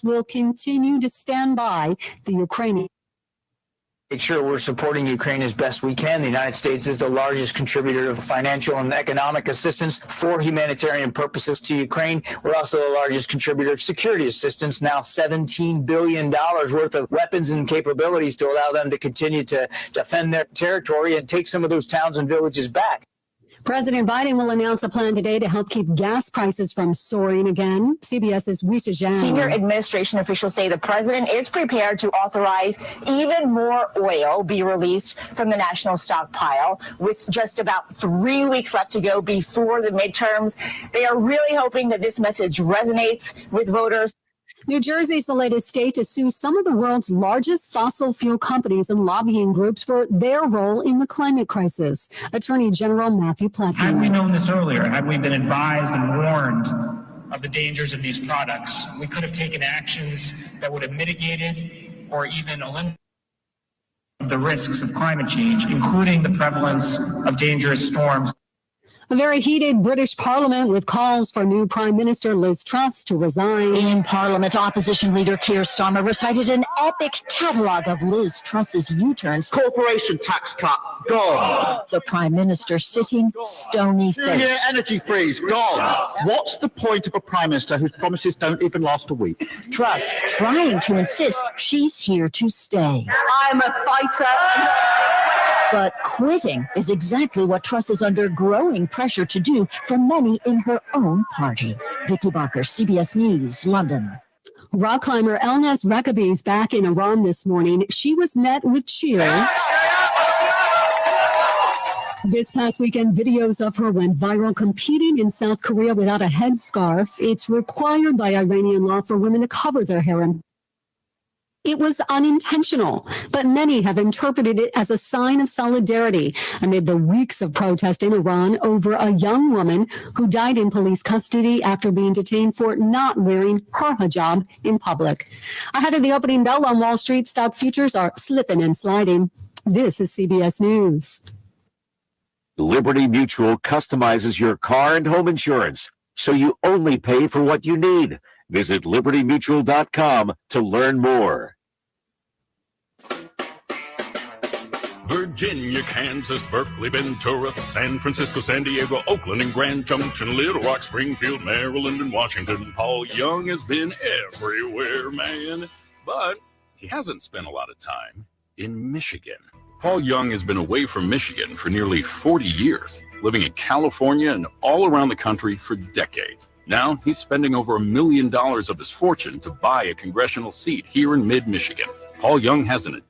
will continue to stand by the Ukrainian. Make sure we're supporting Ukraine as best we can. The United States is the largest contributor of financial and economic assistance for humanitarian purposes to Ukraine. We're also the largest contributor of security assistance, now $17 billion worth of weapons and capabilities to allow them to continue to defend their territory and take some of those towns and villages back. President Biden will announce a plan today to help keep gas prices from soaring again. CBS's Wsgw. Senior administration officials say the president is prepared to authorize even more oil be released from the national stockpile. With just about 3 weeks left to go before the midterms, they are really hoping that this message resonates with voters. New Jersey is the latest state to sue some of the world's largest fossil fuel companies and lobbying groups for their role in the climate crisis. Attorney General Matthew Platkin. Had we known this earlier, had we been advised and warned of the dangers of these products, we could have taken actions that would have mitigated or even eliminated the risks of climate change, including the prevalence of dangerous storms. A very heated British Parliament with calls for new Prime Minister Liz Truss to resign. In Parliament, opposition leader Keir Starmer recited an epic catalogue of Liz Truss's U-turns. Corporation tax cut, gone. The Prime Minister sitting stony-faced. 2-year energy freeze, gone. What's the point of a Prime Minister whose promises don't even last a week? Truss trying to insist she's here to stay. I'm a fighter. But quitting is exactly what Truss is under growing pressure to do from many in her own party. Vicky Barker, CBS News, London. Rock climber Elnaz Rekabi is back in Iran this morning. She was met with cheers. This past weekend, videos of her went viral competing in South Korea without a headscarf. It's required by Iranian law for women to cover their hair. It was unintentional, but many have interpreted it as a sign of solidarity amid the weeks of protest in Iran over a young woman who died in police custody after being detained for not wearing her hijab in public. Ahead of the opening bell on Wall Street, stock futures are slipping and sliding. This is CBS News. Liberty Mutual customizes your car and home insurance, so you only pay for what you need. Visit libertymutual.com to learn more. Virginia, Kansas, Berkeley, Ventura, San Francisco, San Diego, Oakland, and Grand Junction, Little Rock, Springfield, Maryland, and Washington. Paul Junge has been everywhere, man. But he hasn't spent a lot of time in Michigan. Paul Junge has been away from Michigan for nearly 40 years, living in California and all around the country for decades. Now he's spending over $1 million of his fortune to buy a congressional seat here in mid-Michigan. Paul Junge has an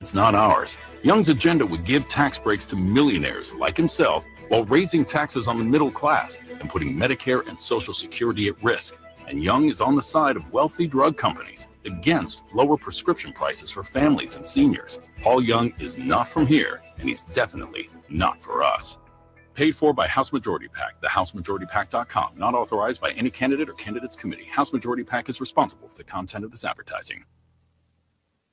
It's not ours. Junge's agenda would give tax breaks to millionaires like himself while raising taxes on the middle class and putting Medicare and Social Security at risk. And Junge is on the side of wealthy drug companies against lower prescription prices for families and seniors. Paul Junge is not from here, and he's definitely not for us. Paid for by House Majority PAC, theHouseMajorityPAC.com. Not authorized by any candidate or candidates committee. House Majority PAC is responsible for the content of this advertising.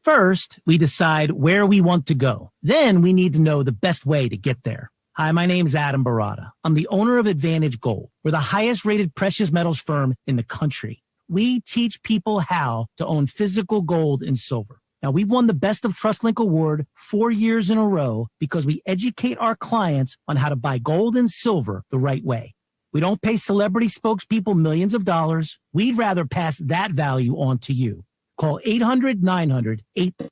First, we decide where we want to go. Then we need to know the best way to get there. Hi, my name's Adam Barada. I'm the owner of Advantage Gold. We're the highest rated precious metals firm in the country. We teach people how to own physical gold and silver. Now, we've won the Best of TrustLink Award 4 years in a row because we educate our clients on how to buy gold and silver the right way. We don't pay celebrity spokespeople millions of dollars. We'd rather pass that value on to you. Call 800-900-8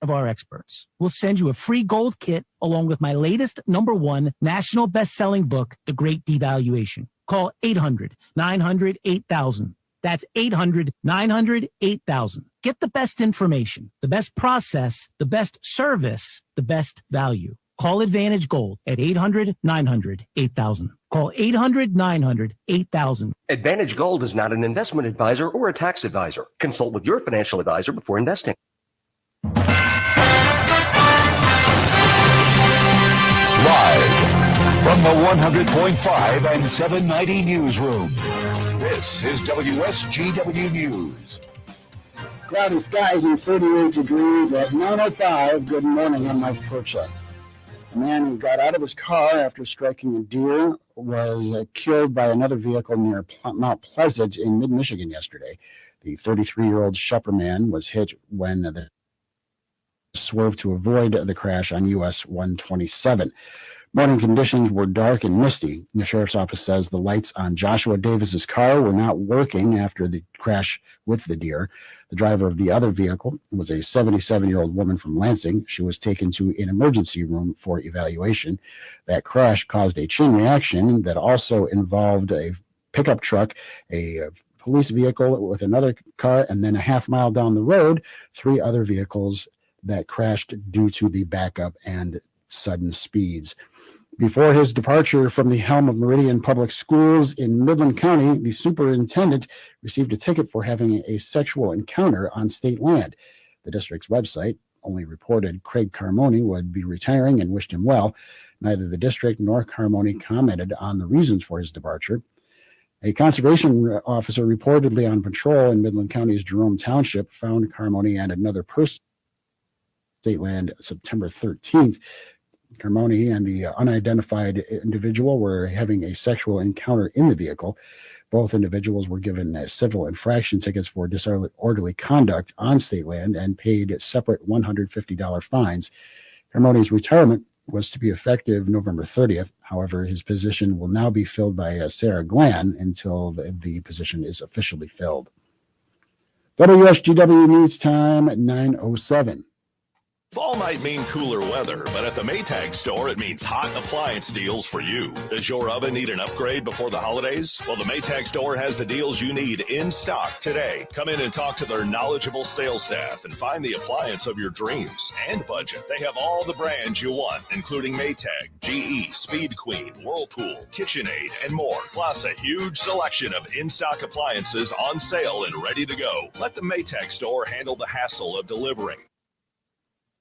of our experts. We'll send you a free gold kit along with my latest #1 national best-selling book, The Great Devaluation. Call 800-900-8000. That's 800-900-8000. Get the best information, the best process, the best service, the best value. Call Advantage Gold at 800-900-8000. Call 800-900-8000. Advantage Gold is not an investment advisor or a tax advisor. Consult with your financial advisor before investing. Live from the 100.5 and 790 newsroom, this is WSGW News. Cloudy skies and 38 degrees at 9:05. Good morning, I'm Mike Percha. A man who got out of his car after striking a deer was killed by another vehicle near Mount Pleasant in mid-Michigan yesterday. The 33-year-old Shepherd man was hit when the swerved to avoid the crash on US 127. Morning conditions were dark and misty. The sheriff's office says the lights on Joshua Davis's car were not working after the crash with the deer. The driver of the other vehicle was a 77-year-old woman from Lansing. She was taken to an emergency room for evaluation. That crash caused a chain reaction that also involved a pickup truck, a police vehicle with another car, and then a half mile down the road, 3 other vehicles that crashed due to the backup and sudden speeds. Before his departure from the helm of Meridian Public Schools in Midland County, the superintendent received a ticket for having a sexual encounter on state land. The district's website only reported Craig Carmoni would be retiring and wished him well. Neither the district nor Carmoni commented on the reasons for his departure. A conservation officer reportedly on patrol in Midland County's Jerome Township found Carmoni and another person state land September 13th. Carmoni and the unidentified individual were having a sexual encounter in the vehicle. Both individuals were given civil infraction tickets for disorderly conduct on state land and paid separate $150 fines. Carmoni's retirement was to be effective November 30th. However, his position will now be filled by Sarah Glenn until the position is officially filled. WSGW News Time at 9:07. Fall might mean cooler weather, but at the Maytag store, it means hot appliance deals for you. Does your oven need an upgrade before the holidays? Well, the Maytag store has the deals you need in stock today. Come in and talk to their knowledgeable sales staff and find the appliance of your dreams and budget. They have all the brands you want, including Maytag, GE, Speed Queen, Whirlpool, KitchenAid, and more. Plus, a huge selection of in-stock appliances on sale and ready to go. Let the Maytag store handle the hassle of delivering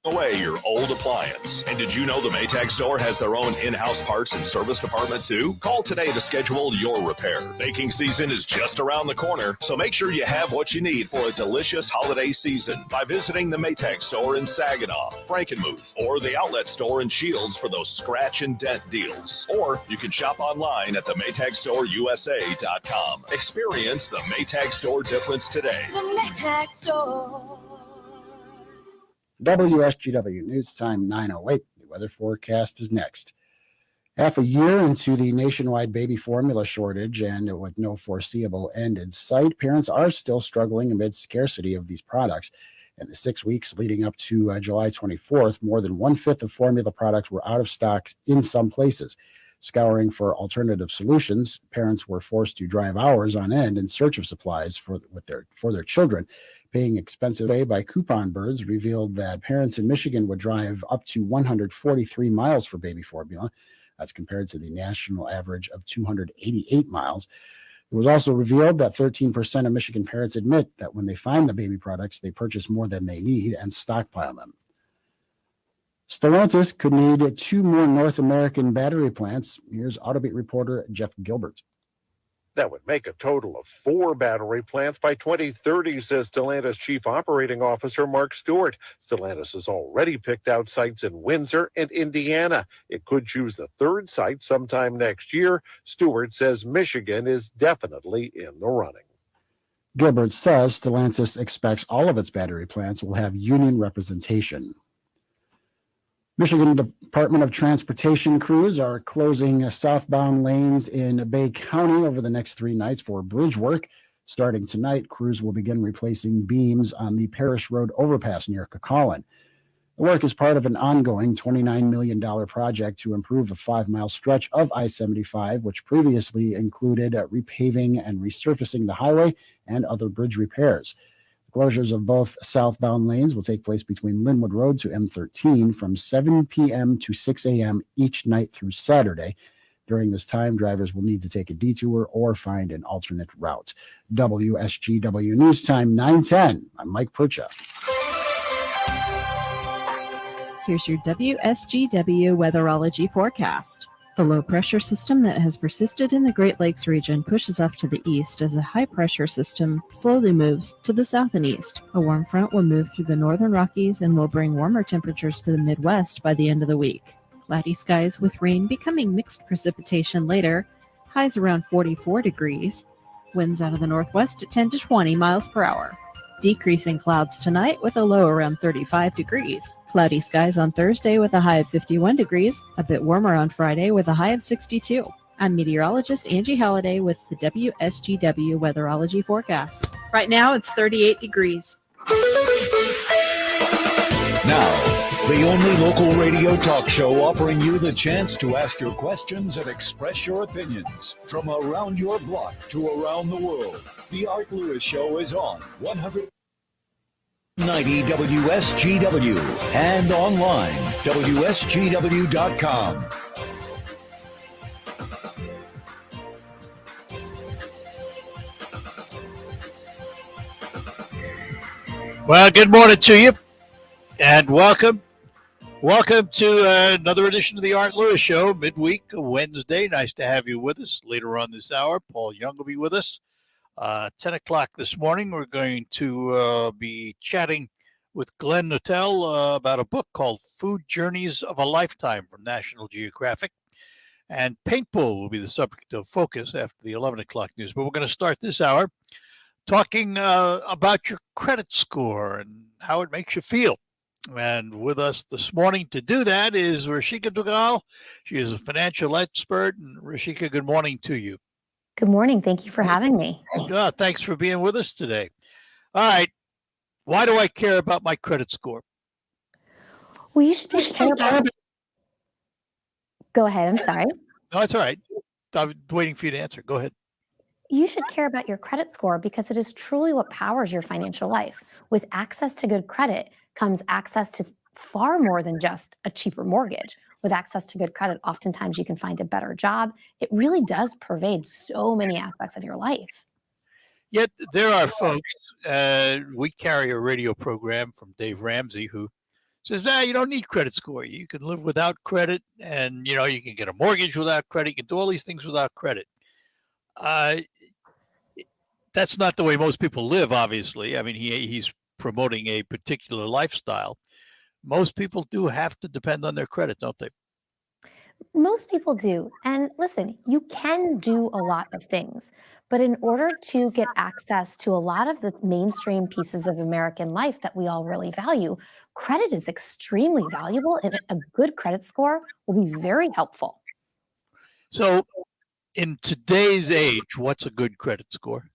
away your old appliance. And did you know the Maytag store has their own in-house parts and service department too? Call today to schedule your repair. Baking season is just around the corner, so make sure you have what you need for a delicious holiday season by visiting the Maytag store in Saginaw, Frankenmuth, or the outlet store in Shields for those scratch and dent deals. Or you can shop online at the MaytagStoreUSA.com. Experience the Maytag store difference today. The Maytag store. WSGW News Time 9:08. The weather forecast is next. Half a year into the nationwide baby formula shortage and with no foreseeable end in sight, parents are still struggling amid scarcity of these products. In the 6 weeks leading up to July 24th, more than 1/5 of formula products were out of stock in some places. Scouring for alternative solutions, parents were forced to drive hours on end in search of supplies for their children. Paying expensive way by coupon birds revealed that parents in Michigan would drive up to 143 miles for baby formula. That's compared to the national average of 288 miles. It was also revealed that 13% of Michigan parents admit that when they find the baby products, they purchase more than they need and stockpile them. Stellantis could need 2 more North American battery plants. Here's Autobeat reporter Jeff Gilbert. That would make a total of 4 battery plants by 2030, says Stellantis Chief Operating Officer Mark Stewart. Stellantis has already picked out sites in Windsor and Indiana. It could choose the 3rd site sometime next year. Stewart says Michigan is definitely in the running. Gilbert says Stellantis expects all of its battery plants will have union representation. Michigan Department of Transportation crews are closing southbound lanes in Bay County over the next 3 nights for bridge work. Starting tonight, crews will begin replacing beams on the Parish Road overpass near Cacolin. The work is part of an ongoing $29 million project to improve a 5-mile stretch of I-75, which previously included repaving and resurfacing the highway and other bridge repairs. Closures of both southbound lanes will take place between Linwood Road to M13 from 7 p.m. to 6 a.m. each night through Saturday. During this time, drivers will need to take a detour or find an alternate route. WSGW News Time 9:10. I'm Mike Percha. Here's your WSGW Weatherology forecast. The low-pressure system that has persisted in the Great Lakes region pushes up to the east as a high-pressure system slowly moves to the south and east. A warm front will move through the northern Rockies and will bring warmer temperatures to the Midwest by the end of the week. Cloudy skies with rain becoming mixed precipitation later. Highs around 44 degrees. Winds out of the northwest at 10 to 20 miles per hour. Decreasing clouds tonight with a low around 35 degrees. Cloudy skies on Thursday with a high of 51 degrees. A bit warmer on Friday with a high of 62. I'm meteorologist Angie Halliday with the WSGW Weatherology forecast. Right now it's 38 degrees. Now, the only local radio talk show offering you the chance to ask your questions and express your opinions from around your block to around the world. The Art Lewis Show is on 190 WSGW and online, WSGW.com. Well, good morning to you, and welcome. Welcome to another edition of the Art Lewis Show, midweek, Wednesday. Nice to have you with us. Later on this hour, Paul Junge will be with us. 10 o'clock this morning, we're going to be chatting with Glen Mutel about a book called Food Journeys of a Lifetime from National Geographic. And paintball will be the subject of focus after the 11 o'clock news. But we're going to start this hour talking about your credit score and how it makes you feel. And with us this morning to do that is Radhika Duggal. She is a financial expert. And Radhika, good morning to you. Good morning. Thank you for having me. Thanks for being with us today. All right. Why do I care about my credit score? Well, you should care about. Go ahead. I'm sorry. No, that's all right. I'm waiting for you to answer. Go ahead. You should care about your credit score because it is truly what powers your financial life. With access to good credit comes access to far more than just a cheaper mortgage. With access to good credit, oftentimes you can find a better job. It really does pervade so many aspects of your life. Yet there are folks, we carry a radio program from Dave Ramsey who says, you don't need credit score. You can live without credit and, you can get a mortgage without credit. You can do all these things without credit. That's not the way most people live, obviously. I mean, he's promoting a particular lifestyle. Most people do have to depend on their credit, don't they? Most people do. And listen, you can do a lot of things, but in order to get access to a lot of the mainstream pieces of American life that we all really value, credit is extremely valuable, and a good credit score will be very helpful. So in today's age, what's a good credit score?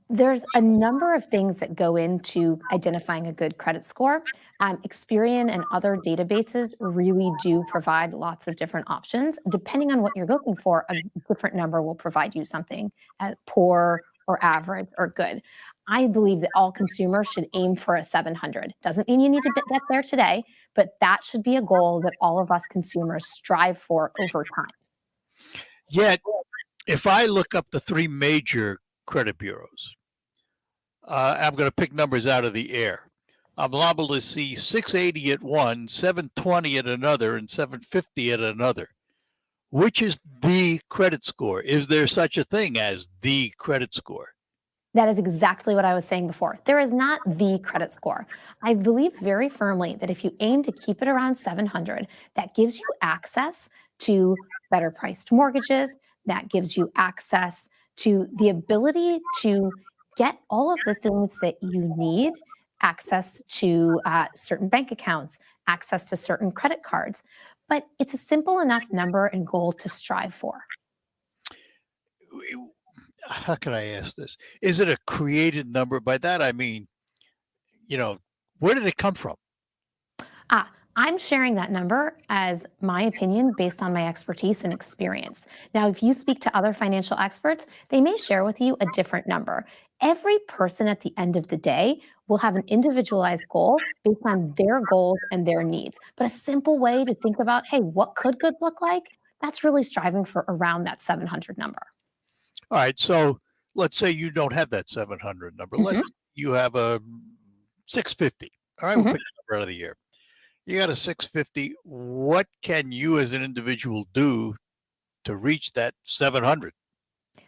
There's a number of things that go into identifying a good credit score. Experian and other databases really do provide lots of different options. Depending on what you're looking for, a different number will provide you something as poor or average or good. I believe that all consumers should aim for a 700. Doesn't mean you need to get there today, but that should be a goal that all of us consumers strive for over time. Yet, if I look up the three major credit bureaus, I'm going to pick numbers out of the air. I'm liable to see 680 at one, 720 at another, and 750 at another. Which is the credit score? Is there such a thing as the credit score? That is exactly what I was saying before. There is not the credit score. I believe very firmly that if you aim to keep it around 700, that gives you access to better priced mortgages, that gives you access to the ability to get all of the things that you need, access to certain bank accounts, access to certain credit cards. But it's a simple enough number and goal to strive for. How can I ask this? Is it a created number? By that, I mean, where did it come from? I'm sharing that number as my opinion based on my expertise and experience. Now, if you speak to other financial experts, they may share with you a different number. Every person at the end of the day will have an individualized goal based on their goals and their needs. But a simple way to think about, hey, what could good look like? That's really striving for around that 700 number. All right. So let's say you don't have that 700 number. Let's you have a 650. All right. We'll pick a number out of the air. You got a 650. What can you as an individual do to reach that 700?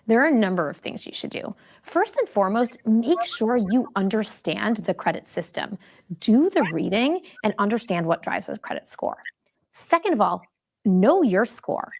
There are a number of things you should do. First and foremost, make sure you understand the credit system. Do the reading and understand what drives the credit score. Second of all, know your score.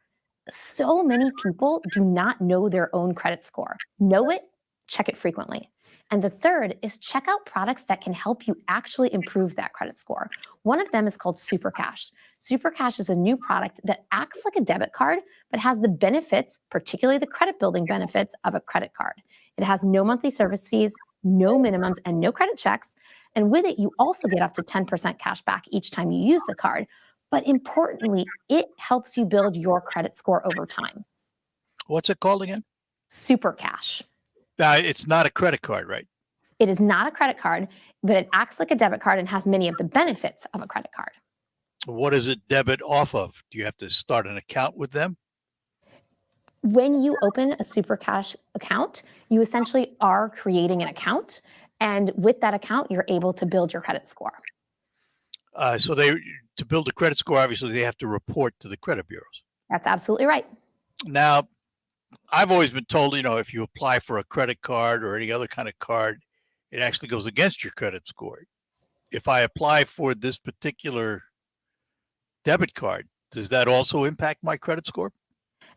So many people do not know their own credit score. Know it, check it frequently. And the third is check out products that can help you actually improve that credit score. One of them is called Super Cash. Super Cash is a new product that acts like a debit card, but has the benefits, particularly the credit building benefits of a credit card. It has no monthly service fees, no minimums, and no credit checks. And with it, you also get up to 10% cash back each time you use the card. But importantly, it helps you build your credit score over time. What's it called again? Super Cash. It's not a credit card, right? It is not a credit card, but it acts like a debit card and has many of the benefits of a credit card. What does it debit off of? Do you have to start an account with them? When you open a Super Cash account, you essentially are creating an account. And with that account, you're able to build your credit score. So to build a credit score, obviously, they have to report to the credit bureaus. That's absolutely right. Now, I've always been told, if you apply for a credit card or any other kind of card, it actually goes against your credit score. If I apply for this particular debit card, does that also impact my credit score?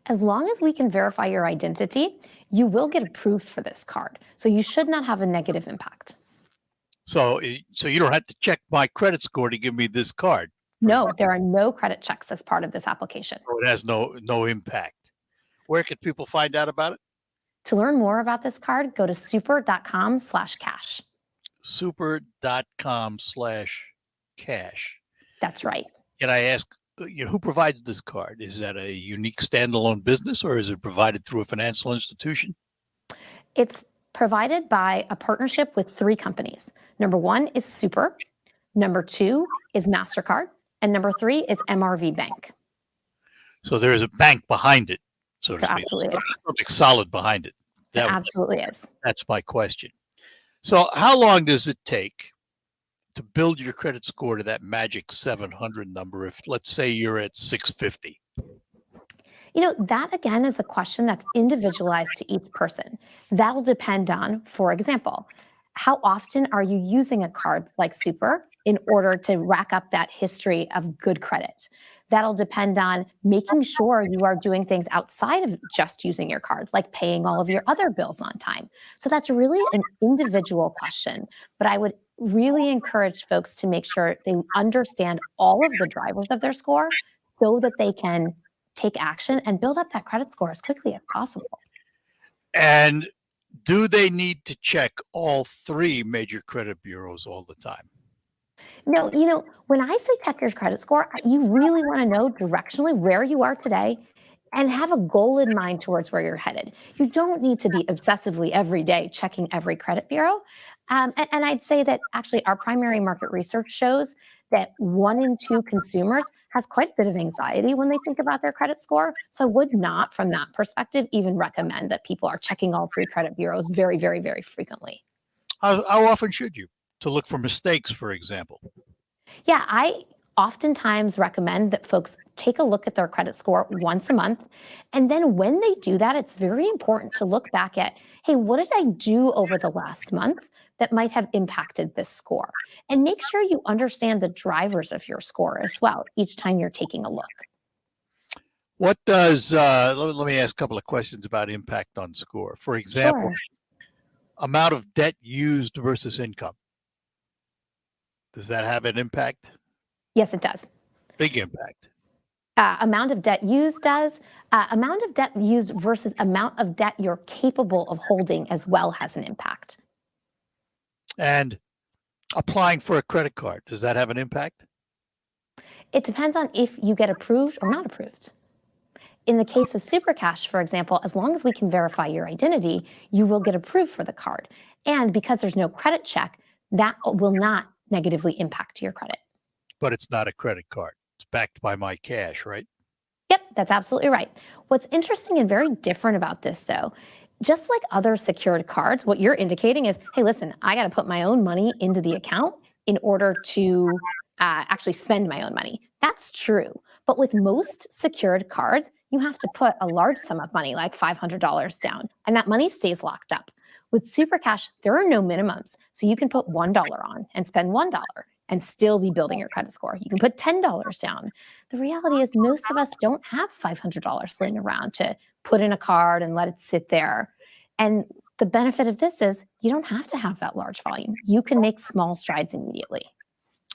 As long as we can verify your identity, you will get approved for this card. So you should not have a negative impact. So you don't have to check my credit score to give me this card? No, there are no credit checks as part of this application. So it has no impact. Where can people find out about it? To learn more about this card, go to super.com/cash. Super.com/cash. That's right. Can I ask, who provides this card? Is that a unique standalone business or is it provided through a financial institution? It's provided by a partnership with 3 companies. Number 1 is Super. Number 2 is MasterCard. And number 3 is MRV Bank. So there is a bank behind it, so to There speak. absolutely is. Something solid behind it. There absolutely is. That's my question. So how long does it take to build your credit score to that magic 700 number if, let's say, you're at 650? That again is a question that's individualized to each person. That'll depend on, for example, how often are you using a card like Super in order to rack up that history of good credit? That'll depend on making sure you are doing things outside of just using your card, like paying all of your other bills on time. So that's really an individual question. But I would really encourage folks to make sure they understand all of the drivers of their score so that they can take action and build up that credit score as quickly as possible. And do they need to check all 3 major credit bureaus all the time? No, when I say check your credit score, you really want to know directionally where you are today and have a goal in mind towards where you're headed. You don't need to be obsessively every day checking every credit bureau. And I'd say that actually our primary market research shows that 1 in 2 consumers has quite a bit of anxiety when they think about their credit score. So I would not, from that perspective, even recommend that people are checking all 3 credit bureaus very, very, very frequently. How often should you? To look for mistakes, for example? Yeah, I oftentimes recommend that folks take a look at their credit score once a month. And then when they do that, it's very important to look back at, hey, what did I do over the last month that might have impacted this score? And make sure you understand the drivers of your score as well each time you're taking a look. What does, let me ask a couple of questions about impact on score. For example, amount of debt used versus income. Does that have an impact? Yes, it does. Big impact. Amount of debt used does. Amount of debt used versus amount of debt you're capable of holding as well has an impact. And applying for a credit card, does that have an impact? It depends on if you get approved or not approved. In the case of Super Cash, for example, as long as we can verify your identity, you will get approved for the card. And because there's no credit check, that will not negatively impact your credit. But it's not a credit card. It's backed by my cash, right? Yep, that's absolutely right. What's interesting and very different about this, though, just like other secured cards, what you're indicating is, hey, listen, I got to put my own money into the account in order to actually spend my own money. That's true. But with most secured cards, you have to put a large sum of money, like $500 down, and that money stays locked up. With Super Cash, there are no minimums, so you can put $1 on and spend $1 and still be building your credit score. You can put $10 down. The reality is most of us don't have $500 laying around to put in a card and let it sit there. And the benefit of this is you don't have to have that large volume. You can make small strides immediately.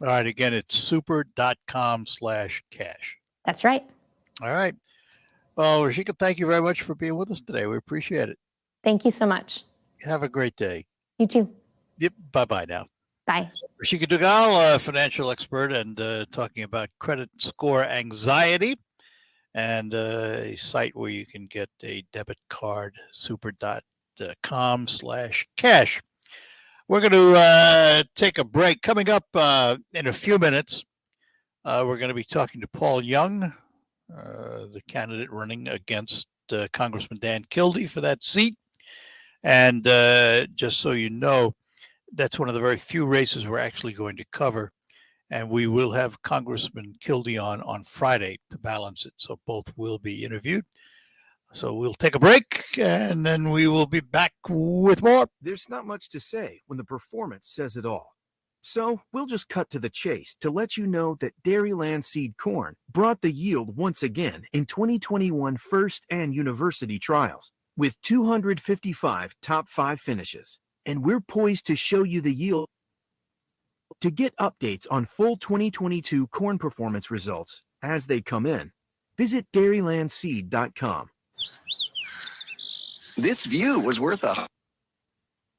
All right. Again, it's super.com/cash. That's right. All right. Well, Radhika, thank you very much for being with us today. We appreciate it. Thank you so much. Have a great day. You too. Yep. Bye-bye now. Bye. Radhika Duggal, a financial expert, and talking about credit score anxiety, and a site where you can get a debit card, super.com/cash. We're going to take a break. Coming up in a few minutes, we're going to be talking to Paul Junge, the candidate running against Congressman Dan Kildee for that seat. And just so you know, that's one of the very few races we're actually going to cover. And we will have Congressman Kildee on Friday to balance it. So both will be interviewed. So we'll take a break, and then we will be back with more. There's not much to say when the performance says it all. So we'll just cut to the chase to let you know that Dairyland seed corn brought the yield once again in 2021 first and university trials with 255 top 5 finishes. And we're poised to show you the yield. To get updates on full 2022 corn performance results as they come in, visit dairylandseed.com. This view was worth a...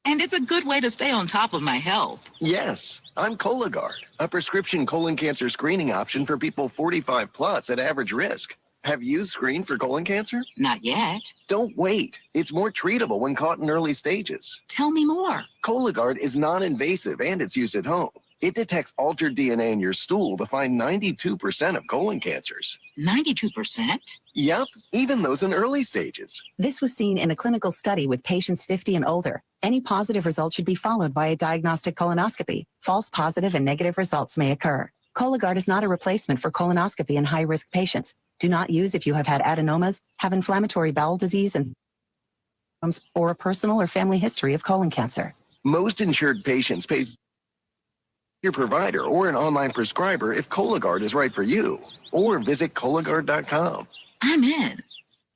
And it's a good way to stay on top of my health. Yes, I'm Cologuard, a prescription colon cancer screening option for people 45 plus at average risk. Have you screened for colon cancer? Not yet. Don't wait. It's more treatable when caught in early stages. Tell me more. Cologuard is non-invasive and it's used at home. It detects altered DNA in your stool to find 92% of colon cancers. 92%? Yep, even those in early stages. This was seen in a clinical study with patients 50 and older. Any positive result should be followed by a diagnostic colonoscopy. False positive and negative results may occur. Cologuard is not a replacement for colonoscopy in high-risk patients. Do not use if you have had adenomas, have inflammatory bowel disease, and or a personal or family history of colon cancer. Most insured patients pay your provider or an online prescriber if Cologuard is right for you, or visit Cologuard.com. I'm in.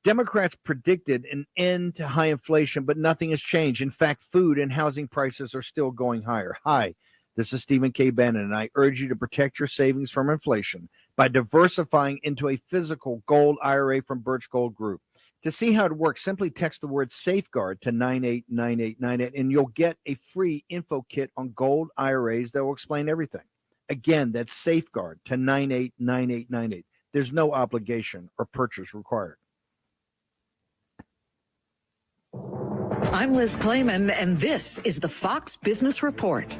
Democrats predicted an end to high inflation, but nothing has changed. In fact, food and housing prices are still going higher. Hi, this is Stephen K. Bannon, and I urge you to protect your savings from inflation by diversifying into a physical gold IRA from Birch Gold Group. To see how it works, simply text the word safeguard to 989898, and you'll get a free info kit on gold IRAs that will explain everything. Again, that's safeguard to 989898. There's no obligation or purchase required. I'm Liz Clayman, and this is the Fox Business Report.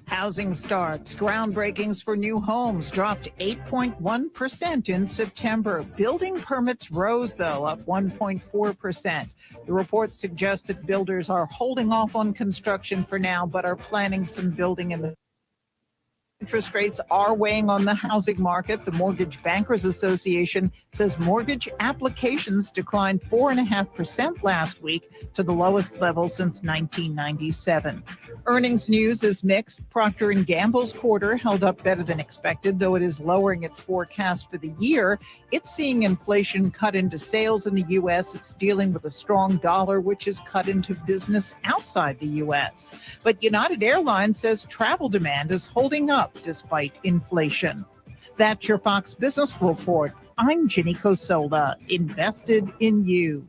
Housing starts. Groundbreakings for new homes dropped 8.1% in September. Building permits rose, though, up 1.4%. The report suggests that builders are holding off on construction for now, but are planning some building in the interest rates are weighing on the housing market. The Mortgage Bankers Association says mortgage applications declined 4.5% last week to the lowest level since 1997. Earnings news is mixed. Procter & Gamble's quarter held up better than expected, though it is lowering its forecast for the year. It's seeing inflation cut into sales in the U.S. It's dealing with a strong dollar, which is cut into business outside the U.S. But United Airlines says travel demand is holding up despite inflation. That's your Fox Business Report. I'm Ginny Cosola, invested in you.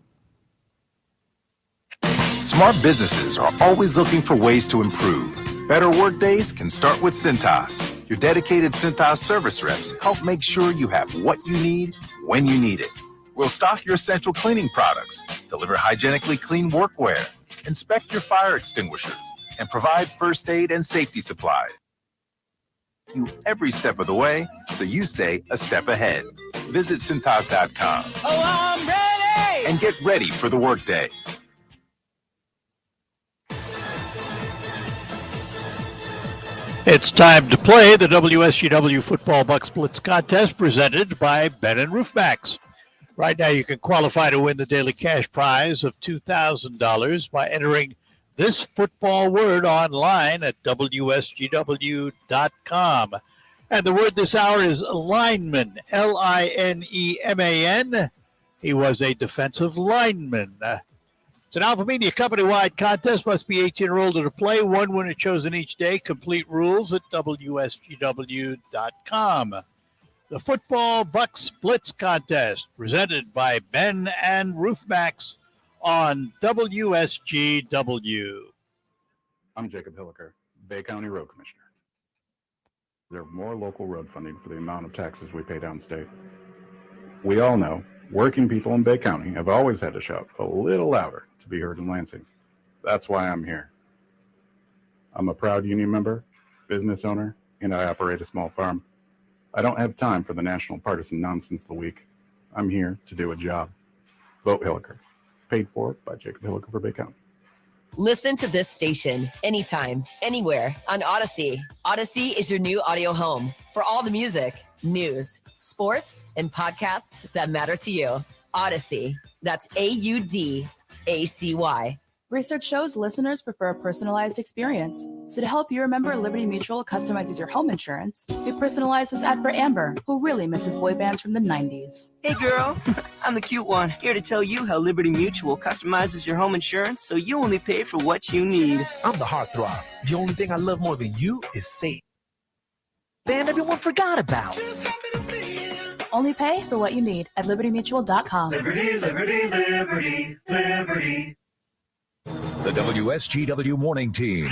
Smart businesses are always looking for ways to improve. Better workdays can start with Cintas. Your dedicated Cintas service reps help make sure you have what you need when you need it. We'll stock your essential cleaning products, deliver hygienically clean workwear, inspect your fire extinguishers, and provide first aid and safety supplies. You every step of the way so you stay a step ahead. Visit Cintas.com. Oh, I'm ready! And get ready for the workday. It's time to play the WSGW Football Buck Splits contest presented by Ben and Roofmax. Right now you can qualify to win the daily cash prize of $2,000 by entering this football word online at WSGW.com. And the word this hour is lineman, Lineman. He was a defensive lineman. It's an Alpha Media company-wide contest. Must be 18 or older to play. One winner chosen each day. Complete rules at WSGW.com. The Football Buck Splits contest presented by Ben and Roofmax on WSGW. I'm Jacob Hilliker, Bay County Road Commissioner. There are more local road funding for the amount of taxes we pay downstate. We all know working people in Bay County have always had to shout a little louder to be heard in Lansing. That's why I'm here. I'm a proud union member, business owner, and I operate a small farm. I don't have time for the national partisan nonsense of the week. I'm here to do a job. Vote Hilliker. Paid for by Jacob Hilliker for Bay County. Listen to this station anytime, anywhere on Odyssey. Odyssey is your new audio home for all the music, news, sports, and podcasts that matter to you. Odyssey. That's AUDACY. Research shows listeners prefer a personalized experience. So to help you remember, Liberty Mutual customizes your home insurance. We personalized this ad for Amber, who really misses boy bands from the 90s. Hey girl, I'm the cute one, here to tell you how Liberty Mutual customizes your home insurance so you only pay for what you need. I'm the heartthrob. The only thing I love more than you is safe. Band everyone forgot about. Only pay for what you need at libertymutual.com. Liberty, liberty, liberty, liberty. The WSGW Morning Team.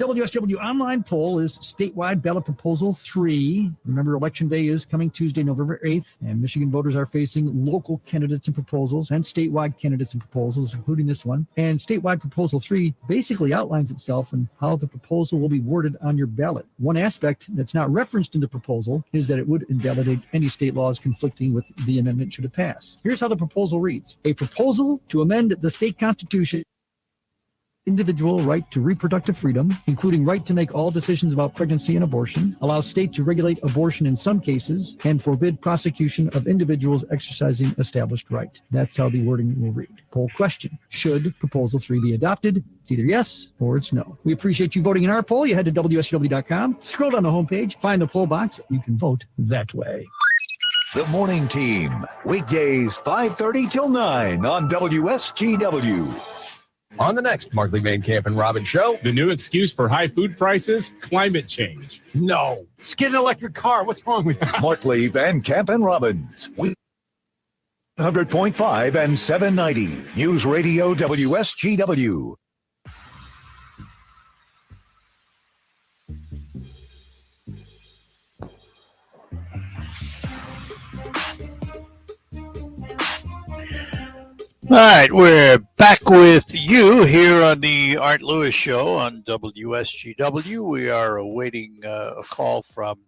WSW online poll is statewide ballot proposal 3. Remember, Election Day is coming Tuesday, November 8th, and Michigan voters are facing local candidates and proposals and statewide candidates and proposals, including this one. And statewide proposal 3 basically outlines itself and how the proposal will be worded on your ballot. One aspect that's not referenced in the proposal is that it would invalidate any state laws conflicting with the amendment should it pass. Here's how the proposal reads. A proposal to amend the state constitution individual right to reproductive freedom, including right to make all decisions about pregnancy and abortion, allows state to regulate abortion in some cases, and forbid prosecution of individuals exercising established right. That's how the wording will read. Poll question. Should Proposal 3 be adopted? It's either yes or it's no. We appreciate you voting in our poll. You head to WSW.com, scroll down the homepage, find the poll box. You can vote that way. The Morning Team. Weekdays 5:30 till 9 on WSGW. On the next Markley, Van Camp, and Robbins show, the new excuse for high food prices, climate change. No. Just get an electric car. What's wrong with that? Markley, Van Camp, and Robbins. 100.5 and 790. News Radio WSGW. All right, we're back with you here on the Art Lewis Show on WSGW. We are awaiting a call from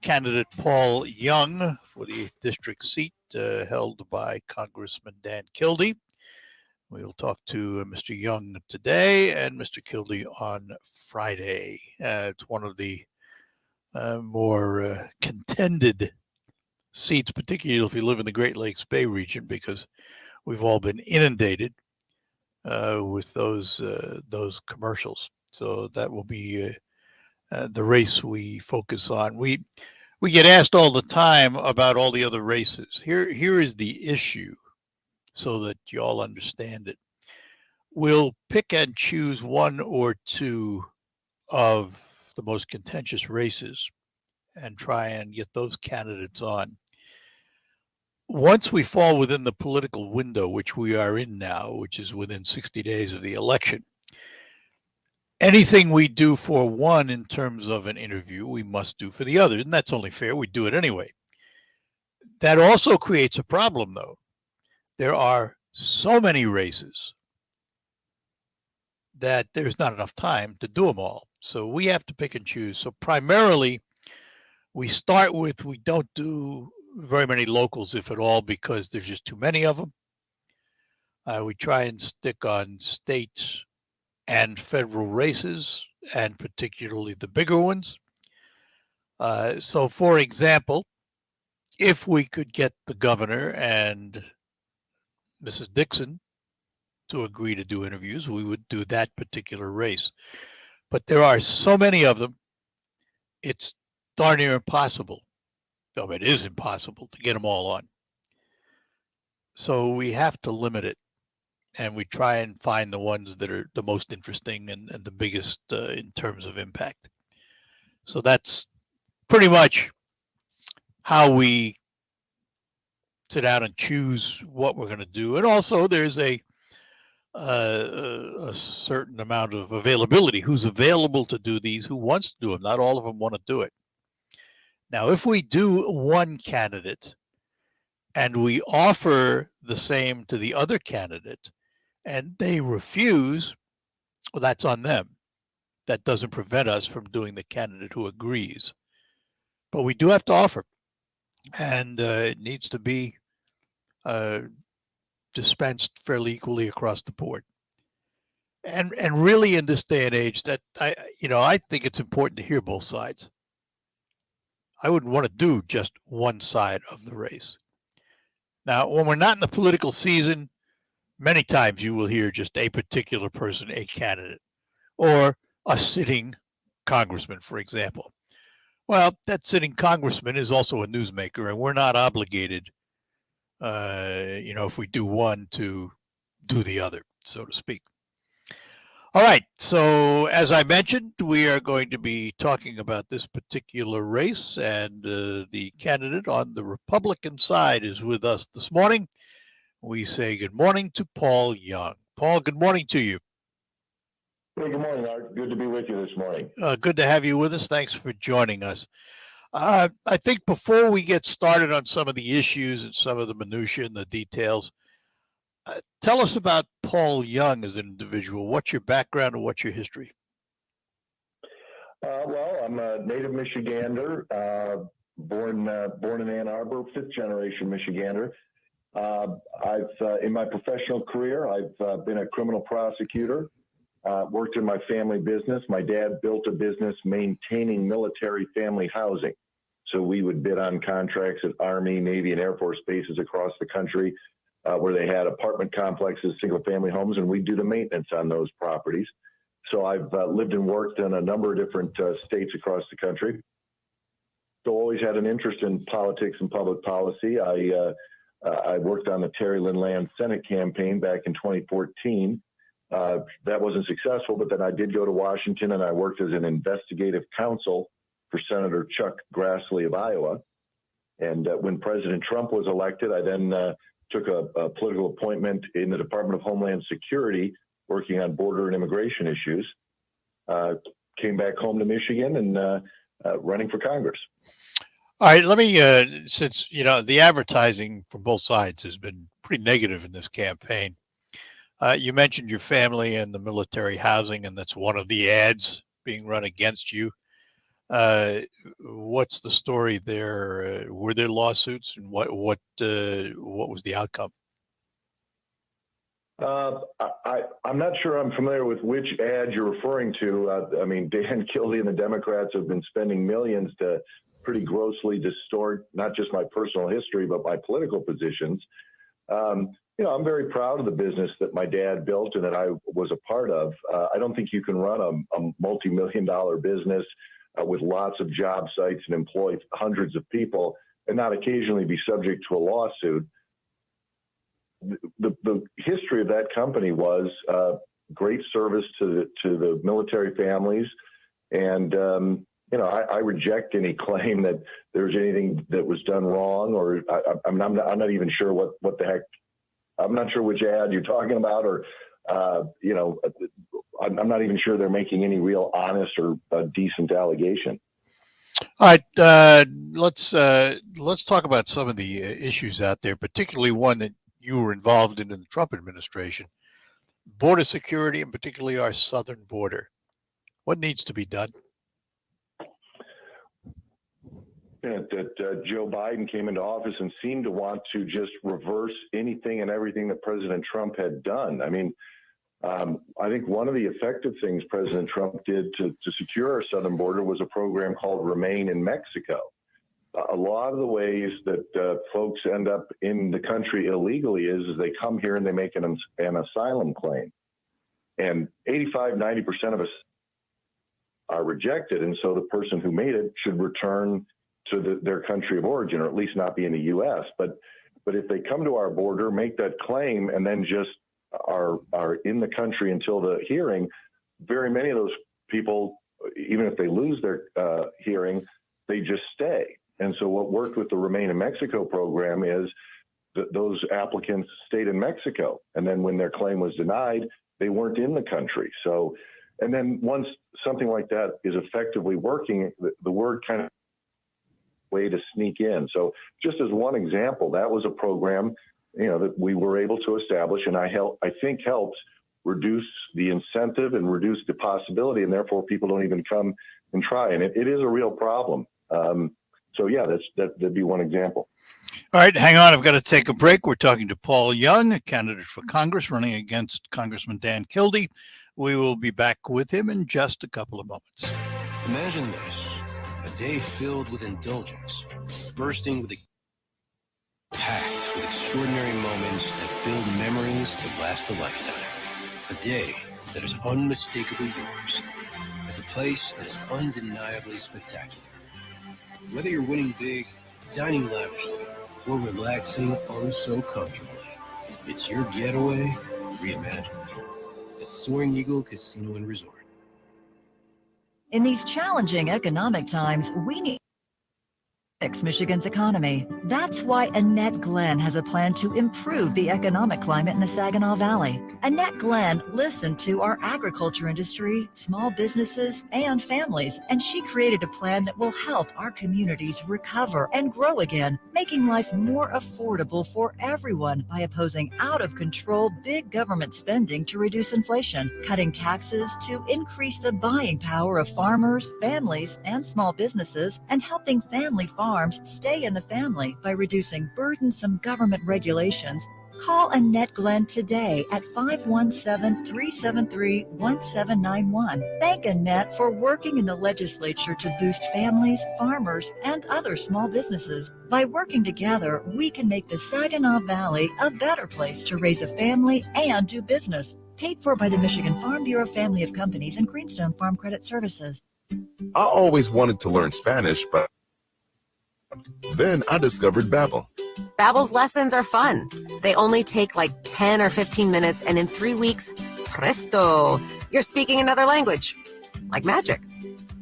candidate Paul Junge for the 8th District seat held by Congressman Dan Kildee. We will talk to Mr. Junge today and Mr. Kildee on Friday. It's one of the more contended seats, particularly if you live in the Great Lakes Bay region, because we've all been inundated with those commercials. So that will be the race we focus on. We get asked all the time about all the other races. Here is the issue, so that you all understand it. We'll pick and choose one or two of the most contentious races and try and get those candidates on. Once we fall within the political window, which we are in now, which is within 60 days of the election, anything we do for one in terms of an interview, we must do for the other. And that's only fair. We do it anyway. That also creates a problem, though. There are so many races that there's not enough time to do them all. So we have to pick and choose. So primarily, we start with, we don't do very many locals, if at all, because there's just too many of them. We try and stick on state and federal races, and particularly the bigger ones. So, for example, if we could get the governor and Mrs. Dixon to agree to do interviews, we would do that particular race. But there are so many of them, it's darn near impossible. I mean, it is impossible to get them all on. So we have to limit it, and we try and find the ones that are the most interesting and the biggest in terms of impact. So that's pretty much how we sit down and choose what we're going to do. And also there's a certain amount of availability. Who's available to do these? Who wants to do them? Not all of them want to do it. Now, if we do one candidate and we offer the same to the other candidate and they refuse, well, that's on them. That doesn't prevent us from doing the candidate who agrees. But we do have to offer, and it needs to be dispensed fairly equally across the board. And really, in this day and age, that I think it's important to hear both sides. I wouldn't want to do just one side of the race. Now, when we're not in the political season, many times you will hear just a particular person, a candidate, or a sitting congressman, for example. Well, that sitting congressman is also a newsmaker, and we're not obligated, if we do one, to do the other, so to speak. All right, so as I mentioned, we are going to be talking about this particular race, and the candidate on the Republican side is with us this morning. We say good morning to Paul Junge. Paul, good morning to you. Hey, good morning, Art. Good to be with you this morning. Good to have you with us. Thanks for joining us. I think before we get started on some of the issues and some of the minutiae and the details, tell us about Paul Junge as an individual. What's your background and what's your history? Well, I'm a native Michigander, born in Ann Arbor, fifth generation Michigander. I've in my professional career, I've been a criminal prosecutor, worked in my family business. My dad built a business maintaining military family housing. So we would bid on contracts at Army, Navy, and Air Force bases across the country where they had apartment complexes, single family homes, and we'd do the maintenance on those properties. So I've lived and worked in a number of different states across the country. So always had an interest in politics and public policy. I worked on the Terry Lynn Land Senate campaign back in 2014. That wasn't successful, but then I did go to Washington and I worked as an investigative counsel for Senator Chuck Grassley of Iowa. And when President Trump was elected, I then took a political appointment in the Department of Homeland Security, working on border and immigration issues. Came back home to Michigan and running for Congress. All right, let me, since, the advertising from both sides has been pretty negative in this campaign. You mentioned your family and the military housing, and that's one of the ads being run against you. What's the story there? Were there lawsuits, and what was the outcome? I'm not sure I'm familiar with which ad you're referring to. Dan Kildee and the Democrats have been spending millions to pretty grossly distort not just my personal history, but my political positions. I'm very proud of the business that my dad built and that I was a part of. I don't think you can run a multi-million-dollar business with lots of job sites and employ hundreds of people and not occasionally be subject to a lawsuit. The history of that company was great service to the military families, and I reject any claim that there's anything that was done wrong, or I'm not even sure what the heck. I'm not sure which ad you're talking about, or I'm not even sure they're making any real honest or decent allegation. All right, let's talk about some of the issues out there, particularly one that you were involved in the Trump administration: border security, and particularly our southern border. What needs to be done? That Joe Biden came into office and seemed to want to just reverse anything and everything that President Trump had done. I mean, I think one of the effective things President Trump did to secure our southern border was a program called Remain in Mexico. A lot of the ways that folks end up in the country illegally is they come here and they make an asylum claim. And 85–90% of us are rejected. And so the person who made it should return to their country of origin, or at least not be in the U.S. But if they come to our border, make that claim, and then just are in the country until the hearing, very many of those people, even if they lose their hearing, they just stay. And so what worked with the Remain in Mexico program is that those applicants stayed in Mexico. And then when their claim was denied, they weren't in the country. So, and then once something like that is effectively working, the word kind of way to sneak in. So just as one example, that was a program, that we were able to establish, and I think helped reduce the incentive and reduce the possibility, and therefore people don't even come and try. And it is a real problem. So yeah, that'd be one example. All right, hang on. I've got to take a break. We're talking to Paul Junge, a candidate for Congress running against Congressman Dan Kildee. We will be back with him in just a couple of moments. Imagine this, a day filled with indulgence, bursting with packed with extraordinary moments that build memories to last a lifetime. A day that is unmistakably yours, at the place that is undeniably spectacular. Whether you're winning big, dining lavishly, or relaxing oh so comfortably, it's your getaway reimagined at Soaring Eagle Casino and Resort. In these challenging economic times, we need to fix Michigan's economy. That's why Annette Glen has a plan to improve the economic climate in the Saginaw Valley. Annette Glen listened to our agriculture industry, small businesses, and families, and she created a plan that will help our communities recover and grow again, making life more affordable for everyone by opposing out-of-control big government spending to reduce inflation, cutting taxes to increase the buying power of farmers, families, and small businesses, and helping family farms stay in the family by reducing burdensome government regulations. Call Annette Glen today at 517-373-1791. Thank Annette for working in the legislature to boost families, farmers, and other small businesses. By working together, we can make the Saginaw Valley a better place to raise a family and do business. Paid for by the Michigan Farm Bureau Family of Companies and Greenstone Farm Credit Services. I always wanted to learn Spanish, but then I discovered Babbel. Babbel's lessons are fun. They only take like 10 or 15 minutes, and in 3 weeks, presto, you're speaking another language. Like magic.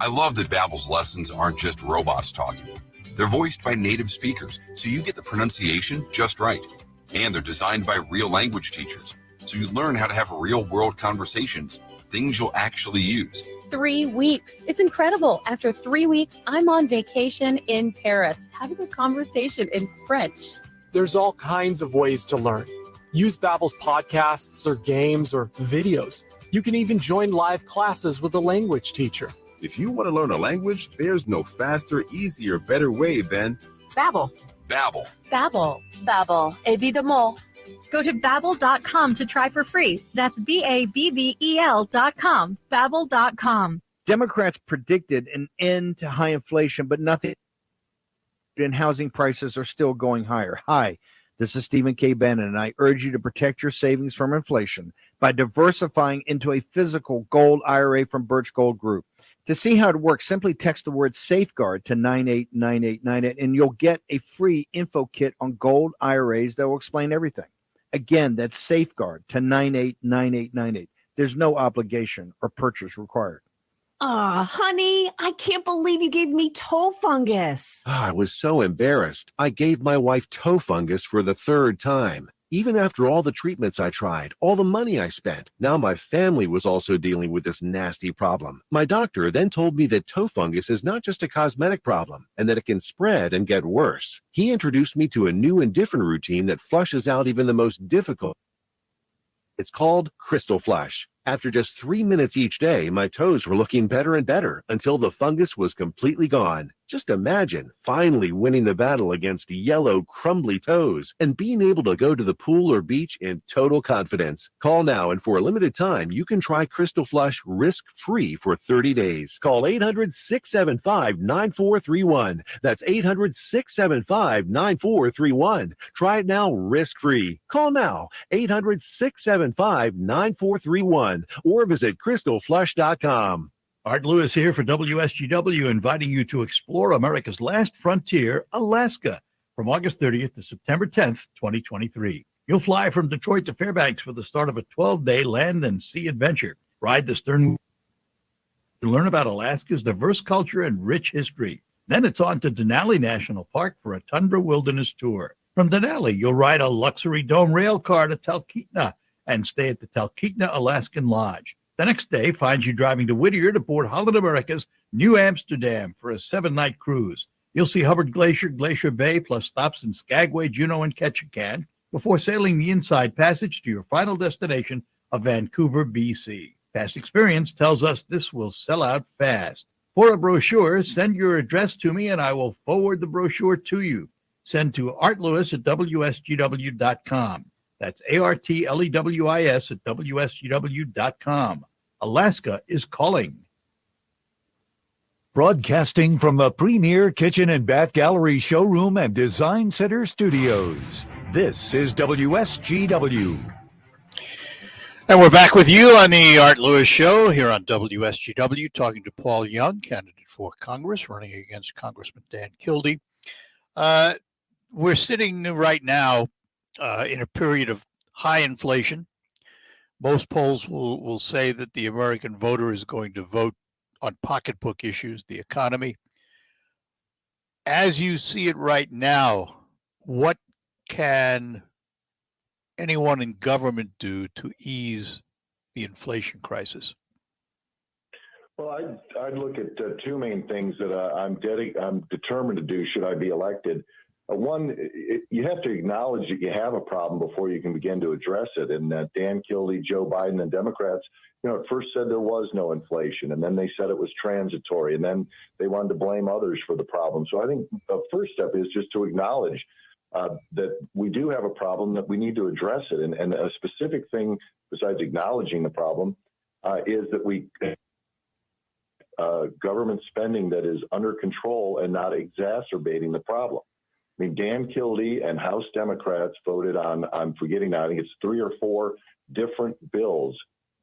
I love that Babbel's lessons aren't just robots talking. They're voiced by native speakers, so you get the pronunciation just right. And they're designed by real language teachers, so you learn how to have real-world conversations, things you'll actually use. 3 weeks. It's incredible. After 3 weeks, I'm on vacation in Paris, having a conversation in French. There's all kinds of ways to learn. Use Babbel's podcasts or games or videos. You can even join live classes with a language teacher. If you want to learn a language, there's no faster, easier, better way than Babbel. Babbel. Babbel. Babbel. Évidemment. Go to Babbel.com to try for free. That's Babbel.com. Babbel.com. Democrats predicted an end to high inflation, but nothing, and housing prices are still going higher. Hi, this is Stephen K. Bannon, and I urge you to protect your savings from inflation by diversifying into a physical gold IRA from Birch Gold Group. To see how it works, simply text the word safeguard to 989898, and you'll get a free info kit on gold IRAs that will explain everything. Again, that's safeguard to 989898. There's no obligation or purchase required. Honey, I can't believe you gave me toe fungus. I was so embarrassed. I gave my wife toe fungus for the third time. Even after all the treatments I tried, all the money I spent, now my family was also dealing with this nasty problem. My doctor then told me that toe fungus is not just a cosmetic problem and that it can spread and get worse. He introduced me to a new and different routine that flushes out even the most difficult. It's called Crystal Flush. After just 3 minutes each day, my toes were looking better and better until the fungus was completely gone. Just imagine finally winning the battle against yellow, crumbly toes and being able to go to the pool or beach in total confidence. Call now, and for a limited time, you can try Crystal Flush risk-free for 30 days. Call 800-675-9431. That's 800-675-9431. Try it now risk-free. Call now, 800-675-9431, or visit crystalflush.com. Art Lewis here for WSGW, inviting you to explore America's last frontier, Alaska, from August 30th to September 10th, 2023. You'll fly from Detroit to Fairbanks for the start of a 12-day land and sea adventure. Ride the stern to learn about Alaska's diverse culture and rich history. Then it's on to Denali National Park for a tundra wilderness tour. From Denali, you'll ride a luxury dome rail car to Talkeetna and stay at the Talkeetna Alaskan Lodge. The next day finds you driving to Whittier to board Holland America's New Amsterdam for a 7-night cruise. You'll see Hubbard Glacier, Glacier Bay, plus stops in Skagway, Juneau, and Ketchikan before sailing the Inside Passage to your final destination of Vancouver, BC. Past experience tells us this will sell out fast. For a brochure, send your address to me and I will forward the brochure to you. Send to artlewis@wsgw.com. That's ARTLEWIS at WSGW.com. Alaska is calling. Broadcasting from the premier kitchen and bath gallery showroom and design center studios. This is WSGW. And we're back with you on the Art Lewis Show here on WSGW, talking to Paul Junge, candidate for Congress, running against Congressman Dan Kildee. We're sitting right now in a period of high inflation. Most polls will say that the American voter is going to vote on pocketbook issues, the economy. As you see it right now, what can anyone in government do to ease the inflation crisis? Well, I'd look at two main things that I'm determined to do should I be elected. One, you have to acknowledge that you have a problem before you can begin to address it. And Dan Kildee, Joe Biden, and Democrats, at first said there was no inflation, and then they said it was transitory, and then they wanted to blame others for the problem. So I think the first step is just to acknowledge that we do have a problem, that we need to address it. And a specific thing besides acknowledging the problem is that we government spending that is under control and not exacerbating the problem. I mean, Dan Kildee and House Democrats voted on, I'm forgetting now, I think it's 3 or 4 different bills,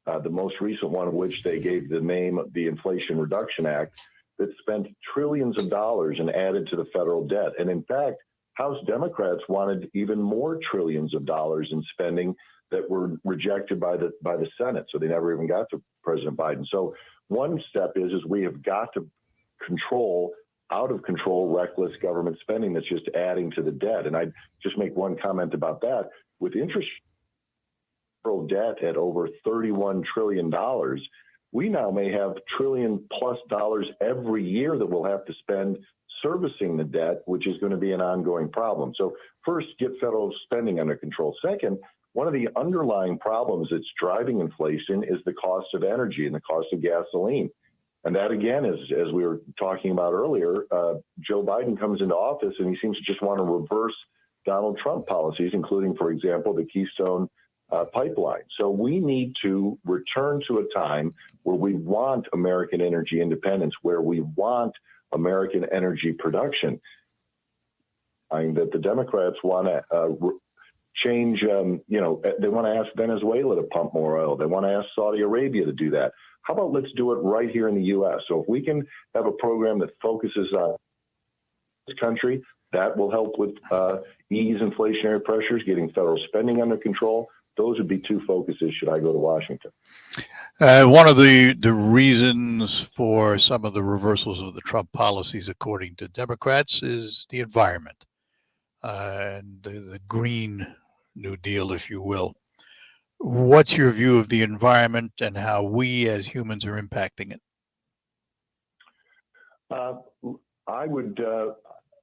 the most recent one of which they gave the name of the Inflation Reduction Act, that spent trillions of dollars and added to the federal debt. And in fact, House Democrats wanted even more trillions of dollars in spending that were rejected by the Senate. So they never even got to President Biden. So one step is we have got to control out of control, reckless government spending that's just adding to the debt. And I'd just make one comment about that. With interest debt at over $31 trillion, we now may have $1 trillion+ every year that we'll have to spend servicing the debt, which is going to be an ongoing problem. So first, get federal spending under control. Second, one of the underlying problems that's driving inflation is the cost of energy and the cost of gasoline. And that, again, is, as we were talking about earlier, Joe Biden comes into office and he seems to just want to reverse Donald Trump policies, including, for example, the Keystone pipeline. So we need to return to a time where we want American energy independence, where we want American energy production. That the Democrats want to change, they want to ask Venezuela to pump more oil. They want to ask Saudi Arabia to do that. How about let's do it right here in the U.S.? So if we can have a program that focuses on this country, that will help with ease inflationary pressures, getting federal spending under control. Those would be two focuses should I go to Washington. One of the reasons for some of the reversals of the Trump policies, according to Democrats, is the environment and the Green New Deal, if you will. What's your view of the environment and how we as humans are impacting it?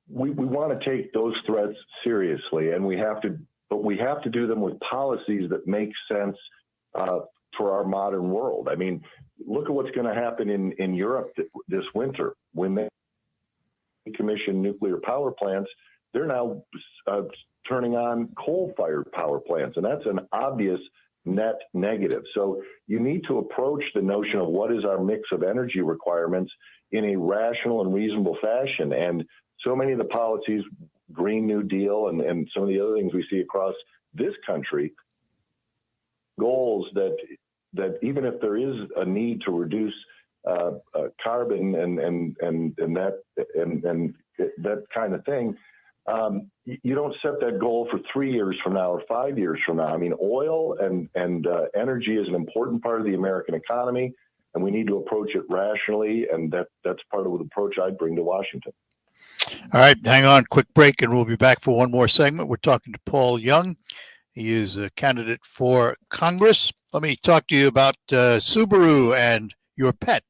We want to take those threats seriously, and we have to do them with policies that make sense for our modern world. I mean, look at what's going to happen in Europe this winter. When they commission nuclear power plants, they're now turning on coal-fired power plants, and that's an obvious net negative. So you need to approach the notion of what is our mix of energy requirements in a rational and reasonable fashion. And so many of the policies, Green New Deal and some of the other things we see across this country, goals that even if there is a need to reduce carbon and that kind of thing, you don't set that goal for 3 years from now or 5 years from now. I mean, oil and energy is an important part of the American economy, and we need to approach it rationally, and that's part of the approach I'd bring to Washington. All right, hang on, quick break, and we'll be back for one more segment. We're talking to Paul Junge. He is a candidate for Congress. Let me talk to you about Subaru and your pet.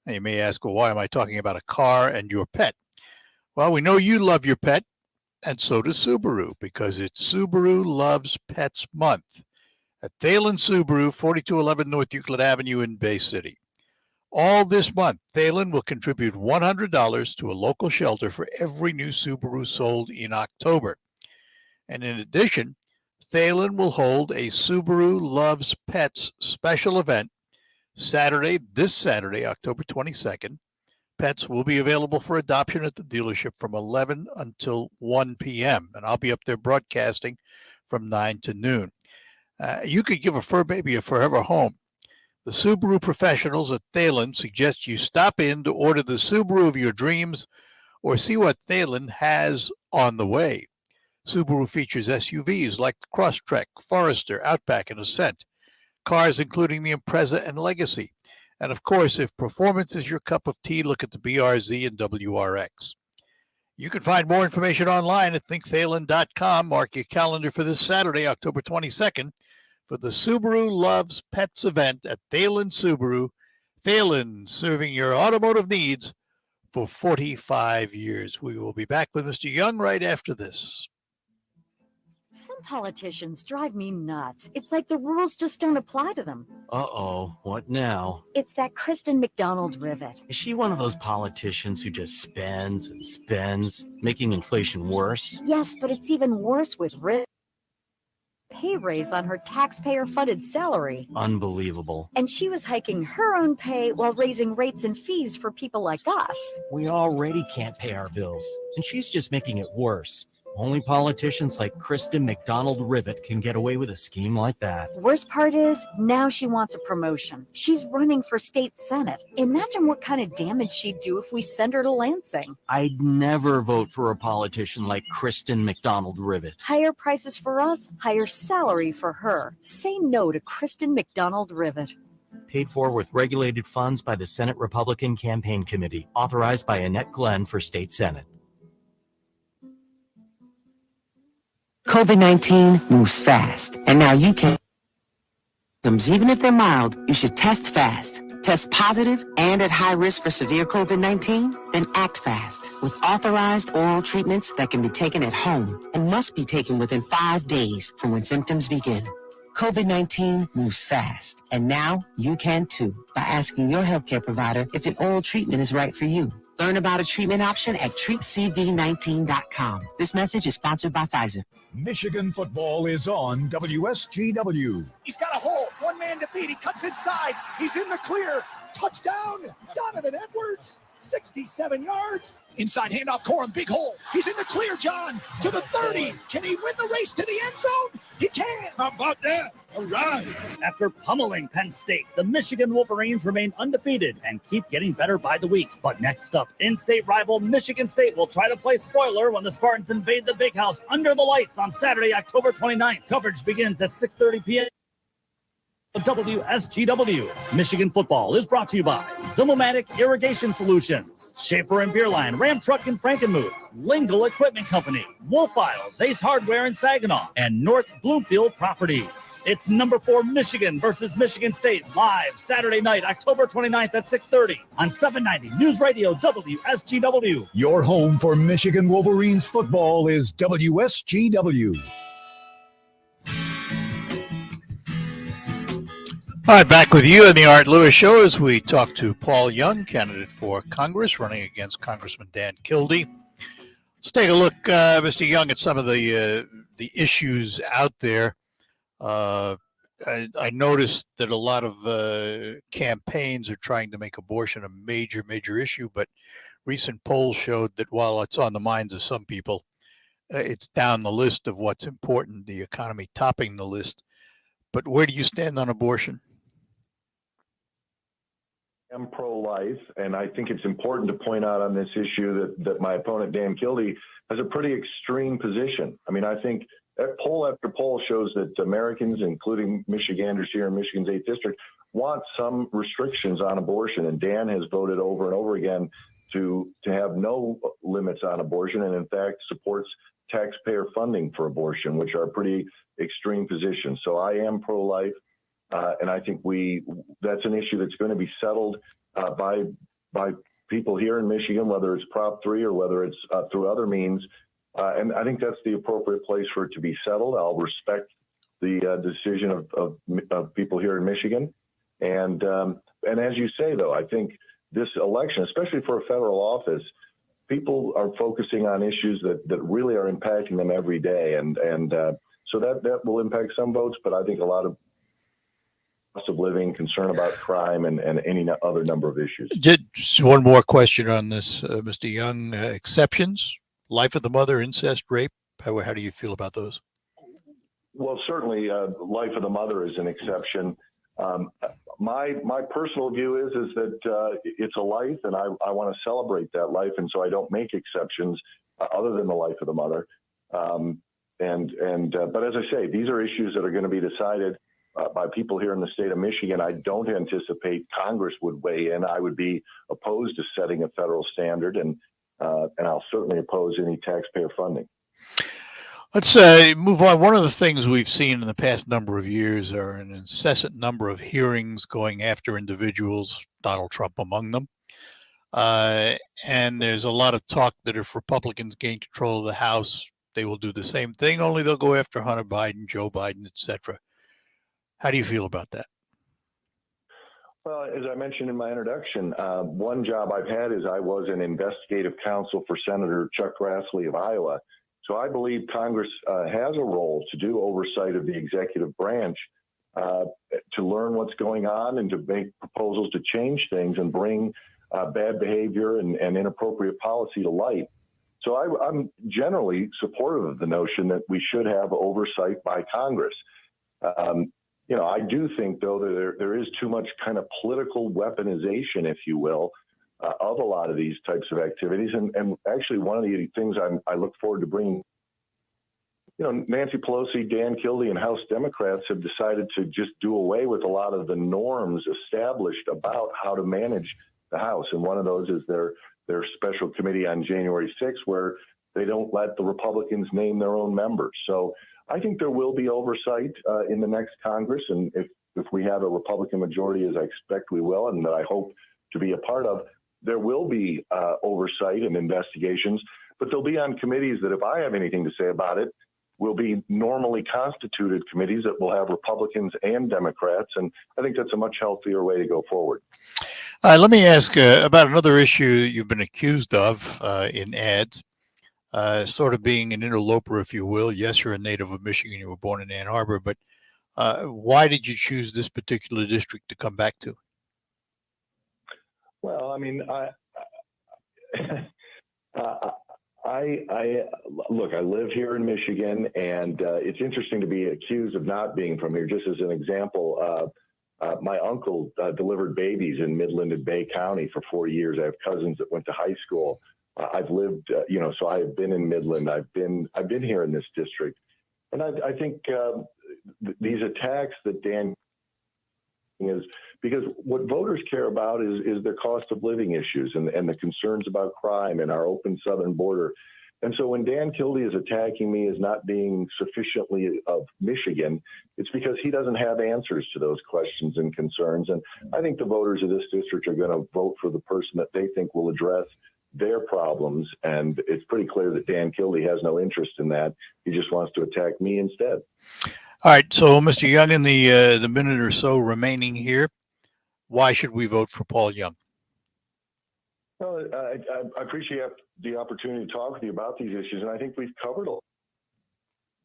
Now, you may ask, well, why am I talking about a car and your pet? Well, we know you love your pet, and so does Subaru, because it's Subaru Loves Pets Month at Thalen Subaru, 4211 North Euclid Avenue in Bay City. All this month, Thalen will contribute $100 to a local shelter for every new Subaru sold in October. And in addition, Thalen will hold a Subaru Loves Pets special event this Saturday, October 22nd. Pets will be available for adoption at the dealership from 11 until 1 p.m., and I'll be up there broadcasting from 9 to noon. You could give a fur baby a forever home. The Subaru professionals at Thalen suggest you stop in to order the Subaru of your dreams or see what Thalen has on the way. Subaru features SUVs like the Crosstrek, Forester, Outback, and Ascent, cars including the Impreza and Legacy. And of course, if performance is your cup of tea, look at the BRZ and WRX. You can find more information online at thinkthalen.com. Mark your calendar for this Saturday, October 22nd, for the Subaru Loves Pets event at Thalen Subaru. Thalen, serving your automotive needs for 45 years. We will be back with Mr. Junge right after this. Some politicians drive me nuts. It's like the rules just don't apply to them. Uh-oh, what now? It's that Kristen McDonald rivet. Is she one of those politicians who just spends and spends, making inflation worse? Yes, but it's even worse with rivet. Pay raise on her taxpayer-funded salary. Unbelievable. And she was hiking her own pay while raising rates and fees for people like us. We already can't pay our bills, and she's just making it worse. Only politicians like Kristen McDonald Rivet can get away with a scheme like that. Worst part is, now she wants a promotion. She's running for state senate. Imagine what kind of damage she'd do if we send her to Lansing. I'd never vote for a politician like Kristen McDonald Rivet. Higher prices for us, higher salary for her. Say no to Kristen McDonald Rivet. Paid for with regulated funds by the Senate Republican Campaign Committee. Authorized by Annette Glenn for state senate. COVID-19 moves fast, and now you can. Even if they're mild, you should test fast. Test positive and at high risk for severe COVID-19? Then act fast with authorized oral treatments that can be taken at home and must be taken within 5 days from when symptoms begin. COVID-19 moves fast, and now you can too by asking your healthcare provider if an oral treatment is right for you. Learn about a treatment option at treatcv19.com. This message is sponsored by Pfizer. Michigan football is on WSGW. He's got a hole. One man to beat. He cuts inside. He's in the clear. Touchdown. Donovan Edwards. 67 yards. Inside handoff, Corum. Big hole. He's in the clear, John. To the 30. Can he win the race to the end zone? He can. How about that? All right. After pummeling Penn State, the Michigan Wolverines remain undefeated and keep getting better by the week. But next up, in-state rival Michigan State will try to play spoiler when the Spartans invade the Big House under the lights on Saturday, October 29th. Coverage begins at 6:30 p.m. WSGW. Michigan football is brought to you by Zimomatic Irrigation Solutions, Schaefer and Beerline, Ram Truck and Frankenmuth, Lingle Equipment Company, Wolf Files, Ace Hardware in Saginaw, and North Bloomfield Properties. It's number 4 Michigan versus Michigan State live Saturday night, October 29th at 6:30 on 790 News Radio WSGW. Your home for Michigan Wolverines football is WSGW. All right, back with you on the Art Lewis Show as we talk to Paul Junge, candidate for Congress, running against Congressman Dan Kildee. Let's take a look, Mr. Junge, at some of the issues out there. I noticed that a lot of campaigns are trying to make abortion a major, major issue, but recent polls showed that while it's on the minds of some people, it's down the list of what's important, the economy topping the list. But where do you stand on abortion? I'm pro-life, and I think it's important to point out on this issue that my opponent, Dan Kildee, has a pretty extreme position. I mean, I think poll after poll shows that Americans, including Michiganders here in Michigan's 8th District, want some restrictions on abortion, and Dan has voted over and over again to have no limits on abortion, and in fact supports taxpayer funding for abortion, which are pretty extreme positions. So I am pro-life. And I think that's an issue that's going to be settled by people here in Michigan, whether it's Prop 3 or whether it's through other means. And I think that's the appropriate place for it to be settled. I'll respect the decision of people here in Michigan. And as you say, though, I think this election, especially for a federal office, people are focusing on issues that really are impacting them every day. And so that will impact some votes, but I think a lot of cost of living, concern about crime, and any other number of issues. Just one more question on this, Mr. Junge. Exceptions, life of the mother, incest, rape. How do you feel about those? Well, certainly, life of the mother is an exception. My personal view is that it's a life, and I want to celebrate that life, and so I don't make exceptions other than the life of the mother. But as I say, these are issues that are going to be decided by people here in the state of Michigan. I don't anticipate Congress would weigh in. I would be opposed to setting a federal standard, and I'll certainly oppose any taxpayer funding. Let's move on. One of the things we've seen in the past number of years are an incessant number of hearings going after individuals, Donald Trump among them. And there's a lot of talk that if Republicans gain control of the House, they will do the same thing, only they'll go after Hunter Biden, Joe Biden, etc. How do you feel about that? Well, as I mentioned in my introduction, one job I've had is I was an investigative counsel for Senator Chuck Grassley of Iowa. So I believe Congress has a role to do oversight of the executive branch, to learn what's going on and to make proposals to change things and bring bad behavior and inappropriate policy to light. So I'm generally supportive of the notion that we should have oversight by Congress. I do think, though, that there is too much kind of political weaponization, if you will, of a lot of these types of activities. And actually, one of the things I look forward to bringing, Nancy Pelosi, Dan Kildee, and House Democrats have decided to just do away with a lot of the norms established about how to manage the House. And one of those is their special committee on January 6th, where they don't let the Republicans name their own members. So I think there will be oversight in the next Congress. And if we have a Republican majority, as I expect we will, and that I hope to be a part of, there will be oversight and investigations, but they'll be on committees that, if I have anything to say about it, will be normally constituted committees that will have Republicans and Democrats. And I think that's a much healthier way to go forward. Let me ask about another issue you've been accused of in ads, sort of being an interloper, if you will. Yes, you're a native of Michigan. You were born in Ann Arbor, but why did you choose this particular district to come back to? Well, I mean, I look, I live here in Michigan, and it's interesting to be accused of not being from here. Just as an example, my uncle delivered babies in Midland and Bay County for 4 years. I have cousins that went to high school. I've lived, so I have been in Midland. I've been here in this district, and I think these attacks that Dan is, because what voters care about is their cost of living issues and the concerns about crime and our open southern border. And so when Dan Kildee is attacking me as not being sufficiently of Michigan, it's because he doesn't have answers to those questions and concerns. And I think the voters of this district are going to vote for the person that they think will address their problems. And it's pretty clear that Dan Kildee has no interest in that. He just wants to attack me instead. All right, so Mr. Young, in the minute or so remaining here, why should we vote for Paul Junge? Well, I appreciate the opportunity to talk with you about these issues, and I think we've covered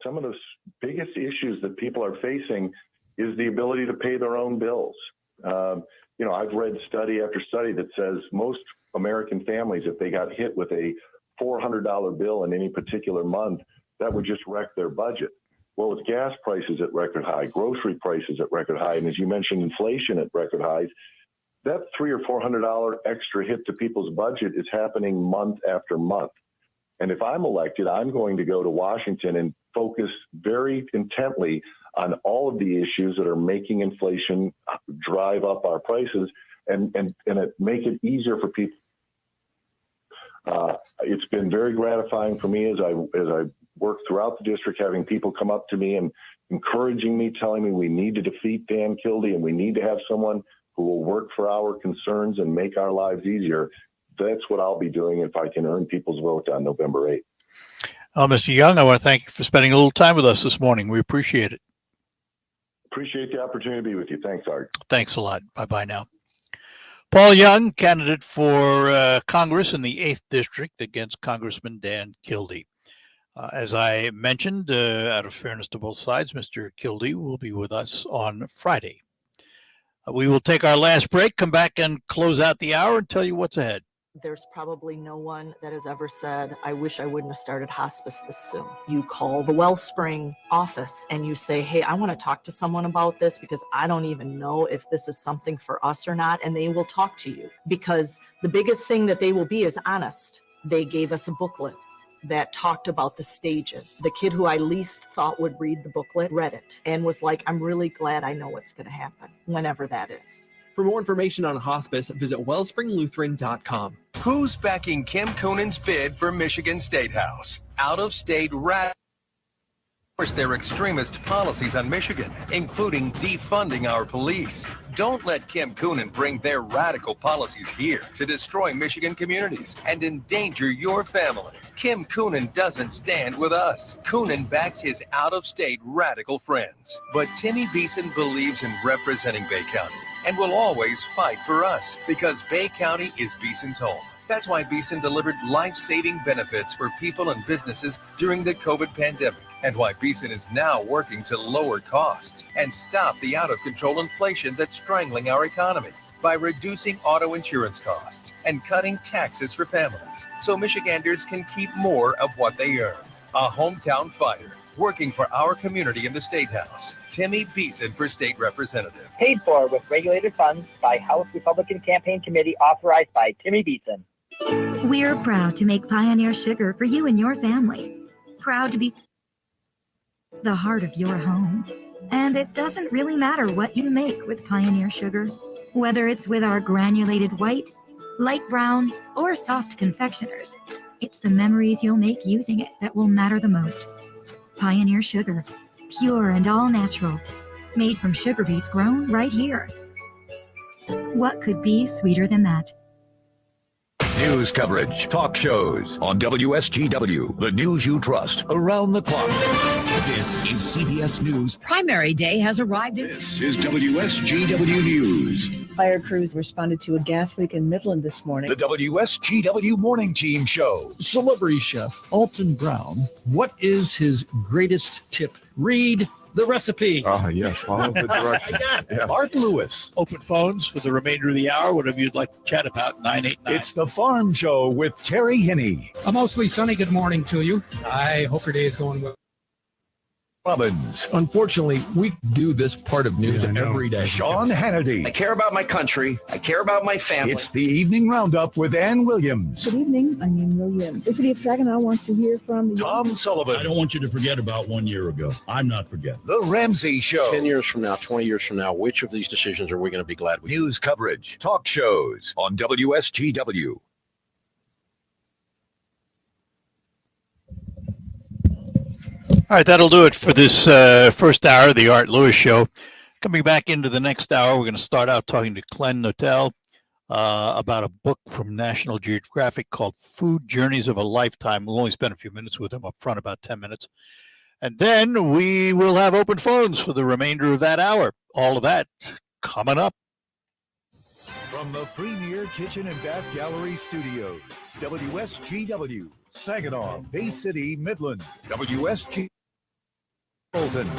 some of the biggest issues that people are facing is the ability to pay their own bills. I've read study after study that says most American families, if they got hit with a $400 bill in any particular month, that would just wreck their budget. Well, with gas prices at record high, grocery prices at record high, and as you mentioned, inflation at record highs, that $300 or $400 extra hit to people's budget is happening month after month. And if I'm elected, I'm going to go to Washington and focus very intently on all of the issues that are making inflation drive up our prices and make it easier for people. It's been very gratifying for me as I work throughout the district, having people come up to me and encouraging me, telling me we need to defeat Dan Kildee and we need to have someone who will work for our concerns and make our lives easier. That's what I'll be doing if I can earn people's vote on November 8th. Mr. Young, I want to thank you for spending a little time with us this morning. We appreciate it. Appreciate the opportunity to be with you. Thanks, Art. Thanks a lot. Bye-bye now. Paul Junge, candidate for Congress in the 8th District against Congressman Dan Kildee. As I mentioned, out of fairness to both sides, Mr. Kildee will be with us on Friday. We will take our last break, come back and close out the hour and tell you what's ahead. There's probably no one that has ever said, I wish I wouldn't have started hospice this soon. You call the Wellspring office and you say, hey, I want to talk to someone about this because I don't even know if this is something for us or not. And they will talk to you because the biggest thing that they will be is honest. They gave us a booklet that talked about the stages. The kid who I least thought would read the booklet read it and was like, I'm really glad I know what's going to happen, whenever that is. For more information on hospice, visit wellspringlutheran.com. Who's backing Kim Coonen's bid for Michigan State House? Out-of-state force their extremist policies on Michigan, including defunding our police. Don't let Kim Coonen bring their radical policies here to destroy Michigan communities and endanger your family. Kim Coonen doesn't stand with us. Coonen backs his out-of-state radical friends. But Timmy Beeson believes in representing Bay County and will always fight for us because Bay County is Beeson's home. That's why Beeson delivered life-saving benefits for people and businesses during the COVID pandemic, and why Beeson is now working to lower costs and stop the out-of-control inflation that's strangling our economy by reducing auto insurance costs and cutting taxes for families so Michiganders can keep more of what they earn. A hometown fighter working for our community in the State House. Timmy Beeson for State Representative. Paid for with regulated funds by House Republican Campaign Committee authorized by Timmy Beeson. We're proud to make Pioneer Sugar for you and your family. Proud to be the heart of your home. And it doesn't really matter what you make with Pioneer Sugar, whether it's with our granulated white, light brown, or soft confectioners. It's the memories you'll make using it that will matter the most. Pioneer Sugar, pure and all natural, made from sugar beets grown right here. What could be sweeter than that? News coverage, talk shows on WSGW, the news you trust around the clock. This is CBS News. Primary day has arrived. This is WSGW News. Fire crews responded to a gas leak in Midland this morning. The WSGW Morning Team Show. Celebrity chef Alton Brown, what is his greatest tip? Read the recipe. Yes, follow the directions. Art Lewis. Open phones for the remainder of the hour, whatever you'd like to chat about, 989. It's the Farm Show with Terry Hinney. A mostly sunny good morning to you. I hope your day is going well. Robbins. Unfortunately, we do this part of news every day. Sean Hannity. I care about my country. I care about my family. It's the Evening Roundup with Ann Williams. Good evening. I'm Ann Williams. The city of Saginaw wants to hear from Tom Sullivan. I don't want you to forget about 1 year ago. I'm not forgetting. The Ramsey Show. 10 years from now, 20 years from now, which of these decisions are we going to be glad we News coverage, talk shows on WSGW. All right, that'll do it for this first hour of the Art Lewis Show. Coming back into the next hour, we're going to start out talking to Glen Mutel about a book from National Geographic called Food Journeys of a Lifetime. We'll only spend a few minutes with him up front, about 10 minutes. And then we will have open phones for the remainder of that hour. All of that coming up. From the Premier Kitchen and Bath Gallery Studios, WSGW, Saginaw, Bay City, Midland, WSG, Bolton.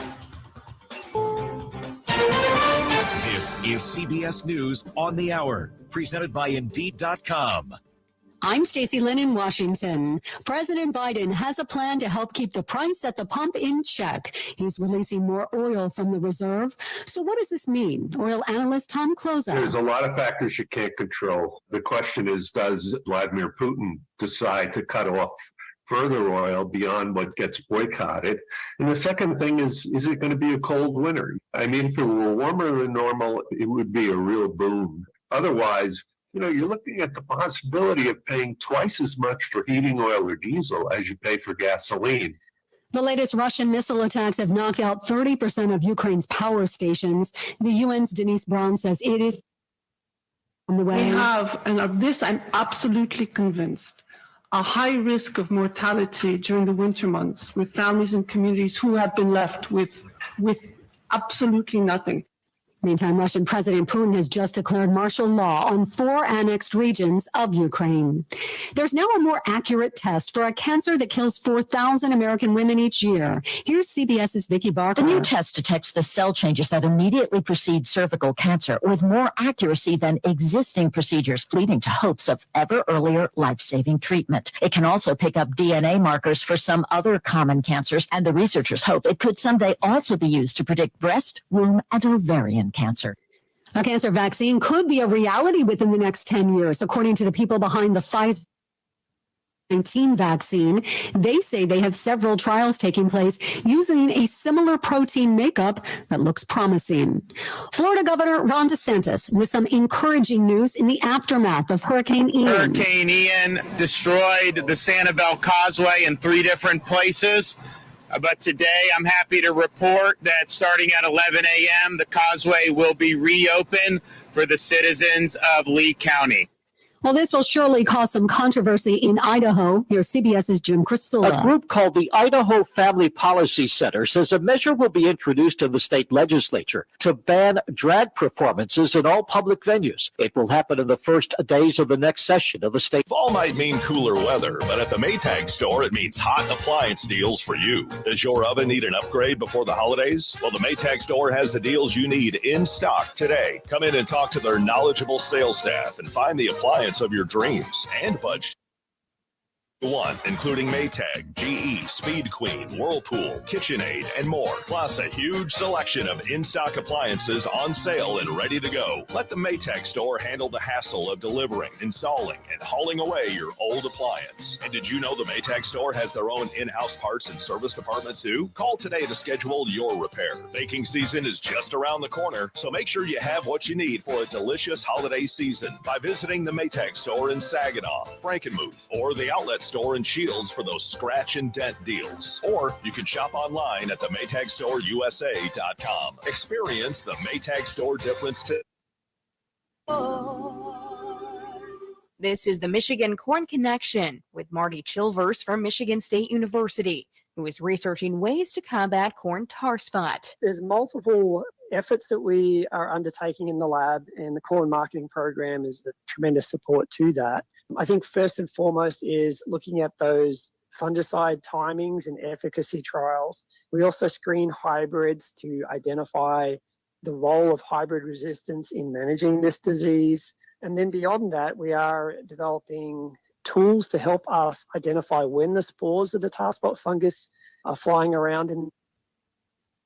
This is CBS News on the Hour, presented by Indeed.com. I'm Stacey Lynn in Washington. President Biden has a plan to help keep the price at the pump in check. He's releasing more oil from the reserve. So what does this mean? Oil analyst Tom Kloza. There's a lot of factors you can't control. The question is, does Vladimir Putin decide to cut off further oil beyond what gets boycotted? And the second thing is it going to be a cold winter? I mean, if it were warmer than normal, it would be a real boon. Otherwise, you're looking at the possibility of paying twice as much for heating oil or diesel as you pay for gasoline. The latest Russian missile attacks have knocked out 30% of Ukraine's power stations. The UN's Denise Brown says it is on the way. We have, and of this I'm absolutely convinced, a high risk of mortality during the winter months with families and communities who have been left with absolutely nothing. Meantime, Russian President Putin has just declared martial law on 4 annexed regions of Ukraine. There's now a more accurate test for a cancer that kills 4,000 American women each year. Here's CBS's Vicki Barker. The new test detects the cell changes that immediately precede cervical cancer with more accuracy than existing procedures, leading to hopes of ever earlier life-saving treatment. It can also pick up DNA markers for some other common cancers, and the researchers hope it could someday also be used to predict breast, womb, and ovarian cancer. A cancer vaccine could be a reality within the next 10 years, according to the people behind the Pfizer 19 vaccine. They say they have several trials taking place using a similar protein makeup that looks promising. Florida Governor Ron DeSantis with some encouraging news in the aftermath of Hurricane Ian. Hurricane Ian destroyed the Sanibel Causeway in 3 different places. But today I'm happy to report that starting at 11 a.m., the causeway will be reopened for the citizens of Lee County. Well, this will surely cause some controversy in Idaho. Here's CBS's Jim Crisula. A group called the Idaho Family Policy Center says a measure will be introduced in the state legislature to ban drag performances in all public venues. It will happen in the first days of the next session of the state. Fall might mean cooler weather, but at the Maytag store, it means hot appliance deals for you. Does your oven need an upgrade before the holidays? Well, the Maytag store has the deals you need in stock today. Come in and talk to their knowledgeable sales staff and find the appliance of your dreams and budget. One, including Maytag, GE, Speed Queen, Whirlpool, KitchenAid, and more. Plus, a huge selection of in-stock appliances on sale and ready to go. Let the Maytag store handle the hassle of delivering, installing, and hauling away your old appliance. And did you know the Maytag store has their own in-house parts and service department too? Call today to schedule your repair. Baking season is just around the corner, so make sure you have what you need for a delicious holiday season by visiting the Maytag store in Saginaw, Frankenmuth, or the outlet store in Shields for those scratch and dent deals. Or you can shop online at the MaytagStoreUSA.com. Experience the Maytag store difference today. This is the Michigan Corn Connection with Marty Chilvers from Michigan State University, who is researching ways to combat corn tar spot. There's multiple efforts that we are undertaking in the lab, and the corn marketing program is a tremendous support to that. I think first and foremost is looking at those fungicide timings and efficacy trials. We also screen hybrids to identify the role of hybrid resistance in managing this disease. And then beyond that, we are developing tools to help us identify when the spores of the tar spot fungus are flying around and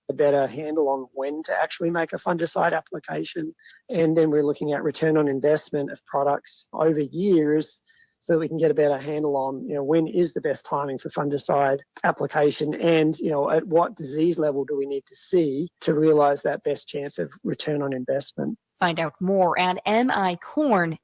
a better handle on when to actually make a fungicide application. And then we're looking at return on investment of products over years so that we can get a better handle on, when is the best timing for fungicide application and, at what disease level do we need to see to realize that best chance of return on investment. Find out more at micorn.org.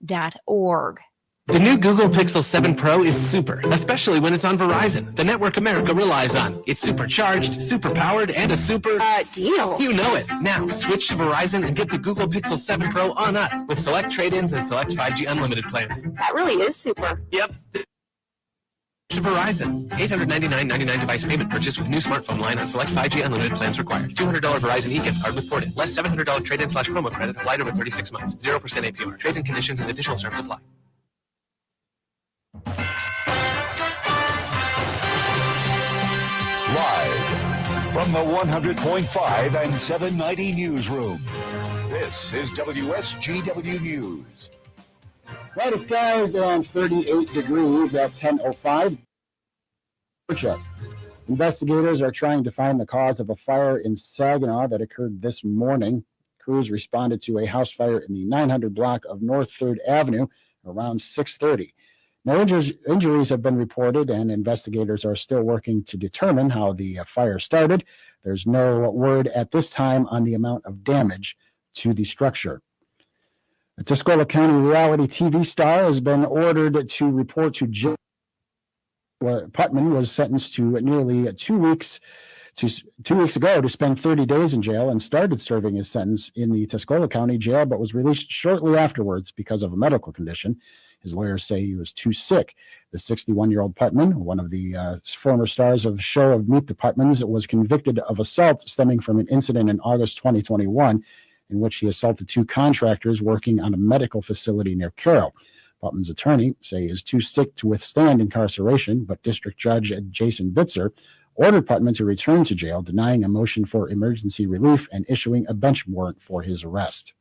The new Google Pixel 7 Pro is super, especially when it's on Verizon, the network America relies on. It's supercharged, super powered, and a super deal. You know it. Now, switch to Verizon and get the Google Pixel 7 Pro on us with select trade-ins and select 5G unlimited plans. That really is super. Yep. To Verizon. $899.99 device payment purchase with new smartphone line on select 5G unlimited plans required. $200 Verizon e-gift card with ported. Less $700 trade-in/promo credit applied over 36 months. 0% APR. Trade-in conditions and additional terms apply. Live from the 100.5 and 790 newsroom, this is WSGW News. Cloudy skies and 38 degrees at 10:05. Georgia. Investigators are trying to find the cause of a fire in Saginaw that occurred this morning. Crews responded to a house fire in the 900 block of North 3rd Avenue around 6:30. No injuries have been reported, and investigators are still working to determine how the fire started. There's no word at this time on the amount of damage to the structure. A Tuscola County reality TV star has been ordered to report to jail. Putman was sentenced to nearly 2 weeks ago to spend 30 days in jail and started serving his sentence in the Tuscola County jail, but was released shortly afterwards because of a medical condition. His lawyers say he was too sick. The 61-year-old Putman, one of the former stars of show of Meet the Putmans, was convicted of assault stemming from an incident in August 2021 in which he assaulted 2 contractors working on a medical facility near Carroll. Putman's attorney say he is too sick to withstand incarceration, but District Judge Jason Bitzer ordered Putman to return to jail, denying a motion for emergency relief and issuing a bench warrant for his arrest.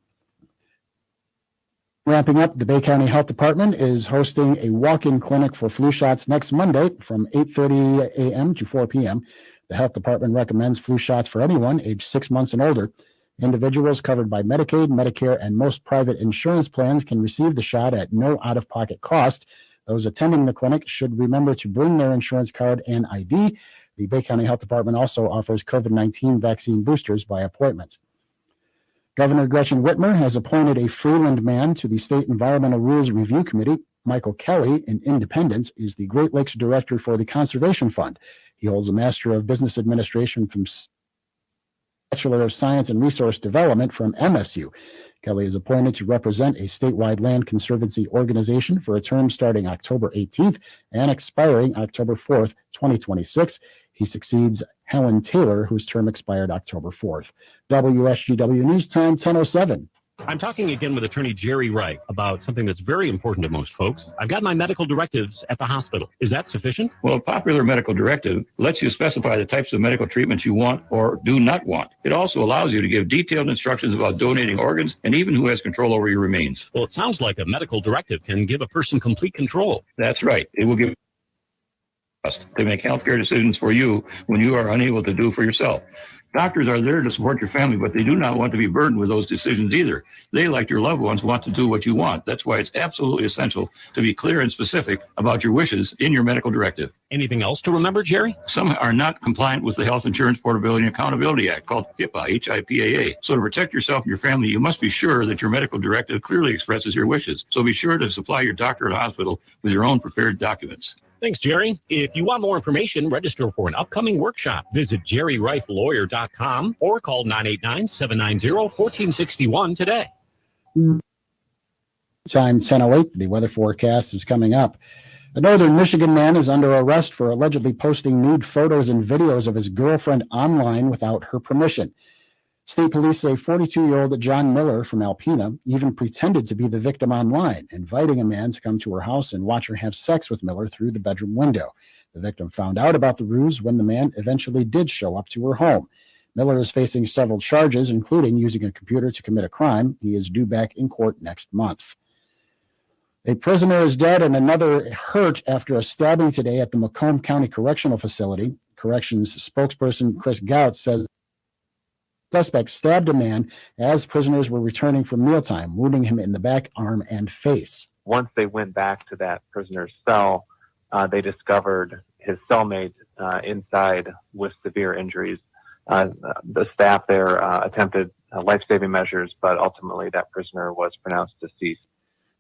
Ramping up, the Bay County Health Department is hosting a walk-in clinic for flu shots next Monday from 8:30 a.m. to 4 p.m. The health department recommends flu shots for anyone aged 6 months and older. Individuals covered by Medicaid, Medicare, and most private insurance plans can receive the shot at no out-of-pocket cost. Those attending the clinic should remember to bring their insurance card and ID. The Bay County Health Department also offers COVID-19 vaccine boosters by appointment. Governor Gretchen Whitmer has appointed a Freeland man to the State Environmental Rules Review Committee. Michael Kelly, an independent, is the Great Lakes Director for the Conservation Fund. He holds a Master of Business Administration from Bachelor of Science and Resource Development from MSU. Kelly is appointed to represent a statewide land conservancy organization for a term starting October 18th and expiring October 4th, 2026. He succeeds Helen Taylor, whose term expired October 4th. WSGW News Time, 10:07. I'm talking again with attorney Jerry Wright about something that's very important to most folks. I've got my medical directives at the hospital. Is that sufficient? Well, a popular medical directive lets you specify the types of medical treatments you want or do not want. It also allows you to give detailed instructions about donating organs and even who has control over your remains. Well, it sounds like a medical directive can give a person complete control. That's right. It will give us to make healthcare decisions for you when you are unable to do for yourself. Doctors are there to support your family, but they do not want to be burdened with those decisions either. They, like your loved ones, want to do what you want. That's why it's absolutely essential to be clear and specific about your wishes in your medical directive. Anything else to remember, Jerry? Some are not compliant with the Health Insurance Portability and Accountability Act, called HIPAA, H-I-P-A-A. So to protect yourself and your family, you must be sure that your medical directive clearly expresses your wishes. So be sure to supply your doctor or hospital with your own prepared documents. Thanks, Jerry. If you want more information, register for an upcoming workshop. Visit jerryriffelawyer.com or call 989-790-1461 today. Time 10:08. The weather forecast is coming up. A northern Michigan man is under arrest for allegedly posting nude photos and videos of his girlfriend online without her permission. State police say 42-year-old John Miller from Alpena even pretended to be the victim online, inviting a man to come to her house and watch her have sex with Miller through the bedroom window. The victim found out about the ruse when the man eventually did show up to her home. Miller is facing several charges, including using a computer to commit a crime. He is due back in court next month. A prisoner is dead and another hurt after a stabbing today at the Macomb County Correctional Facility. Corrections spokesperson Chris Gouts says suspect stabbed a man as prisoners were returning from mealtime, wounding him in the back, arm, and face. Once they went back to that prisoner's cell, they discovered his cellmate inside with severe injuries. The staff there attempted life-saving measures, but ultimately that prisoner was pronounced deceased.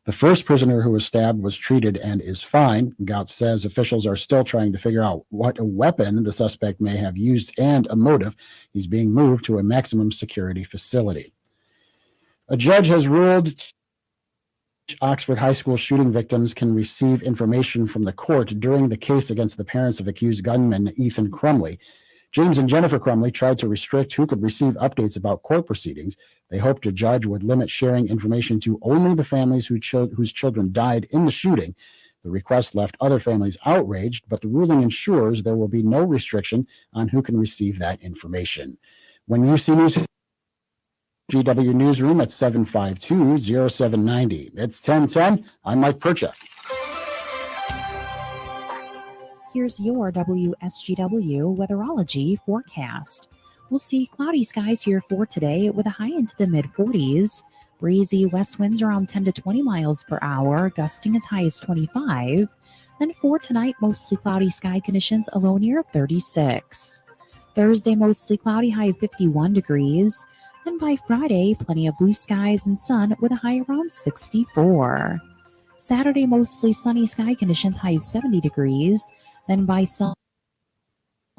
The first prisoner who was stabbed was treated and is fine. Gouts says officials are still trying to figure out what weapon the suspect may have used and a motive. He's being moved to a maximum security facility. A judge has ruled Oxford High School shooting victims can receive information from the court during the case against the parents of accused gunman Ethan Crumley. James and Jennifer Crumley tried to restrict who could receive updates about court proceedings. They hoped a judge would limit sharing information to only the families whose children died in the shooting. The request left other families outraged, but the ruling ensures there will be no restriction on who can receive that information. When you see news, GW Newsroom at 752-0790. It's 1010. I'm Mike Percha. Here's your WSGW Weatherology forecast. We'll see cloudy skies here for today with a high into the mid-40s. Breezy west winds around 10 to 20 miles per hour, gusting as high as 25. Then for tonight, mostly cloudy sky conditions, a low near 36. Thursday, mostly cloudy, high of 51 degrees. Then by Friday, plenty of blue skies and sun with a high around 64. Saturday, mostly sunny sky conditions, high of 70 degrees. Then by sun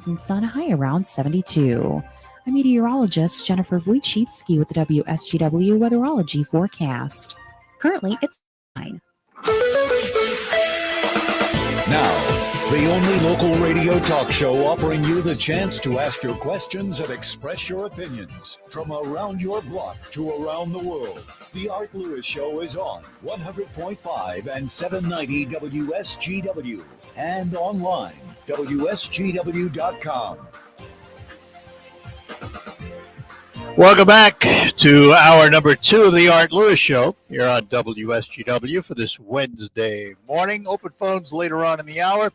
and sun, a high around 72. I'm meteorologist Jennifer Wojcicki with the WSGW Weatherology forecast. Currently, it's 9. Now, the only local radio talk show offering you the chance to ask your questions and express your opinions. From around your block to around the world, the Art Lewis Show is on 100.5 and 790 WSGW and online, WSGW.com. Welcome back to hour number 2 of the Art Lewis Show here on WSGW for this Wednesday morning. Open phones later on in the hour.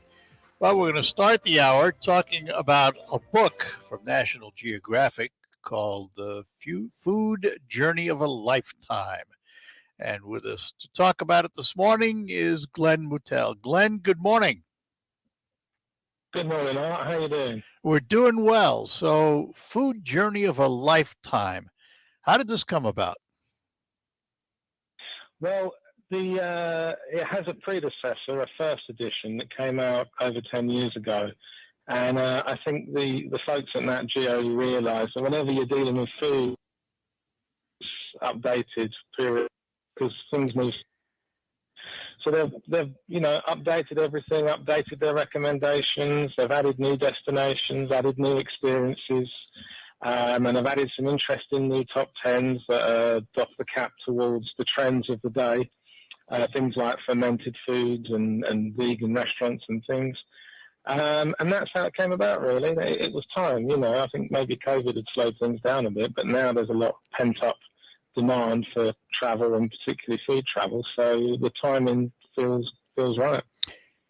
But we're going to start the hour talking about a book from National Geographic called The Food Journey of a Lifetime. And with us to talk about it this morning is Glen Mutel. Glen, good morning. Good morning, Art. How you doing? We're doing well. So, Food Journey of a Lifetime. How did this come about? Well, it has a predecessor, a first edition that came out over 10 years ago. And I think the folks at Nat Geo realised that whenever you're dealing with food, it's updated period because things move. So they've updated everything, updated their recommendations. They've added new destinations, added new experiences, and they've added some interesting new top 10s that doff the cap towards the trends of the day. Things like fermented foods and vegan restaurants and things. And that's how it came about, really. It was time, I think maybe COVID had slowed things down a bit, but now there's a lot of pent-up demand for travel and particularly food travel, so the timing feels right.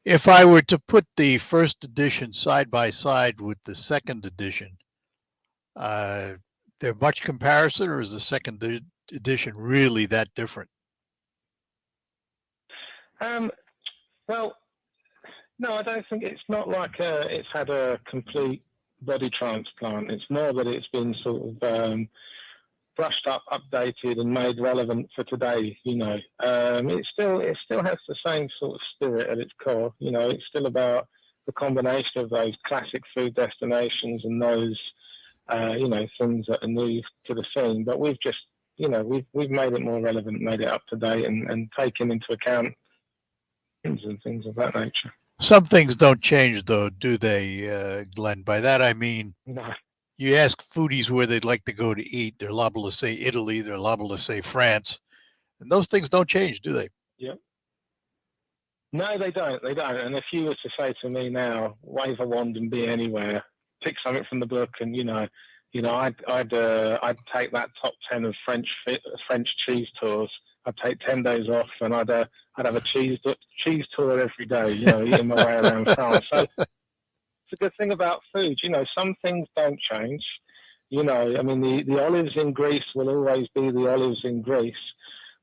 If I were to put the first edition side by side with the second edition, there much comparison, or is the second edition really that different? Well, no, I don't think it's not like it's had a complete body transplant. It's more that it's been sort of brushed up, updated, and made relevant for today. It still has the same sort of spirit at its core. It's still about the combination of those classic food destinations and those things that are new to the scene. But we've just we've made it more relevant, made it up to date, and taken into account and things of that nature. Some things don't change, though, do they, Glenn? By that I mean, no. You ask foodies where they'd like to go to eat, they're liable to say Italy, they're liable to say France. And those things don't change, do they? Yep. No, they don't. They don't. And if you were to say to me now, wave a wand and be anywhere, pick something from the book, and I'd take that top 10 of French cheese tours. I'd take 10 days off, and I'd have a cheese tour every day. Eating my way around France. So it's a good thing about food. Some things don't change. The olives in Greece will always be the olives in Greece.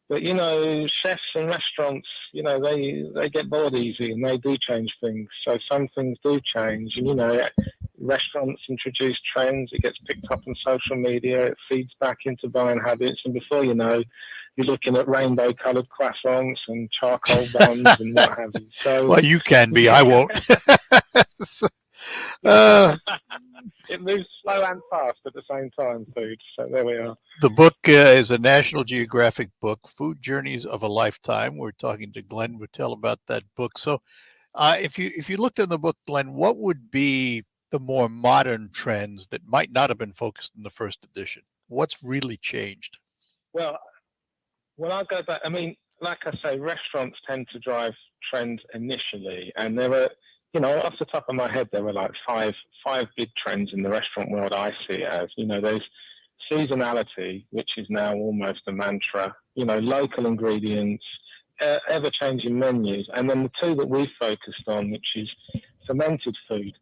But, chefs and restaurants, they get bored easy and they do change things. So some things do change. And, restaurants introduce trends. It gets picked up on social media. It feeds back into buying habits. And before you know, you're looking at rainbow-coloured croissants and charcoal buns and what have you. So, well, you can be. I won't. It moves slow and fast at the same time, food. So there we are. The book is a National Geographic book, Food Journeys of a Lifetime. We're talking to Glen Mutel about that book. So if you looked in the book, Glen, what would be the more modern trends that might not have been focused in the first edition? What's really changed? Well, when I go back, I mean, like I say, restaurants tend to drive trends initially, and there were, off the top of my head, there were like five big trends in the restaurant world I see it as. There's seasonality, which is now almost a mantra, local ingredients, ever-changing menus, and then the two that we focused on, which is fermented food.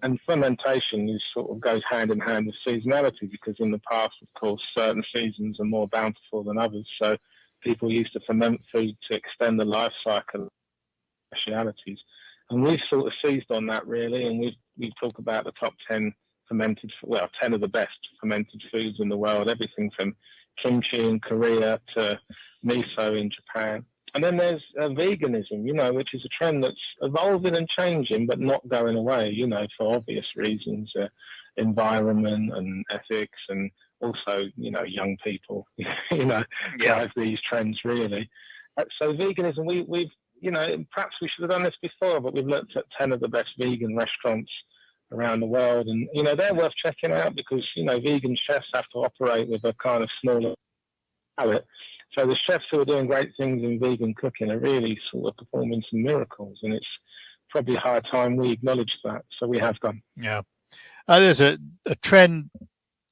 And fermentation sort of goes hand in hand with seasonality, because in the past, of course, certain seasons are more bountiful than others. So people used to ferment food to extend the life cycle of specialities. And we've sort of seized on that, really, and we talk about the top 10 10 of the best fermented foods in the world, everything from kimchi in Korea to miso in Japan. And then there's veganism, which is a trend that's evolving and changing, but not going away, for obvious reasons, environment and ethics, and also, young people, drive these trends, really. So veganism, we've, perhaps we should have done this before, but we've looked at 10 of the best vegan restaurants around the world. And, they're worth checking out because, vegan chefs have to operate with a kind of smaller palette. So the chefs who are doing great things in vegan cooking are really sort of performing some miracles, and it's probably high time we acknowledge that. So we have done. Yeah. There's a trend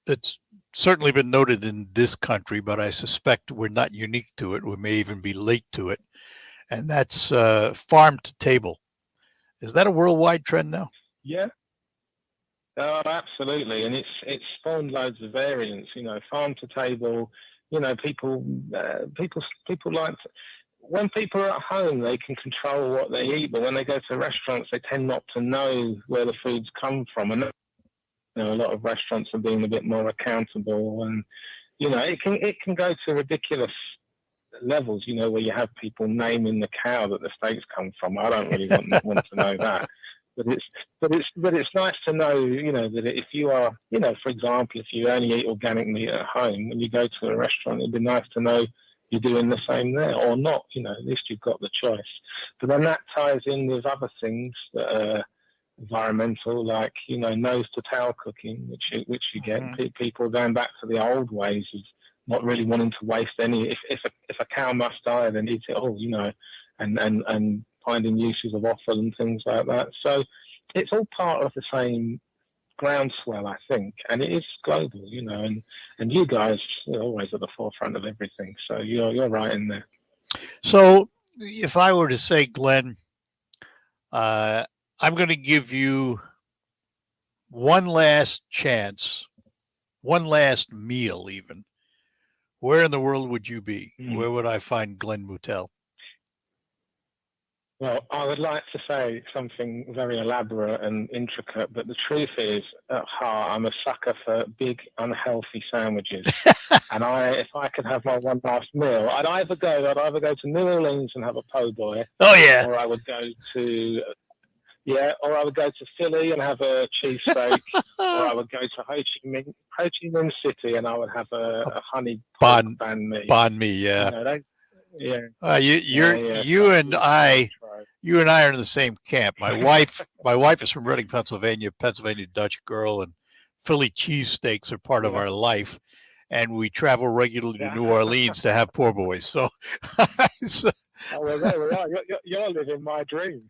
that's certainly been noted in this country, but I suspect we're not unique to it. We may even be late to it. And that's farm to table. Is that a worldwide trend now? Yeah. Oh, absolutely. And it's spawned loads of variants, farm to table. People like when people are at home, they can control what they eat, but when they go to restaurants, they tend not to know where the foods come from. And a lot of restaurants are being a bit more accountable, and it can go to ridiculous levels. Where you have people naming the cow that the steaks come from. I don't really want to know that. But it's nice to know, that if you are, for example, if you only eat organic meat at home, when you go to a restaurant, it'd be nice to know you're doing the same there or not. At least you've got the choice. But then that ties in with other things that are environmental, like nose to tail cooking, which you get people going back to the old ways of not really wanting to waste any. If a cow must die, then eat it all, and finding uses of offal and things like that. So it's all part of the same groundswell, I think, and it is global, and you guys are always at the forefront of everything. So you're right in there. So if I were to say, Glen, I'm going to give you one last chance, one last meal even. Where in the world would you be? Where would I find Glen Mutel? Well, I would like to say something very elaborate and intricate, but the truth is, at heart, I'm a sucker for big, unhealthy sandwiches. And if I could have my one last meal, I'd either go to New Orleans and have a po' boy. Oh yeah. Or I would go to Philly and have a cheesesteak. Or I would go to Ho Chi Minh City and I would have a honey banh mi. Banh mi, yeah. Yeah. You and I are in the same camp. My wife is from Reading, Pennsylvania Dutch girl, and Philly cheesesteaks are part of our life. And we travel regularly to New Orleans to have poor boys. So, oh, well, there we are. You're living my dream.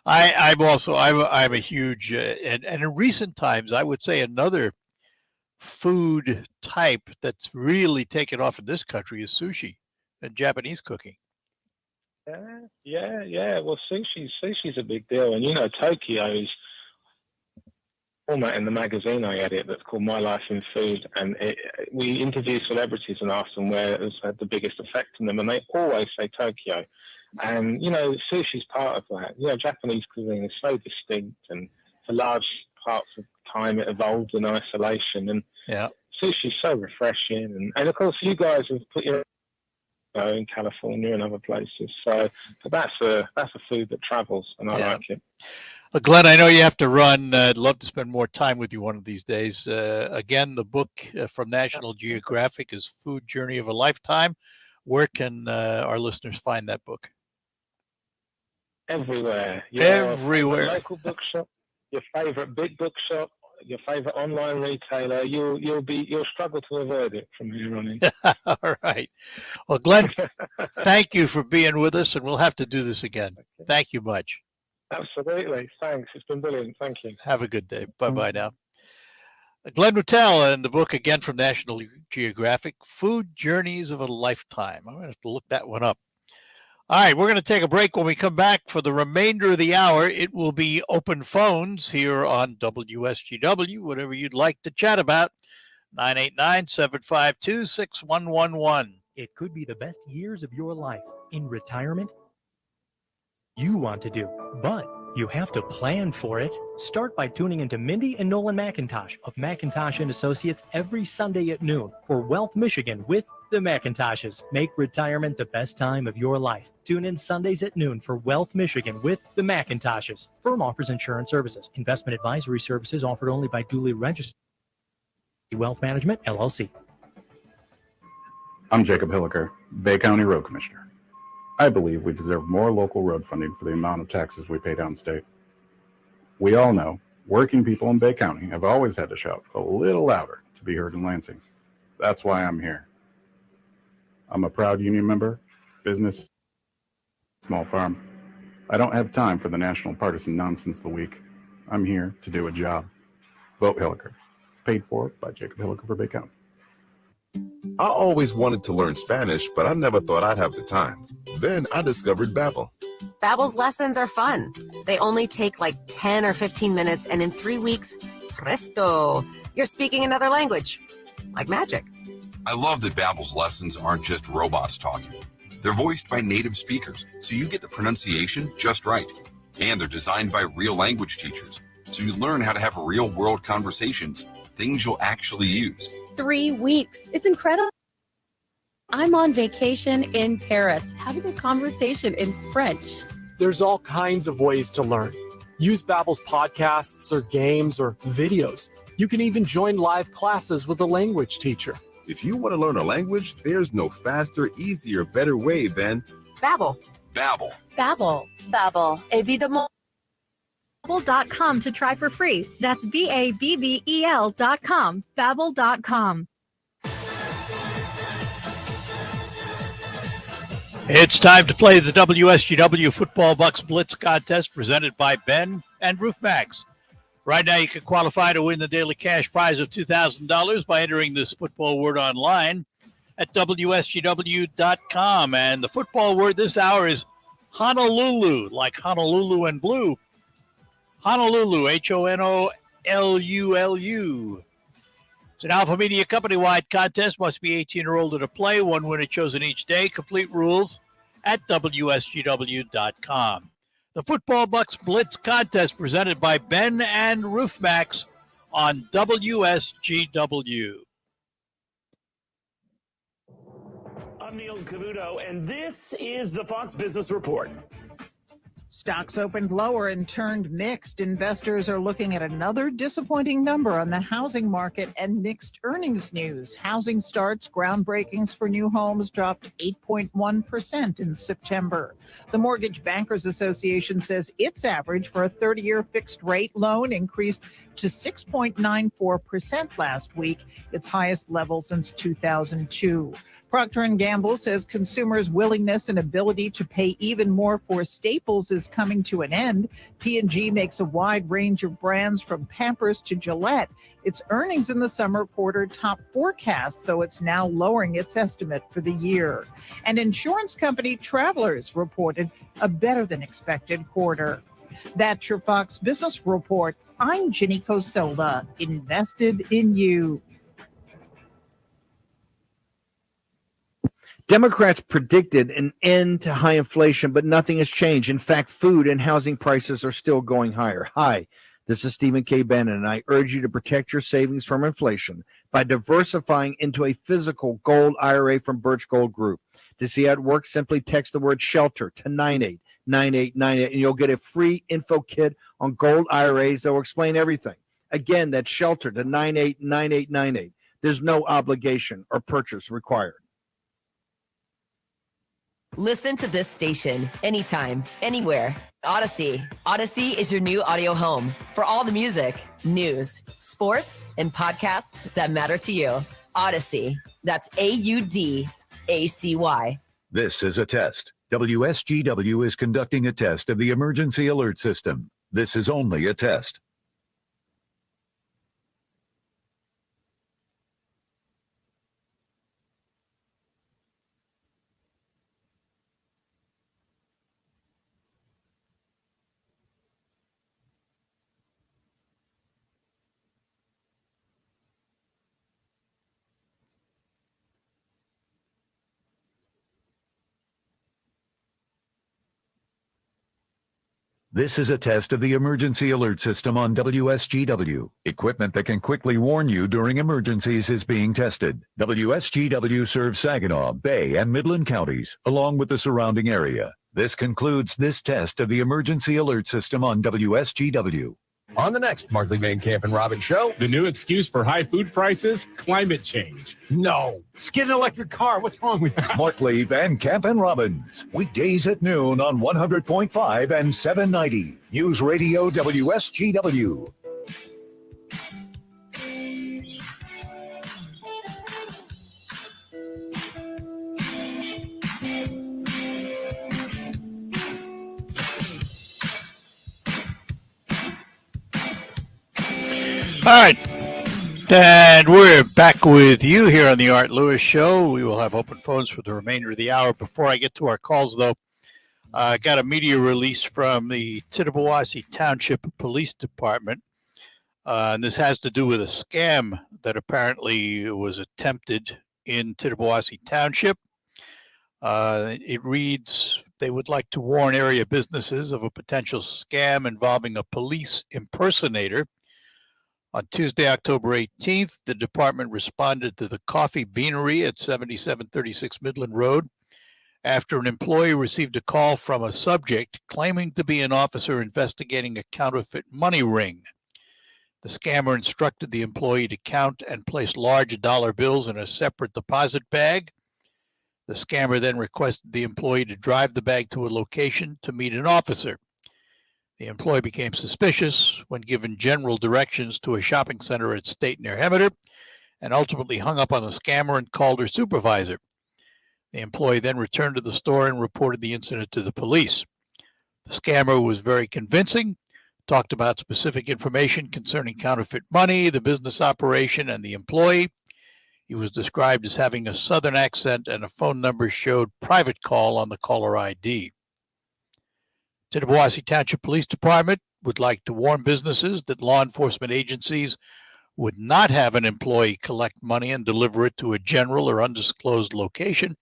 I'm a huge and in recent times I would say another food type that's really taken off in this country is sushi and Japanese cooking. Yeah. Well, sushi's a big deal, and Tokyo's format in the magazine I edit that's called My Life in Food, and we interview celebrities and ask them where it has had the biggest effect on them, and they always say Tokyo. And sushi's part of that. Japanese cuisine is so distinct, and for large parts of time it evolved in isolation, and sushi's so refreshing, and of course you guys have put your in California and other places, so that's a food that travels, and I like it. Glenn, I know you have to run. I'd love to spend more time with you one of these days. Again, the book from National Geographic is Food Journey of a Lifetime. Where can our listeners find that book? Everywhere. Everywhere. Local bookshop, your favorite big bookshop, your favorite online retailer. You'll struggle to avoid it from here on in. All right. Well, Glenn, thank you for being with us, and we'll have to do this again. Okay. Thank you much. Absolutely. Thanks. It's been brilliant. Thank you. Have a good day. Bye-bye now. Glen Mutel and the book again from National Geographic, Food Journeys of a Lifetime. I'm going to have to look that one up. All right, we're going to take a break. When we come back for the remainder of the hour, it will be open phones here on WSGW, whatever you'd like to chat about. 989-752-6111. It could be the best years of your life in retirement. You want to do, but you have to plan for it. Start by tuning into Mindy and Nolan McIntosh of McIntosh and Associates every Sunday at noon for Wealth Michigan with the McIntoshes. Make retirement the best time of your life. Tune in Sundays at noon for Wealth Michigan with the McIntoshes. Firm offers insurance services. Investment advisory services offered only by duly registered Wealth Management, LLC. I'm Jacob Hilliker, Bay County Road Commissioner. I believe we deserve more local road funding for the amount of taxes we pay downstate. We all know working people in Bay County have always had to shout a little louder to be heard in Lansing. That's why I'm here. I'm a proud union member, business, small farm. I don't have time for the national partisan nonsense of the week. I'm here to do a job. Vote Hilliker. Paid for by Jacob Hilliker for Bay County. I always wanted to learn Spanish, but I never thought I'd have the time. Then I discovered Babbel. Babbel's lessons are fun. They only take like 10 or 15 minutes, and in 3 weeks, presto, you're speaking another language. Like magic. I love that Babbel's lessons aren't just robots talking. They're voiced by native speakers, so you get the pronunciation just right. And they're designed by real language teachers, so you learn how to have real-world conversations, things you'll actually use. 3 weeks. It's incredible. I'm on vacation in Paris, having a conversation in French. There's all kinds of ways to learn. Use Babbel's podcasts or games or videos. You can even join live classes with a language teacher. If you want to learn a language, there's no faster, easier, better way than Babbel. Babbel. Babbel. Babbel. Évidemment. Babbel.com to try for free. That's Babbel.com. Babbel.com. It's time to play the WSGW Football Bucks Blitz contest presented by Ben and Roofmax. Right now, you can qualify to win the daily cash prize of $2,000 by entering this football word online at WSGW.com. And the football word this hour is Honolulu, like Honolulu and blue. Honolulu, Honolulu. It's an Alpha Media company-wide contest. Must be 18 or older to play. One winner chosen each day. Complete rules at WSGW.com. The Football Bucks Blitz contest presented by Ben and Roofmax on WSGW. I'm Neil Cavuto, and this is the Fox Business Report. Stocks opened lower and turned mixed. Investors are looking at another disappointing number on the housing market and mixed earnings news. Housing starts, groundbreakings for new homes dropped 8.1% in September. The Mortgage Bankers Association says its average for a 30-year fixed rate loan increased to 6.94% last week, its highest level since 2002. Procter & Gamble says consumers' willingness and ability to pay even more for staples is coming to an end. P&G makes a wide range of brands from Pampers to Gillette. Its earnings in the summer quarter top forecast, though it's now lowering its estimate for the year. And insurance company Travelers reported a better than expected quarter. That's your Fox Business Report. I'm Ginny Cosola, invested in you. Democrats predicted an end to high inflation, but nothing has changed. In fact, food and housing prices are still going higher. Hi, this is Stephen K. Bannon, and I urge you to protect your savings from inflation by diversifying into a physical gold IRA from Birch Gold Group. To see how it works, simply text the word SHELTER to 9898, and you'll get a free info kit on gold IRAs that will explain everything. Again, that's shelter to 989898. There's no obligation or purchase required. Listen to this station anytime, anywhere. Odyssey. Odyssey is your new audio home for all the music, news, sports, and podcasts that matter to you. Odyssey. That's AUDACY. This is a test. WSGW is conducting a test of the emergency alert system. This is only a test. This is a test of the emergency alert system on WSGW. Equipment that can quickly warn you during emergencies is being tested. WSGW serves Saginaw, Bay, and Midland counties, along with the surrounding area. This concludes this test of the emergency alert system on WSGW. On the next Markley Van Camp and Robbins show, The new excuse for high food prices? Climate change. no. Just get an electric car. What's wrong with that? Markley, Van Camp, and Robbins. Weekdays at noon on 100.5 and 790. News Radio WSGW. All right. And we're back with you here on the Art Lewis Show. We will have open phones for the remainder of the hour. Before I get to our calls, though, I got a media release from the Tittabawassee Township Police Department. And this has to do with a scam that apparently was attempted in Tittabawassee Township. It reads, they would like to warn area businesses of a potential scam involving a police impersonator. On Tuesday, October 18th, the department responded to the Coffee Beanery at 7736 Midland Road after an employee received a call from a subject claiming to be an officer investigating a counterfeit money ring. The scammer instructed the employee to count and place large dollar bills in a separate deposit bag. The scammer then requested the employee to drive the bag to a location to meet an officer. The employee became suspicious when given general directions to a shopping center at State near Hemeter and ultimately hung up on the scammer and called her supervisor. The employee then returned to the store and reported the incident to the police. The scammer was very convincing, talked about specific information concerning counterfeit money, the business operation, and the employee. He was described as having a southern accent, and a phone number showed private call on the caller ID. Tittabawassee Township Police Department would like to warn businesses that law enforcement agencies would not have an employee collect money and deliver it to a general or undisclosed location.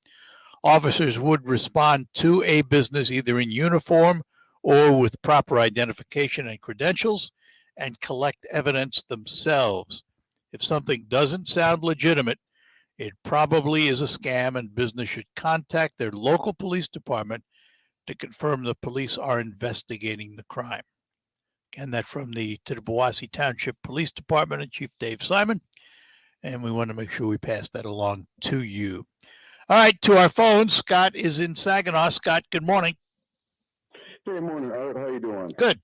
Officers would respond to a business either in uniform or with proper identification and credentials and collect evidence themselves. If something doesn't sound legitimate, it probably is a scam, and business should contact their local police department to confirm the police are investigating the crime. Again, that from the Tittabawassee Township Police Department and Chief Dave Simon. And we want to make sure we pass that along to you. All right, to our phones. Scott is in Saginaw. Scott, good morning. Good morning, Art. How you doing? Good.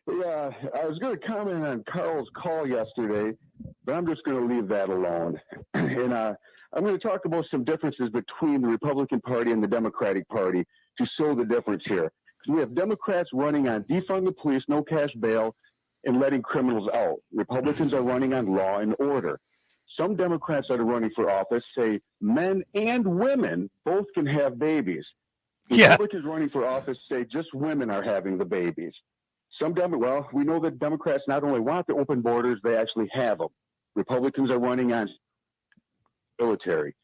Yeah, I was going to comment on Carl's call yesterday, but I'm just going to leave that alone. And I'm going to talk about some differences between the Republican Party and the Democratic Party to show the difference here. We have Democrats running on defund the police, no cash bail, and letting criminals out. Republicans are running on law and order. Some Democrats that are running for office say men and women both can have babies. Republicans running for office say just women are having the babies. Well, we know that Democrats not only want the open borders, they actually have them. Republicans are running on military.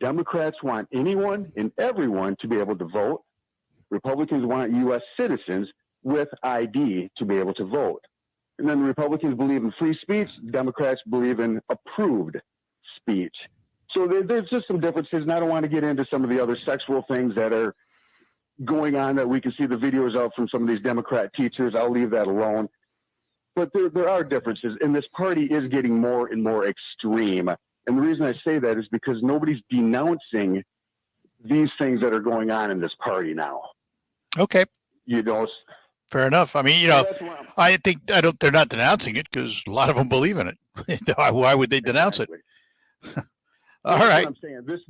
Democrats want anyone and everyone to be able to vote. Republicans want U.S. citizens with ID to be able to vote. And then the Republicans believe in free speech. Democrats believe in approved speech. So there's just some differences, and I don't want to get into some of the other sexual things that are going on that we can see the videos of from some of these Democrat teachers. I'll leave that alone. But there are differences, and this party is getting more and more extreme. And the reason I say that is because nobody's denouncing these things that are going on in this party now. Okay. You know, fair enough. I mean, they're not denouncing it because a lot of them believe in it. Why would they denounce it? All That's right. what I'm saying.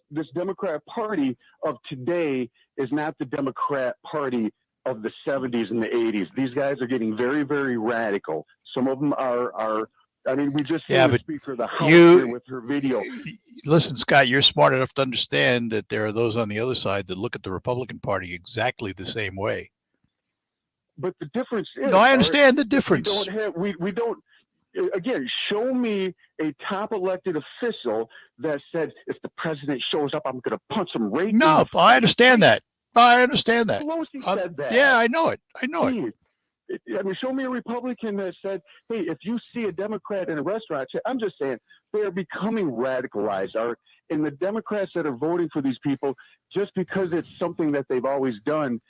This Democrat Party of today is not the Democrat Party of the 70s and the 80s. These guys are getting very, very radical. Some of them are I mean, we just saw the Speaker of the House here with her video. Listen, Scott, you're smart enough to understand that there are those on the other side that look at the Republican Party exactly the same way. But the difference is... No, I understand the difference. We don't... Again, show me a top elected official that said, if the president shows up, I'm going to punch him right No, I understand that. I understand that. Pelosi said that. Yeah, I know it. I know it. I mean, show me a Republican that said, hey, if you see a Democrat in a restaurant, I'm just saying they're becoming radicalized. And the Democrats that are voting for these people, just because it's something that they've always done,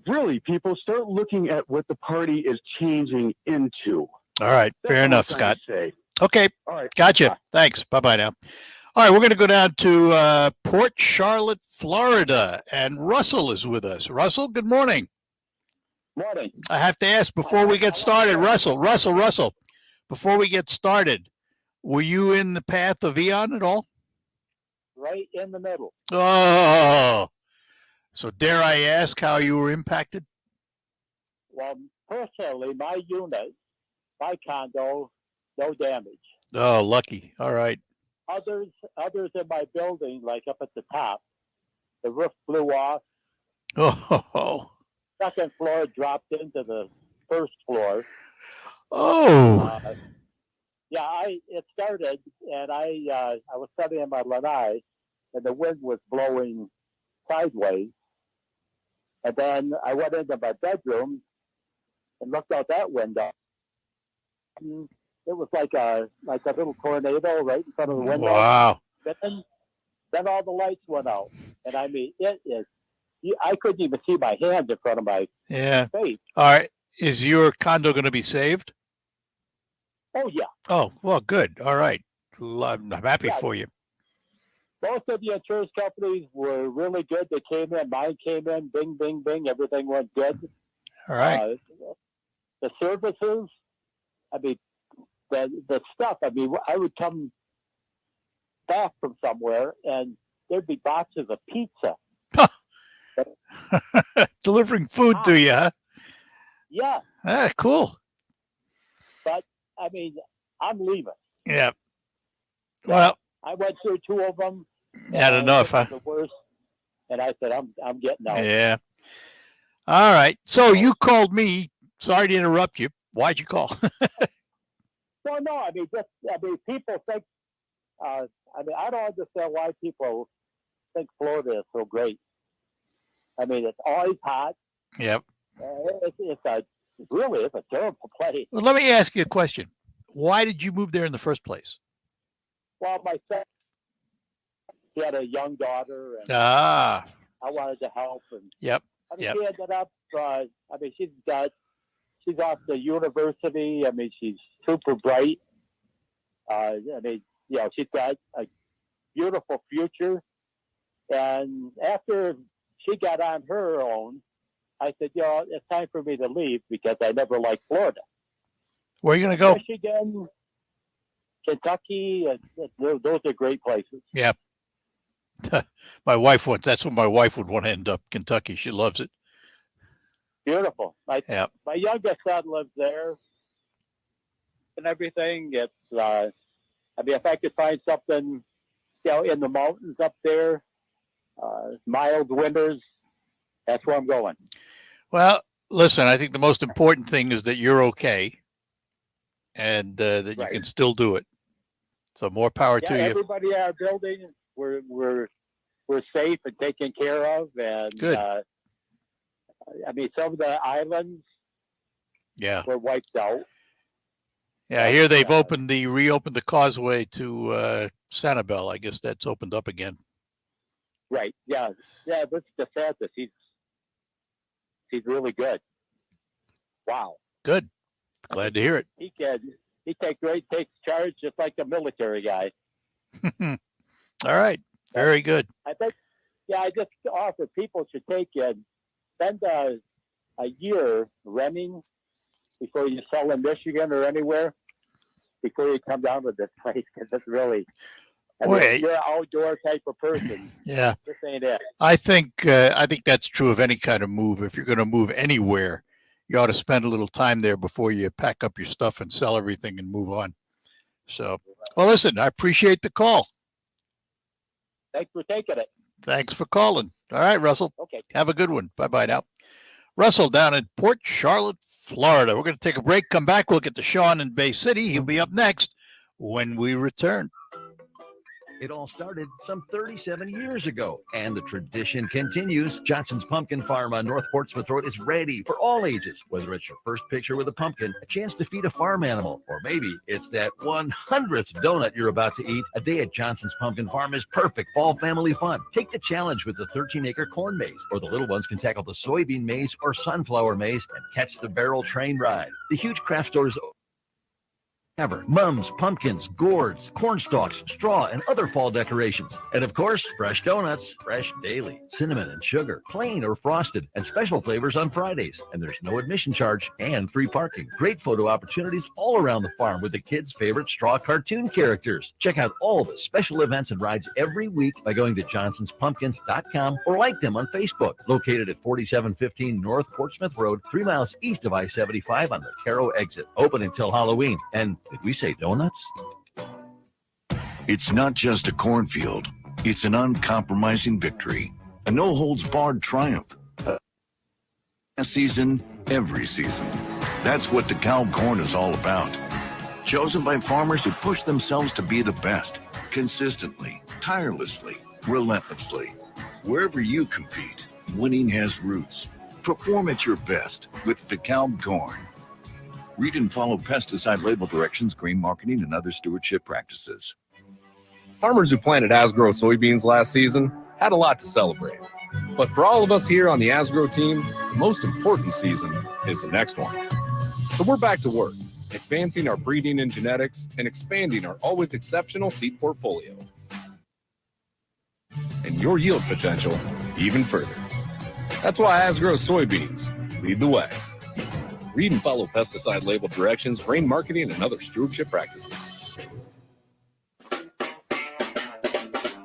really, people start looking at what the party is changing into. All right. Fair enough, Scott. Okay. All right. Gotcha. Bye. Thanks. Bye-bye now. All right. We're going to go down to Port Charlotte, Florida, and Russell is with us. Russell, good morning. Morning. I have to ask before we get started, Russell, before we get started, were you in the path of Eon at all? Right in the middle. Oh, so dare I ask how you were impacted? Well, personally, my unit, my condo, no damage. Oh, lucky. All right. Others in my building, like up at the top, the roof blew off. Oh. Second floor dropped into the first floor. Oh. It started, and I was studying my lanai, and the wind was blowing sideways. And then I went into my bedroom and looked out that window. And it was like a little tornado right in front of the window. Wow. Then all the lights went out, and I mean, I couldn't even see my hand in front of my face. All right. Is your condo going to be saved? Oh, yeah. Oh, well, good. All right. I'm happy for you. Most of the insurance companies were really good. They came in. Mine came in. Bing, bing, bing. Everything went good. All right. The services, I mean, the stuff, I mean, I would come back from somewhere, and there'd be boxes of pizza. Delivering food to you, huh? Yeah. Ah, cool. But I mean, I'm leaving. Yeah. Well, I went through two of them. Had enough, huh? The worst, and I said, I'm getting out. Yeah. All right. So you called me. Sorry to interrupt you. Why'd you call? Well, no, I mean, people think. I don't understand why people think Florida is so great. I mean, it's always hot. Yep. It's a terrible place. Well, let me ask you a question. Why did you move there in the first place? Well, my son, he had a young daughter, and I wanted to help. And yep. I mean, she ended up. She's off to university. I mean, she's super bright. She's got a beautiful future. And after she got on her own, I said, it's time for me to leave because I never liked Florida. Where are you going to go? Michigan, Kentucky, those are great places. Yeah. My wife wants, that's where my wife would want to end up, Kentucky. She loves it. Beautiful. My youngest son lives there and everything. It's, if I could find something, in the mountains up there, mild winters, that's where I'm going. Well, listen, I think the most important thing is that you're okay and that you can still do it. So more power to you. Everybody in our building, we're safe and taken care of. And good. Some of the islands were wiped out. Yeah, I hear they've reopened the causeway to Sanibel. I guess that's opened up again. Right. Yeah. Yeah. This is DeSantis. He's really good. Wow. Good. Glad to hear it. He takes charge just like a military guy. All right. Very good. I think, I just offer people should take and spend a year renting before you sell in Michigan or anywhere, before you come down to this place, because it's really, you're an outdoor type of person. Yeah. This ain't it. I think that's true of any kind of move. If you're going to move anywhere, you ought to spend a little time there before you pack up your stuff and sell everything and move on. So, well, listen, I appreciate the call. Thanks for taking it. Thanks for calling. All right, Russell. Okay. Have a good one. Bye-bye now. Russell down in Port Charlotte, Florida. We're going to take a break, come back. We'll get to Sean in Bay City. He'll be up next when we return. It all started some 37 years ago, and the tradition continues. Johnson's Pumpkin Farm on North Portsmouth Road is ready for all ages, whether it's your first picture with a pumpkin, a chance to feed a farm animal, or maybe it's that 100th donut you're about to eat. A day at Johnson's Pumpkin Farm is perfect fall family fun. Take the challenge with the 13-acre corn maze, or the little ones can tackle the soybean maze or sunflower maze and catch the barrel train ride. The huge craft stores ever. Mums, pumpkins, gourds, corn stalks, straw, and other fall decorations. And of course, fresh donuts, fresh daily, cinnamon and sugar, plain or frosted, and special flavors on Fridays. And there's no admission charge and free parking. Great photo opportunities all around the farm with the kids' favorite straw cartoon characters. Check out all the special events and rides every week by going to johnsonspumpkins.com or like them on Facebook. Located at 4715 North Portsmouth Road, 3 miles east of I-75 on the Caro exit. Open until Halloween. And did we say donuts? It's not just a cornfield. It's an uncompromising victory. A no-holds-barred triumph. A season, every season. That's what DeKalb corn is all about. Chosen by farmers who push themselves to be the best. Consistently, tirelessly, relentlessly. Wherever you compete, winning has roots. Perform at your best with DeKalb corn. Read and follow pesticide label directions, grain marketing, and other stewardship practices. Farmers who planted Wsgw soybeans last season had a lot to celebrate. But for all of us here on the Wsgw team, the most important season is the next one. So we're back to work, advancing our breeding and genetics and expanding our always exceptional seed portfolio. And your yield potential even further. That's why Wsgw soybeans lead the way. Read and follow pesticide label directions, grain marketing, and other stewardship practices.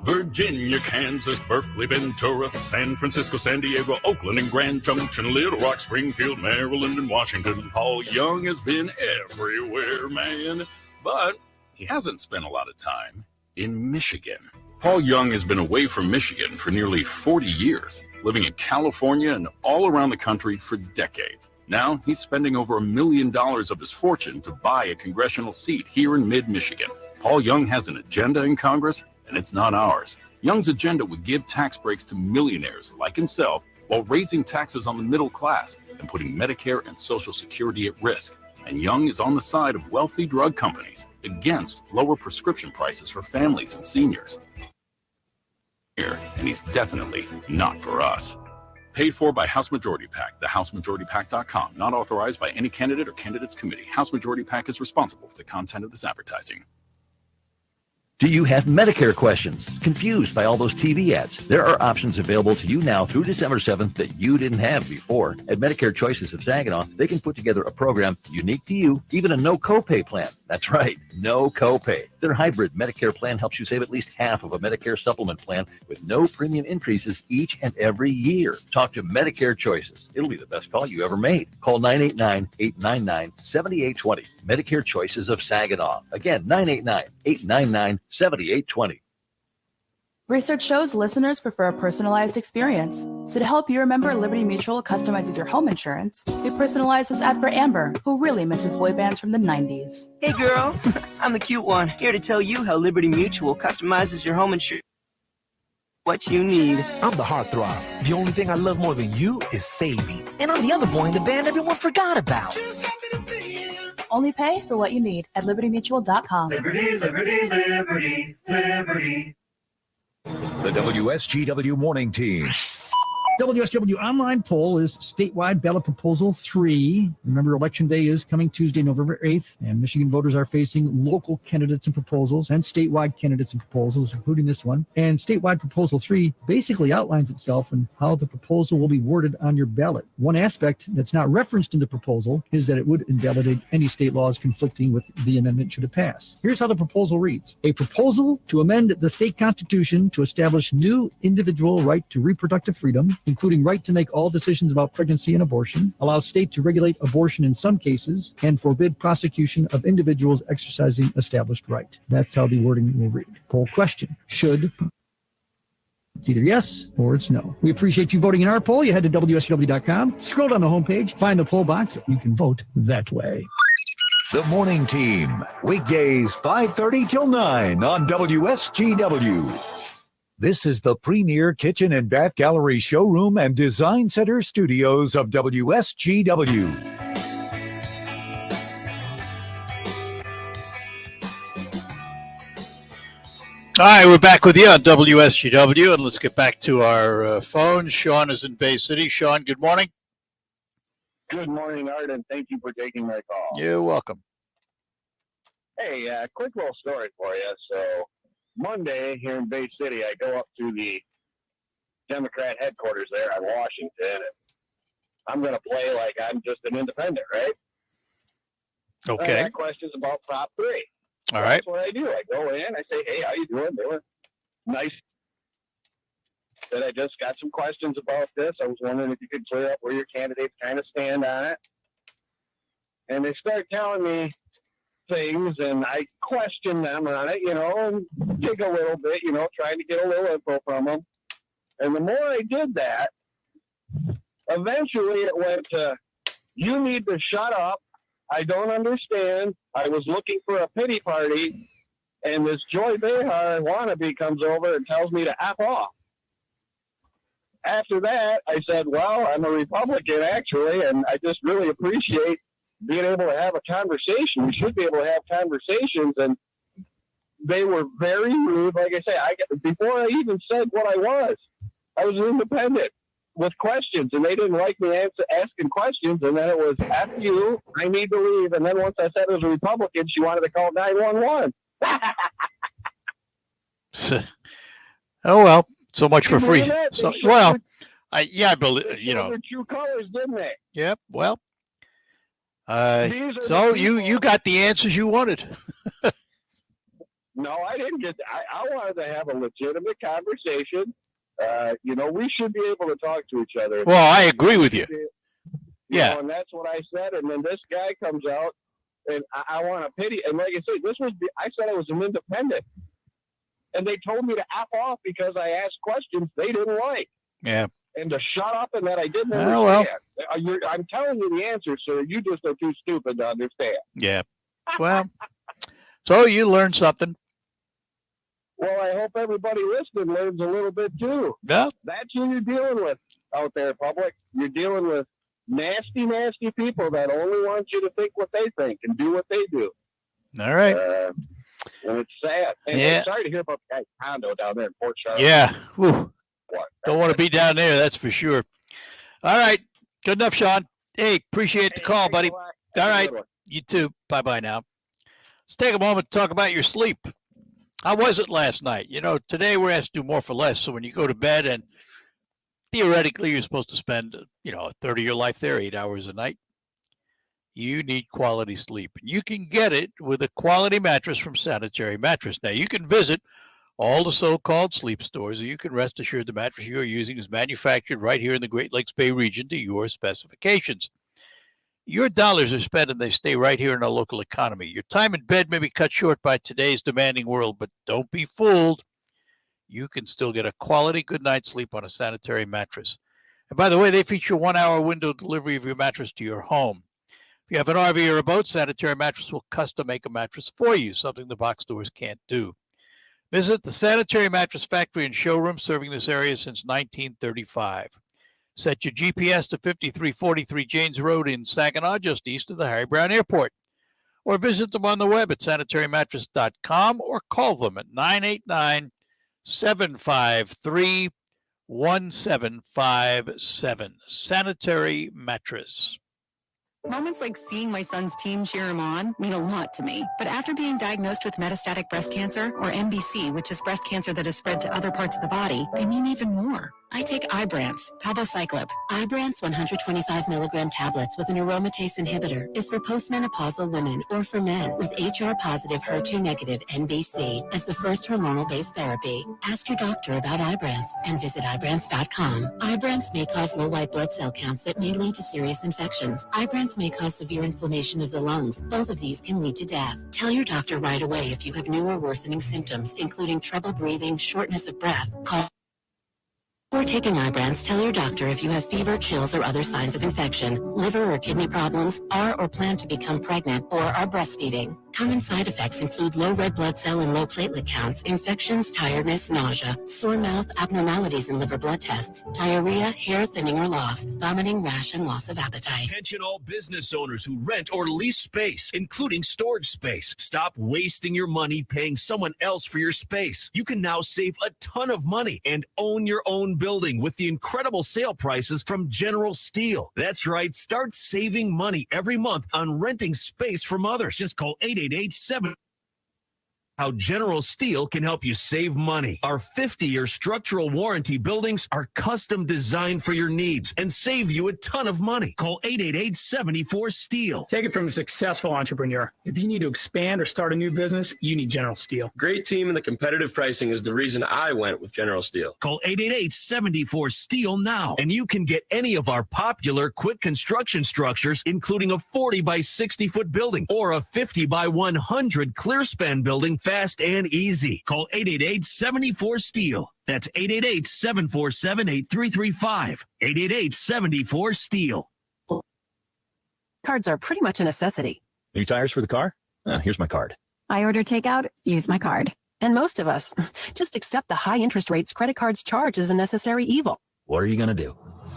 Virginia, Kansas, Berkeley, Ventura, San Francisco, San Diego, Oakland, and Grand Junction, Little Rock, Springfield, Maryland, and Washington. Paul Junge has been everywhere, man. But he hasn't spent a lot of time in Michigan. Paul Junge has been away from Michigan for nearly 40 years, living in California and all around the country for decades. Now he's spending over $1 million of his fortune to buy a congressional seat here in mid-Michigan. Paul Junge has an agenda in Congress, and it's not ours. Junge's agenda would give tax breaks to millionaires like himself while raising taxes on the middle class and putting Medicare and Social Security at risk. And Junge is on the side of wealthy drug companies against lower prescription prices for families and seniors. And he's definitely not for us. Paid for by House Majority PAC, theHouseMajorityPAC.com. Not authorized by any candidate or candidates committee. House Majority PAC is responsible for the content of this advertising. Do you have Medicare questions? Confused by all those TV ads? There are options available to you now through December 7th that you didn't have before. At Medicare Choices of Saginaw, they can put together a program unique to you, even a no copay plan. That's right, no copay. Their hybrid Medicare plan helps you save at least half of a Medicare supplement plan with no premium increases each and every year. Talk to Medicare Choices. It'll be the best call you ever made. Call 989-899-7820. Medicare Choices of Saginaw. Again, 989-899-7820. Research shows listeners prefer a personalized experience. So to help you remember, Liberty Mutual customizes your home insurance. We personalized this ad for Amber, who really misses boy bands from the 90s. Hey girl, I'm the cute one, here to tell you how Liberty Mutual customizes your home insurance. What you need. I'm the heartthrob. The only thing I love more than you is saving. And I'm the other boy in the band everyone forgot about. Only pay for what you need at libertymutual.com. Liberty, liberty, liberty, liberty. The WSGW Morning Team. WSW online poll is statewide ballot proposal 3. Remember, Election Day is coming Tuesday, November 8th, and Michigan voters are facing local candidates and proposals and statewide candidates and proposals, including this one. And statewide proposal 3 basically outlines itself and how the proposal will be worded on your ballot. One aspect that's not referenced in the proposal is that it would invalidate any state laws conflicting with the amendment should it pass. Here's how the proposal reads. A proposal to amend the state constitution to establish new individual right to reproductive freedom, including right to make all decisions about pregnancy and abortion, allows state to regulate abortion in some cases, and forbid prosecution of individuals exercising established right. That's how the wording will read. Poll question. Should. It's either yes or it's no. We appreciate you voting in our poll. You head to WSW.com, scroll down the homepage, find the poll box. You can vote that way. The Morning Team, weekdays 5:30 till 9 on WSGW. This is the premier kitchen and bath gallery showroom and design center studios of WSGW. All right, we're back with you on WSGW, and let's get back to our phone. Sean is in Bay City. Sean, good morning. Good morning, Art, and thank you for taking my call. You're welcome. Hey, quick little story for you. So Monday here in Bay City, I go up to the Democrat headquarters there on Washington, and I'm going to play like I'm just an independent, right? Okay. I got questions about Prop 3. All right. That's what I do. I go in, I say, hey, how you doing? They were nice. Said I just got some questions about this. I was wondering if you could clear up where your candidates kind of stand on it. And they start telling me things, and I question them on it, and dig a little bit, trying to get a little info from them. And the more I did that, eventually it went to, you need to shut up. I don't understand. I was looking for a pity party, and this Joy Behar wannabe comes over and tells me to F off. After that, I said, well, I'm a Republican, actually, and I just really appreciate being able to have a conversation. We should be able to have conversations, and they were very rude. Like I say, before I even said what I was an independent with questions, and they didn't like me asking questions, and then it was, F you, I need to leave. And then once I said it was a Republican, she wanted to call 911. Oh, well, so much for free. So, well, I believe, Their true colors, didn't they? Yep, well. So you got the answers you wanted. No, I didn't get that. I wanted to have a legitimate conversation. We should be able to talk to each other. Well, I agree with you. Yeah. And that's what I said. And then this guy comes out, and I want to pity. And like I said, I said I was an independent. And they told me to F off because I asked questions they didn't like. Yeah. And to shut up and that I didn't understand. Well. I'm telling you the answer, sir. You just are too stupid to understand. Yeah. Well, so you learned something. Well, I hope everybody listening learns a little bit too. Yeah. That's who you're dealing with out there, public. You're dealing with nasty, nasty people that only want you to think what they think and do what they do. All right. And it's sad. And yeah. I'm sorry to hear about the guy's condo down there in Port Charlotte. Yeah. Whew. Don't want to be down there, that's for sure. All right. Good enough, Sean. Hey, appreciate the call, buddy. All right. You too. Bye-bye now. Let's take a moment to talk about your sleep. How was it last night? Today we're asked to do more for less. So when you go to bed, and theoretically you're supposed to spend, a third of your life there, 8 hours a night, you need quality sleep. You can get it with a quality mattress from Sanitary Mattress. Now, you can visit all the so-called sleep stores, or you can rest assured the mattress you're using is manufactured right here in the Great Lakes Bay region to your specifications. Your dollars are spent and they stay right here in our local economy. Your time in bed may be cut short by today's demanding world, but don't be fooled. You can still get a quality good night's sleep on a Sanitary Mattress. And by the way, they feature 1 hour window delivery of your mattress to your home. If you have an RV or a boat, Sanitary Mattress will custom make a mattress for you, something the box stores can't do. Visit the Sanitary Mattress Factory and Showroom, serving this area since 1935. Set your GPS to 5343 Janes Road in Saginaw, just east of the Harry Brown Airport. Or visit them on the web at sanitarymattress.com or call them at 989-753-1414. 1757. Sanitary Mattress. Moments like seeing my son's team cheer him on mean a lot to me. But after being diagnosed with metastatic breast cancer, or MBC, which is breast cancer that has spread to other parts of the body, they mean even more. I take Ibrance, palbociclib. Ibrance 125 milligram tablets with an aromatase inhibitor is for postmenopausal women or for men with HR-positive, HER2-negative MBC as the first hormonal-based therapy. Ask your doctor about Ibrance and visit Ibrance.com. Ibrance may cause low white blood cell counts that may lead to serious infections. Ibrance may cause severe inflammation of the lungs. Both of these can lead to death. Tell your doctor right away if you have new or worsening symptoms, including trouble breathing, shortness of breath. Before taking Ibrance, tell your doctor if you have fever, chills, or other signs of infection, liver or kidney problems, are or plan to become pregnant, or are breastfeeding. Common side effects include low red blood cell and low platelet counts, infections, tiredness, nausea, sore mouth, abnormalities in liver blood tests, diarrhea, hair thinning or loss, vomiting, rash, and loss of appetite. Attention all business owners who rent or lease space, including storage space. Stop wasting your money paying someone else for your space. You can now save a ton of money and own your own building with the incredible sale prices from General Steel. That's right. Start saving money every month on renting space from others. Just call 888-7. How General Steel can help you save money. Our 50-year structural warranty buildings are custom designed for your needs and save you a ton of money. Call 888-74-STEEL. Take it from a successful entrepreneur. If you need to expand or start a new business, you need General Steel. Great team and the competitive pricing is the reason I went with General Steel. Call 888-74-STEEL now, and you can get any of our popular quick construction structures, including a 40 by 60 foot building or a 50 by 100 clear span building, fast and easy. Call 888-74-STEEL. That's 888-747-8335. 888-74-STEEL. Cards are pretty much a necessity. New tires for the car? Here's my card. I order takeout, use my card. And most of us just accept the high interest rates credit cards charge as a necessary evil. What are you going to do?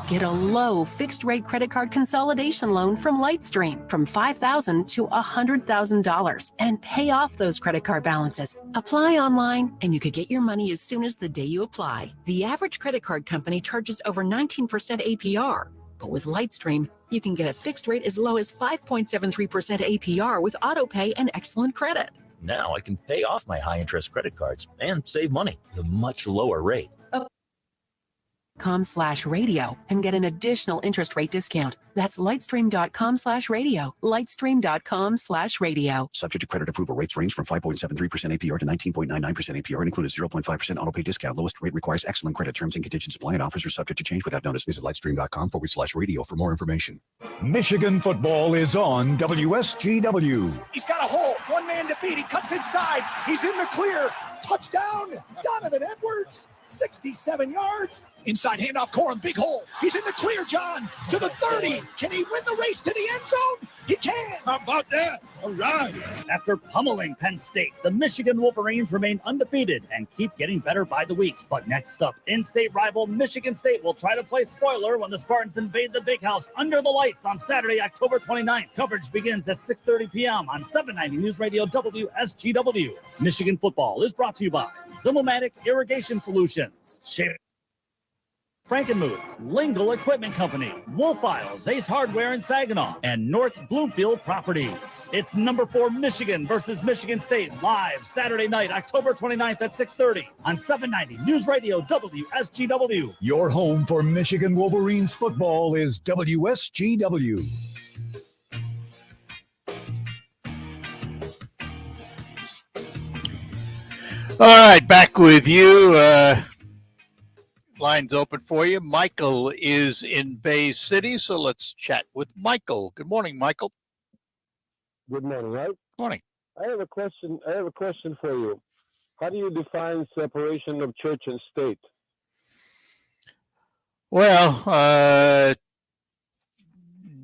Get a low fixed-rate credit card consolidation loan from Lightstream from $5,000 to $100,000 and pay off those credit card balances. Apply online, and you could get your money as soon as the day you apply. The average credit card company charges over 19% APR, but with Lightstream, you can get a fixed rate as low as 5.73% APR with autopay and excellent credit. Now I can pay off my high-interest credit cards and save money at a much lower rate. .com/radio and get an additional interest rate discount. That's lightstream.com/radio. Lightstream.com/radio. Subject to credit approval. Rates range from 5.73% APR to 19.99% APR and include a 0.5% autopay discount. Lowest rate requires excellent credit. Terms and conditions apply and offers are subject to change without notice. Visit lightstream.com/radio for more information. Michigan football is on WSGW. He's got a hole. One man to beat. He cuts inside. He's in the clear. Touchdown. Donovan Edwards. 67 yards. Inside handoff, Corum, big hole. He's in the clear, John, to the 30. Can he win the race to the end zone? He can. How about that? All right. After pummeling Penn State, the Michigan Wolverines remain undefeated and keep getting better by the week. But next up, in-state rival Michigan State will try to play spoiler when the Spartans invade the Big House under the lights on Saturday, October 29th. Coverage begins at 6:30 p.m. on 790 News Radio WSGW. Michigan football is brought to you by Zimomatic Irrigation Solutions, Frankenmuth, Lingle Equipment Company, Wolf Isles, Ace Hardware in Saginaw, and North Bloomfield Properties. It's number 4 Michigan versus Michigan State live Saturday night, October 29th at 6:30 on 790 News Radio WSGW. Your home for Michigan Wolverines football is WSGW. All right, back with you. Lines open for you. Michael is in Bay City, so let's chat with Michael. Good morning, Michael. Good morning, right? Good morning. I have a question for you. How do you define separation of church and state? Well,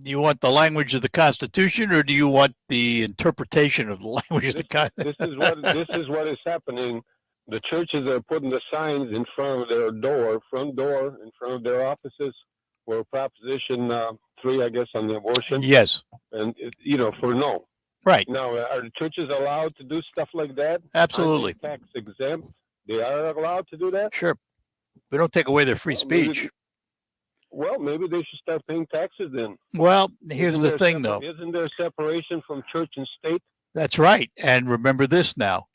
you want the language of the Constitution, or do you want the interpretation of the language of the Constitution? This is what is happening. The churches are putting the signs in front of their front door, in front of their offices, for Proposition 3, I guess, on the abortion. Yes. And, for no. Right. Now, are the churches allowed to do stuff like that? Absolutely. Tax exempt? They are allowed to do that? Sure. We don't take away their free speech. Maybe they should start paying taxes then. Well, here's the thing, though. Isn't there separation from church and state? That's right. And remember this now.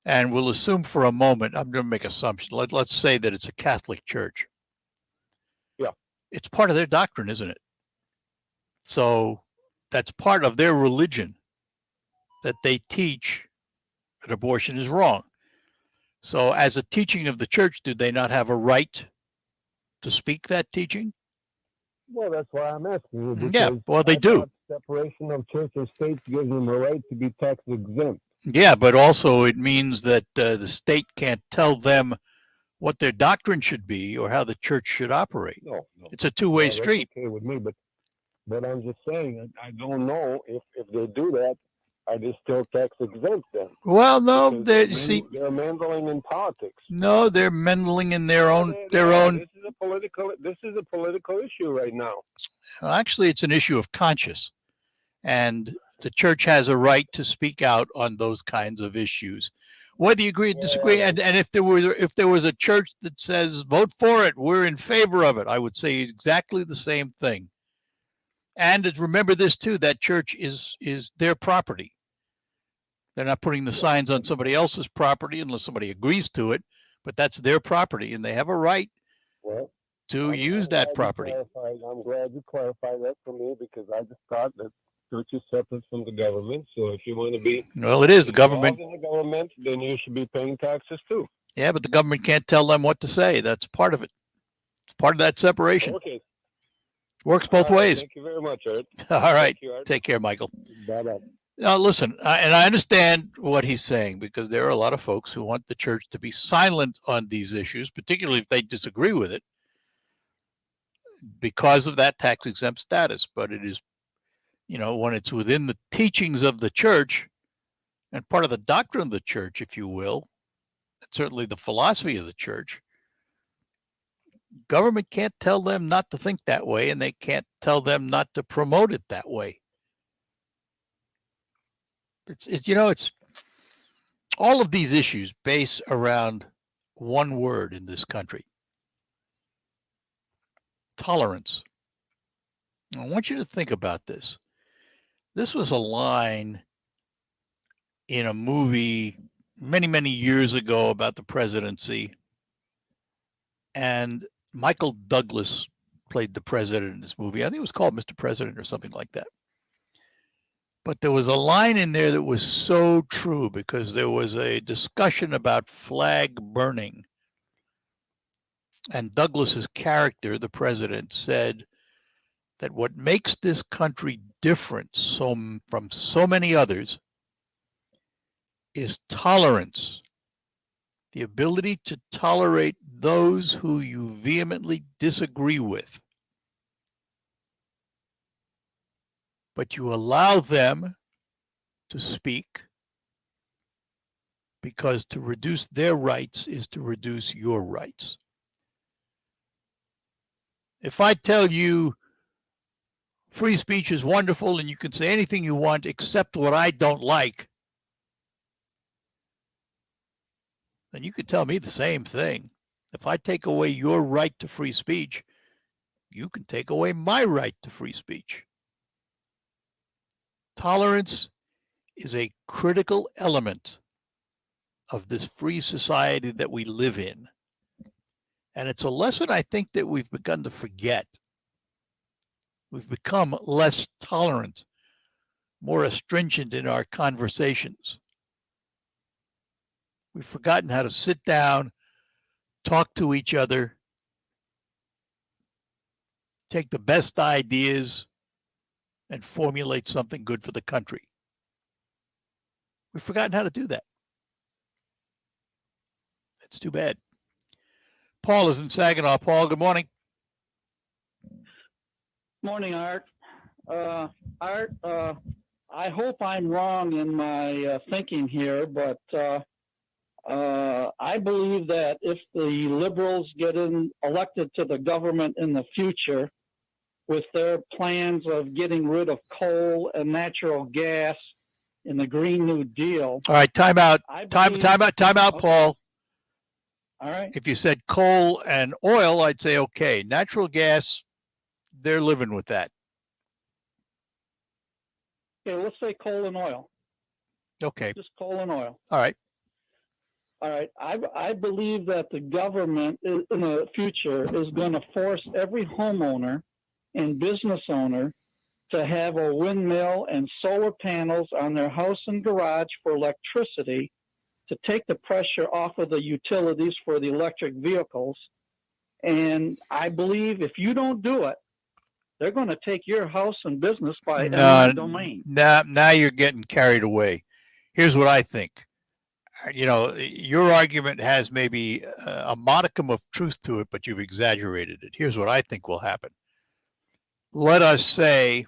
And we'll assume for a moment, I'm going to make assumption. Let's say that it's a Catholic church. Yeah. It's part of their doctrine, isn't it? So that's part of their religion, that they teach that abortion is wrong. So as a teaching of the church, do they not have a right to speak that teaching? Well, that's why I'm asking you. Yeah, well, they do. Separation of church and state gives them a right to be tax exempt. Yeah, but also it means that the state can't tell them what their doctrine should be or how the church should operate. No. It's a two-way street. That's okay with me, but I'm just saying, I don't know if they do that, are they still tax exempt then? Well, no, they're meddling in politics. No, they're meddling in their own. This is a political issue right now. Well, actually, it's an issue of conscience, and the church has a right to speak out on those kinds of issues, whether you agree or disagree. And if there was a church that says vote for it, we're in favor of it, I would say exactly the same thing. And remember this too: that church is their property. They're not putting the signs on somebody else's property unless somebody agrees to it, but that's their property, and they have a right to use that property. I'm glad you clarified that for me, because I just thought that church is separate from the government. So if you want to be it is the government. In the government, then you should be paying taxes too. Yeah, but the government can't tell them what to say. That's part of it. It's part of that separation. Okay. Works both ways. Thank you very much, Art. All right. You, Art. Take care, Michael. Bye-bye. Now, listen, and I understand what he's saying, because there are a lot of folks who want the church to be silent on these issues, particularly if they disagree with it, because of that tax exempt status. But it is, when it's within the teachings of the church and part of the doctrine of the church, if you will, and certainly the philosophy of the church, government can't tell them not to think that way, and they can't tell them not to promote it that way. It's all of these issues base around one word in this country: tolerance. I want you to think about this. This was a line in a movie many, many years ago about the presidency, and Michael Douglas played the president in this movie. I think it was called Mr. President or something like that. But there was a line in there that was so true, because there was a discussion about flag burning. And Douglas's character, the president, said that what makes this country different from so many others is tolerance. The ability to tolerate those who you vehemently disagree with, but you allow them to speak, because to reduce their rights is to reduce your rights. If I tell you free speech is wonderful and you can say anything you want except what I don't like, then you could tell me the same thing. If I take away your right to free speech, you can take away my right to free speech. Tolerance is a critical element of this free society that we live in. And it's a lesson I think that we've begun to forget. We've become less tolerant, more astringent in our conversations. We've forgotten how to sit down, talk to each other, take the best ideas, and formulate something good for the country. We've forgotten how to do that. It's too bad. Paul is in Saginaw. Paul, good morning. Morning, Art. Art, I hope I'm wrong in my thinking here, but I believe that if the Liberals get elected to the government in the future, with their plans of getting rid of coal and natural gas in the Green New Deal. All right, time out, Paul. All right. If you said coal and oil, I'd say okay. Natural gas, they're living with that. Okay, let's say coal and oil. Okay. Just coal and oil. All right. All right. I believe that the government in the future is going to force every homeowner and business owner to have a windmill and solar panels on their house and garage for electricity to take the pressure off of the utilities for the electric vehicles. And I believe if you don't do it, they're going to take your house and business by eminent domain. Now you're getting carried away. Here's what I think. You know, your argument has maybe a modicum of truth to it, but you've exaggerated it. Here's what I think will happen. Let us say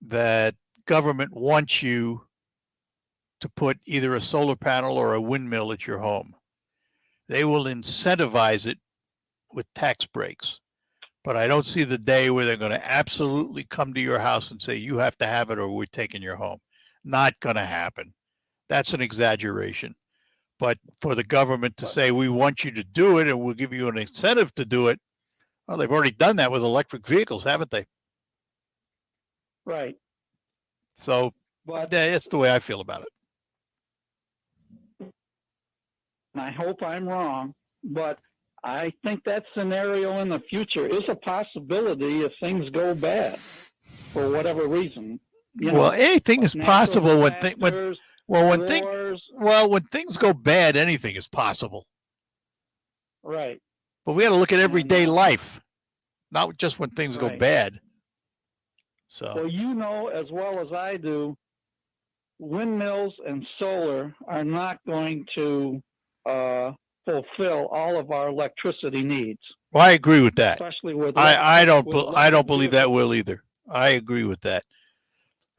that government wants you to put either a solar panel or a windmill at your home. They will incentivize it with tax breaks. But I don't see the day where they're going to absolutely come to your house and say, you have to have it or we're taking your home. Not going to happen. That's an exaggeration. But for the government to say, we want you to do it and we'll give you an incentive to do it, well, they've already done that with electric vehicles, haven't they? Right. So that's the way I feel about it. And I hope I'm wrong, but I think that scenario in the future is a possibility if things go bad for whatever reason. Well, anything is possible when things go bad, anything is possible. Right. But we got to look at everyday life, not just when things go bad. So, well, you know as well as I do, windmills and solar are not going to fulfill all of our electricity needs. Well, I agree with that. Especially with I don't believe that will either. I agree with that.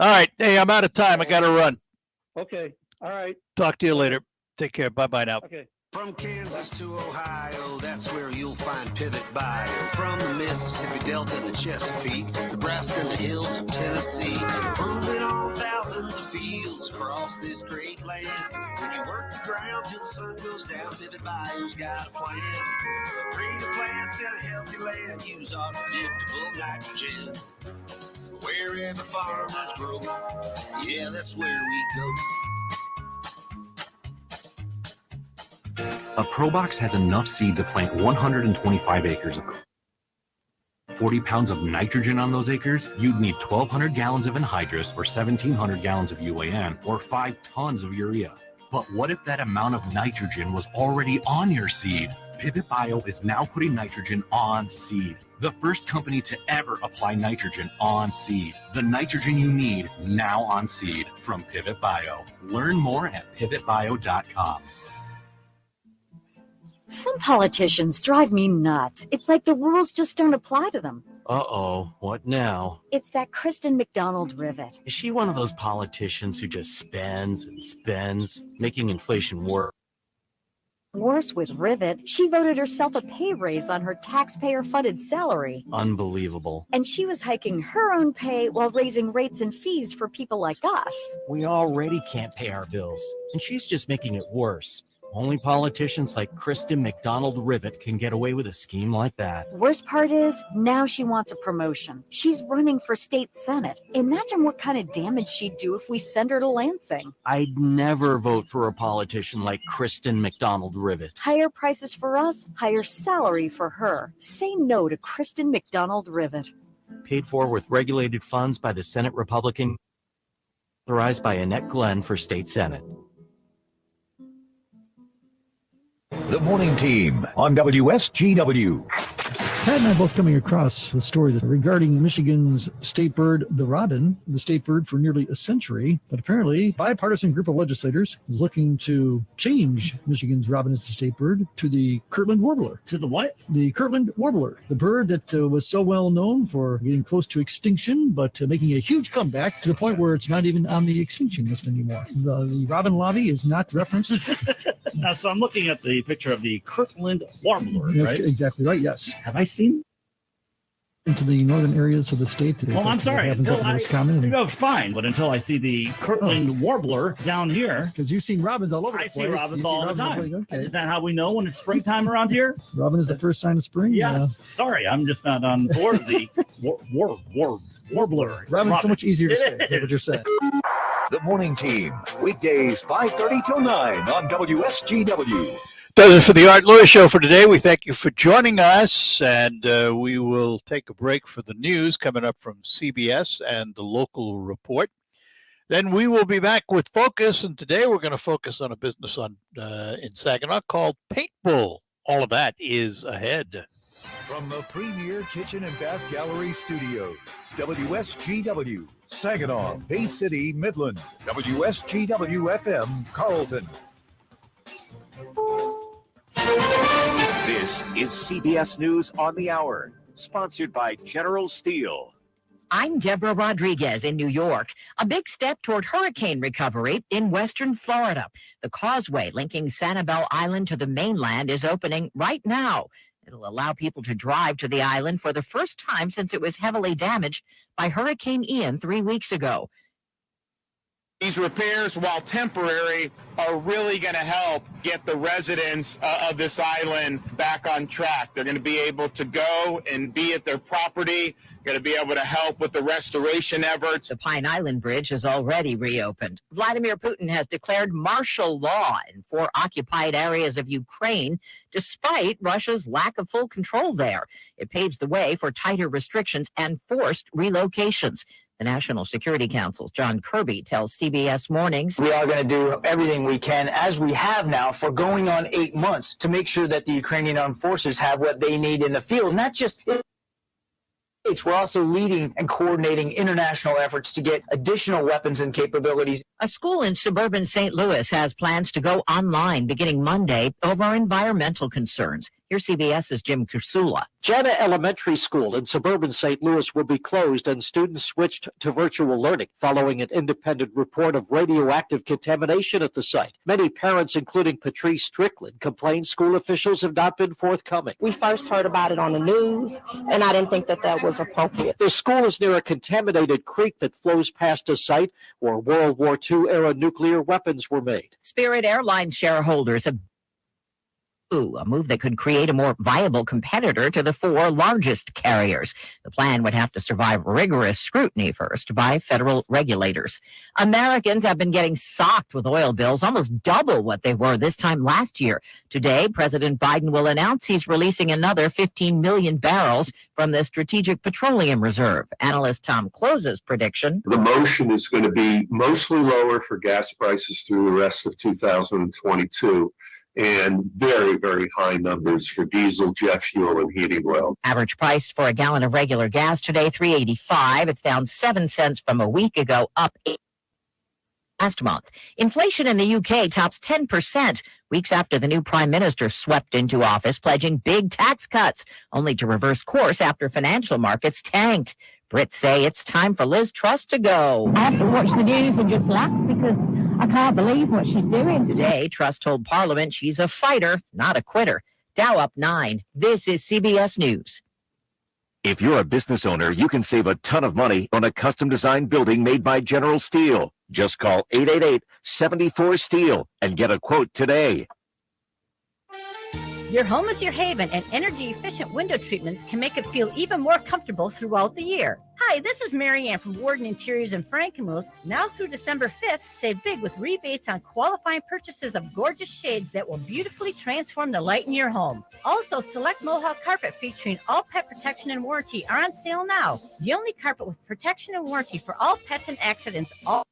All right. Hey, I'm out of time. I got to run. Okay. All right. Talk to you later. Take care. Bye-bye now. Okay. From Kansas to Ohio, that's where you'll find Pivot Bio. From the Mississippi Delta to the Chesapeake, Nebraska and the hills of Tennessee, proving on thousands of fields across this great land. When you work the ground till the sun goes down, Pivot Bio's got a plan. Create plants in a healthy land, use our predictable nitrogen. Wherever farmers grow, yeah, that's where we go. A Pro Box has enough seed to plant 125 acres of corn. 40 pounds of nitrogen on those acres, you'd need 1,200 gallons of anhydrous or 1,700 gallons of UAN or 5 tons of urea. But what if that amount of nitrogen was already on your seed? Pivot Bio is now putting nitrogen on seed. The first company to ever apply nitrogen on seed. The nitrogen you need now on seed from Pivot Bio. Learn more at pivotbio.com. Some politicians drive me nuts. It's like the rules just don't apply to them. Uh-oh, what now? It's that Kristen McDonald rivet. Is she one of those politicians who just spends and spends, making inflation worse? Worse with rivet, she voted herself a pay raise on her taxpayer-funded salary. Unbelievable. And she was hiking her own pay while raising rates and fees for people like us. We already can't pay our bills, and she's just making it worse. Only politicians like Kristen McDonald Rivet can get away with a scheme like that. Worst part is, now she wants a promotion. She's running for state senate. Imagine what kind of damage she'd do if we send her to Lansing. I'd never vote for a politician like Kristen McDonald Rivet. Higher prices for us, higher salary for her. Say no to Kristen McDonald Rivet. Paid for with regulated funds by the Senate Republican. Authorized by Annette Glenn for state senate. The morning team on WSGW. Pat and I both coming across a story regarding Michigan's state bird, the robin, the state bird for nearly a century. But apparently, a bipartisan group of legislators is looking to change Michigan's robin as the state bird to the Kirtland warbler. To the what? The Kirtland warbler, the bird that was so well known for getting close to extinction, but making a huge comeback to the point where it's not even on the extinction list anymore. The robin lobby is not referenced. Now, so I'm looking at the picture of the Kirtland warbler, Yes, right? Exactly right, yes. Have I seen into the northern areas of the state today. Well, I'm sorry. Until Fine, but until I see the Kirtland warbler down here. Because you've seen robins all over the I place. see robins all the time. Okay. Is that how we know when it's springtime around here? Robin is the first sign of spring? Yes. Sorry, I'm just not on board with the warbler. Robin's so much easier to say. That's what you're saying. The Morning Team, weekdays 5:30 till 9 on WSGW. Does it for the Art Lewis Show for today. We thank you for joining us, and we will take a break for the news coming up from CBS and the local report. Then we will be back with Focus, and today we're going to focus on a business in Saginaw called Paintbull. All of that is ahead. From the Premier Kitchen and Bath Gallery Studios, WSGW, Saginaw, Bay City, Midland, WSGW-FM, Carlton. This is CBS News on the Hour, sponsored by General Steel. I'm Deborah Rodriguez in New York. A big step toward hurricane recovery in western Florida. The causeway linking Sanibel Island to the mainland is opening right now. It'll allow people to drive to the island for the first time since it was heavily damaged by Hurricane Ian 3 weeks ago. These repairs, while temporary, are really going to help get the residents of this island back on track. They're going to be able to go and be at their property, going to be able to help with the restoration efforts. The Pine Island Bridge has already reopened. Vladimir Putin has declared martial law in 4 occupied areas of Ukraine, despite Russia's lack of full control there. It paves the way for tighter restrictions and forced relocations. The National Security Council's John Kirby tells CBS Mornings, "We are going to do everything we can, as we have now for going on 8 months, to make sure that the Ukrainian armed forces have what they need in the field, not just we're also leading and coordinating international efforts to get additional weapons and capabilities." A school in suburban St. Louis has plans to go online beginning Monday over environmental concerns. Here's CBS's Jim Kursula. Jana Elementary School in suburban St. Louis will be closed and students switched to virtual learning following an independent report of radioactive contamination at the site. Many parents, including Patrice Strickland, complain school officials have not been forthcoming. We first heard about it on the news, and I didn't think that was appropriate. The school is near a contaminated creek that flows past a site where World War II-era nuclear weapons were made. Spirit Airlines shareholders have a move that could create a more viable competitor to the 4 largest carriers. The plan would have to survive rigorous scrutiny first by federal regulators. Americans have been getting socked with oil bills, almost double what they were this time last year. Today, President Biden will announce he's releasing another 15 million barrels from the Strategic Petroleum Reserve. Analyst Tom Close's prediction: the motion is going to be mostly lower for gas prices through the rest of 2022. And very, very high numbers for diesel, jet fuel, and heating oil. Average price for a gallon of regular gas today, $3.85. It's down 7 cents from a week ago, up 8 last month. Inflation in the UK tops 10%, weeks after the new prime minister swept into office, pledging big tax cuts, only to reverse course after financial markets tanked. Brits say it's time for Liz Truss to go. I have to watch the news and just laugh because I can't believe what she's doing. Today, Truss told Parliament she's a fighter, not a quitter. Dow up 9. This is CBS News. If you're a business owner, you can save a ton of money on a custom-designed building made by General Steel. Just call 888-74-STEEL and get a quote today. Your home is your haven, and energy-efficient window treatments can make it feel even more comfortable throughout the year. Hi, this is Mary Ann from Warden Interiors in Frankenmuth. Now through December 5th, save big with rebates on qualifying purchases of gorgeous shades that will beautifully transform the light in your home. Also, select Mohawk carpet featuring all pet protection and warranty are on sale now. The only carpet with protection and warranty for all pets and accidents. All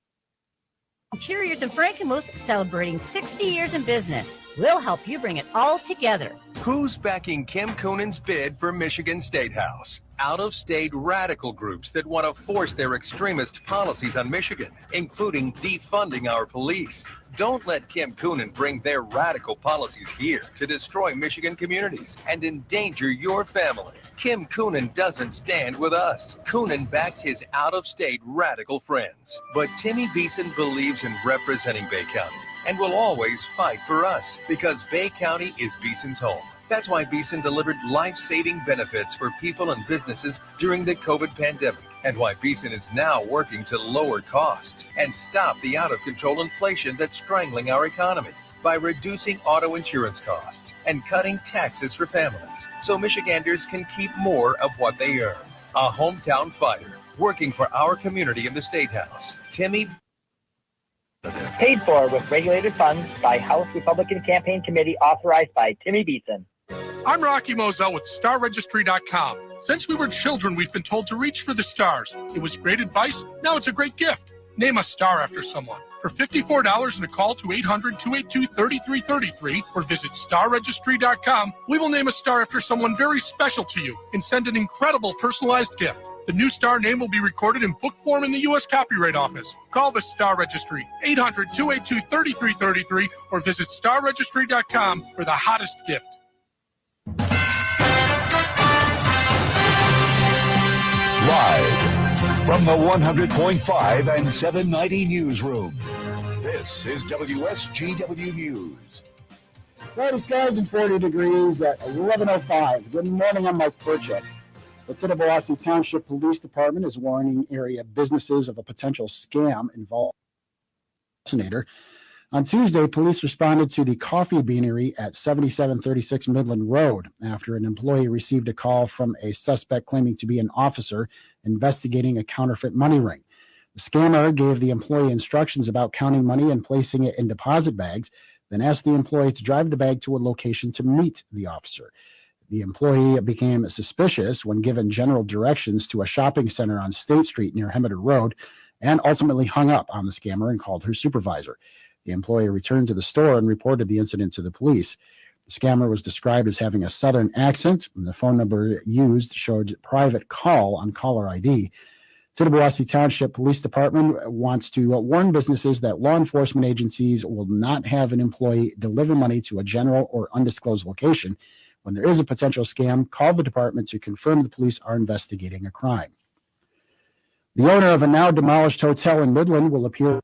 Interiors in Frankenmuth, celebrating 60 years in business. We'll help you bring it all together. Who's backing Kim Coonen's bid for Michigan State House? Out-of-state radical groups that want to force their extremist policies on Michigan, including defunding our police. Don't let Kim Coonen bring their radical policies here to destroy Michigan communities and endanger your family. Kim Coonen doesn't stand with us. Coonen backs his out-of-state radical friends. But Timmy Beeson believes in representing Bay County and will always fight for us because Bay County is Beeson's home. That's why Beeson delivered life-saving benefits for people and businesses during the COVID pandemic, and why Beeson is now working to lower costs and stop the out-of-control inflation that's strangling our economy by reducing auto insurance costs and cutting taxes for families so Michiganders can keep more of what they earn. A hometown fighter working for our community in the State House, Timmy. Paid for with regulated funds by House Republican Campaign Committee authorized by Timmy Beeson. I'm Rocky Moselle with StarRegistry.com. Since we were children, we've been told to reach for the stars. It was great advice. Now it's a great gift. Name a star after someone. For $54 and a call to 800-282-3333 or visit StarRegistry.com, we will name a star after someone very special to you and send an incredible personalized gift. The new star name will be recorded in book form in the U.S. Copyright Office. Call the Star Registry, 800-282-3333 or visit StarRegistry.com for the hottest gift. Live from the 100.5 and 790 newsroom, this is WSGW News. Cloudy skies and 40 degrees at 11:05. Good morning, I'm Mike Burchett. The Tittabawassee Township Police Department is warning area businesses of a potential scam involving impersonator. On Tuesday, police responded to the Coffee Beanery at 7736 Midland Road after an employee received a call from a suspect claiming to be an officer investigating a counterfeit money ring. The scammer gave the employee instructions about counting money and placing it in deposit bags, then asked the employee to drive the bag to a location to meet the officer. The employee became suspicious when given general directions to a shopping center on State Street near Hemmeter Road and ultimately hung up on the scammer and called her supervisor. The employee returned to the store and reported the incident to the police. The scammer was described as having a southern accent, and the phone number used showed private call on caller ID. Tittabawassee Township Police Department wants to warn businesses that law enforcement agencies will not have an employee deliver money to a general or undisclosed location. When there is a potential scam, call the department to confirm the police are investigating a crime. The owner of a now demolished hotel in Midland will appear.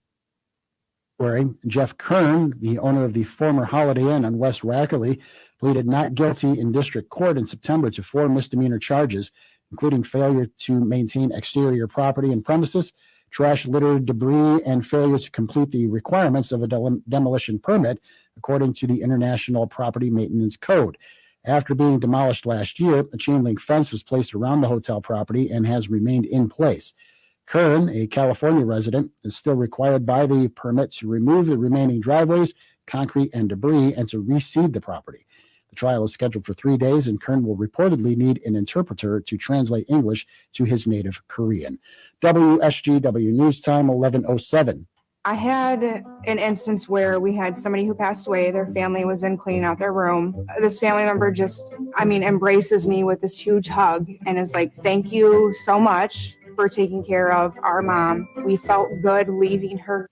Jeff Kern, the owner of the former Holiday Inn on West Rackley, pleaded not guilty in district court in September to 4 misdemeanor charges, including failure to maintain exterior property and premises, trash, litter, debris, and failure to complete the requirements of a demolition permit, according to the International Property Maintenance Code. After being demolished last year, a chain link fence was placed around the hotel property and has remained in place. Kern, a California resident, is still required by the permit to remove the remaining driveways, concrete, and debris and to reseed the property. The trial is scheduled for 3 days, and Kern will reportedly need an interpreter to translate English to his native Korean. WSGW News Time, 11:07. I had an instance where we had somebody who passed away. Their family was in cleaning out their room. This family member just, embraces me with this huge hug and is like, thank you so much for taking care of our mom. We felt good leaving her,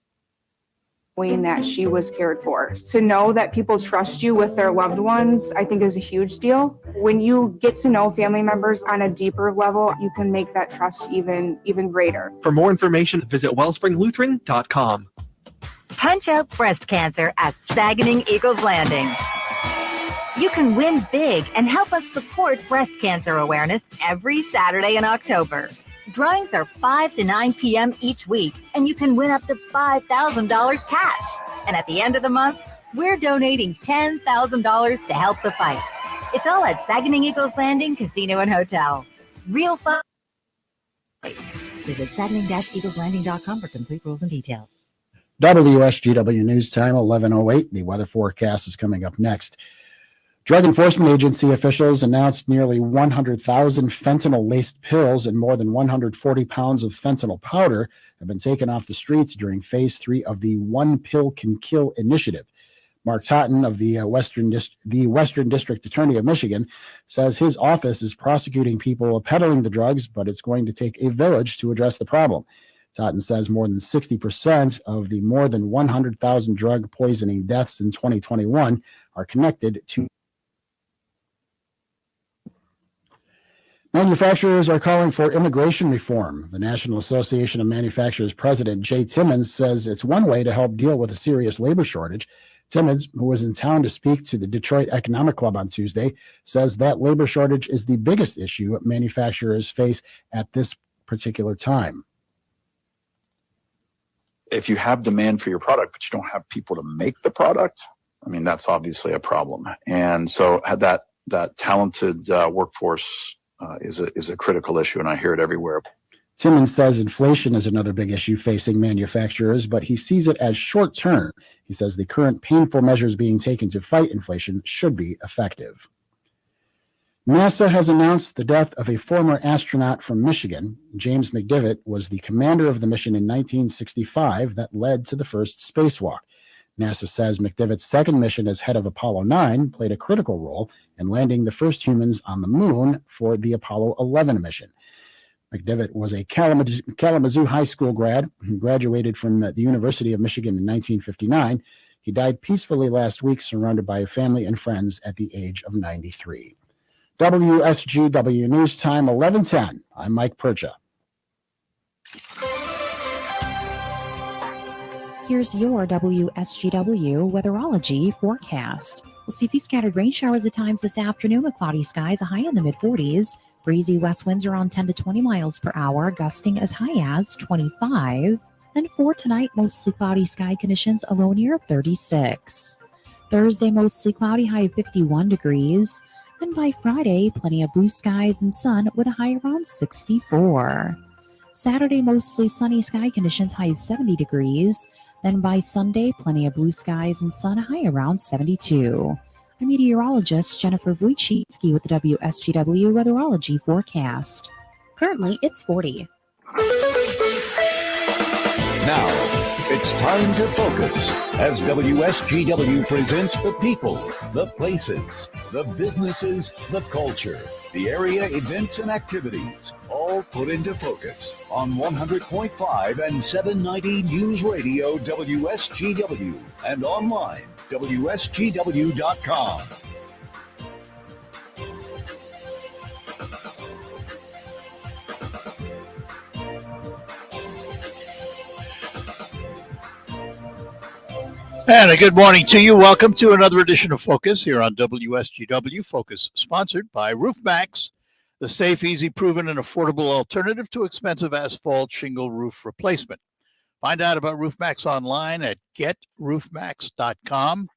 knowing that she was cared for. To know that people trust you with their loved ones, I think is a huge deal. When you get to know family members on a deeper level, you can make that trust even greater. For more information, visit wellspringlutheran.com. Punch out breast cancer at Saguenay Eagles Landing. You can win big and help us support breast cancer awareness every Saturday in October. Drawings are 5 to 9 p.m. each week, and you can win up to $5,000 cash. And at the end of the month, we're donating $10,000 to help the fight. It's all at Saguenay Eagles Landing Casino and Hotel. Real fun. Visit Saguenay-EaglesLanding.com for complete rules and details. WSGW News Time, 11:08. The weather forecast is coming up next. Drug Enforcement Agency officials announced nearly 100,000 fentanyl-laced pills and more than 140 pounds of fentanyl powder have been taken off the streets during Phase 3 of the One Pill Can Kill initiative. Mark Totten of the Western District Attorney of Michigan says his office is prosecuting people peddling the drugs, but it's going to take a village to address the problem. Totten says more than 60% of the more than 100,000 drug poisoning deaths in 2021 are connected to. Manufacturers are calling for immigration reform. The National Association of Manufacturers President Jay Timmons says it's one way to help deal with a serious labor shortage. Timmons, who was in town to speak to the Detroit Economic Club on Tuesday, says that labor shortage is the biggest issue manufacturers face at this particular time. If you have demand for your product, but you don't have people to make the product, I mean, that's obviously a problem. And so that talented workforce is a critical issue, and I hear it everywhere. Timmons says inflation is another big issue facing manufacturers, but he sees it as short-term. He says the current painful measures being taken to fight inflation should be effective. NASA has announced the death of a former astronaut from Michigan. James McDivitt was the commander of the mission in 1965 that led to the first spacewalk. NASA says McDivitt's second mission as head of Apollo 9 played a critical role in landing the first humans on the moon for the Apollo 11 mission. McDivitt was a Kalamazoo High School grad who graduated from the University of Michigan in 1959. He died peacefully last week, surrounded by family and friends at the age of 93. WSGW News Time 11:10. I'm Mike Percha. Here's your WSGW Weatherology forecast. We'll see a few scattered rain showers at times this afternoon with cloudy skies, a high in the mid-40s. Breezy west winds around 10 to 20 miles per hour, gusting as high as 25. Then for tonight, mostly cloudy sky conditions, a low near 36. Thursday, mostly cloudy, high of 51 degrees. Then by Friday, plenty of blue skies and sun with a high around 64. Saturday, mostly sunny sky conditions, high of 70 degrees. Then by Sunday, plenty of blue skies and sun, a high around 72. I'm meteorologist Jennifer Wojcicki with the WSGW Weatherology forecast. Currently, it's 40. Now, it's time to focus as WSGW presents the people, the places, the businesses, the culture, the area events and activities, all put into focus on 100.5 and 790 News Radio WSGW and online WSGW.com. And a good morning to you. Welcome to another edition of Focus here on WSGW. Focus sponsored by RoofMax, the safe, easy, proven, and affordable alternative to expensive asphalt shingle roof replacement. Find out about RoofMax online at getroofmax.com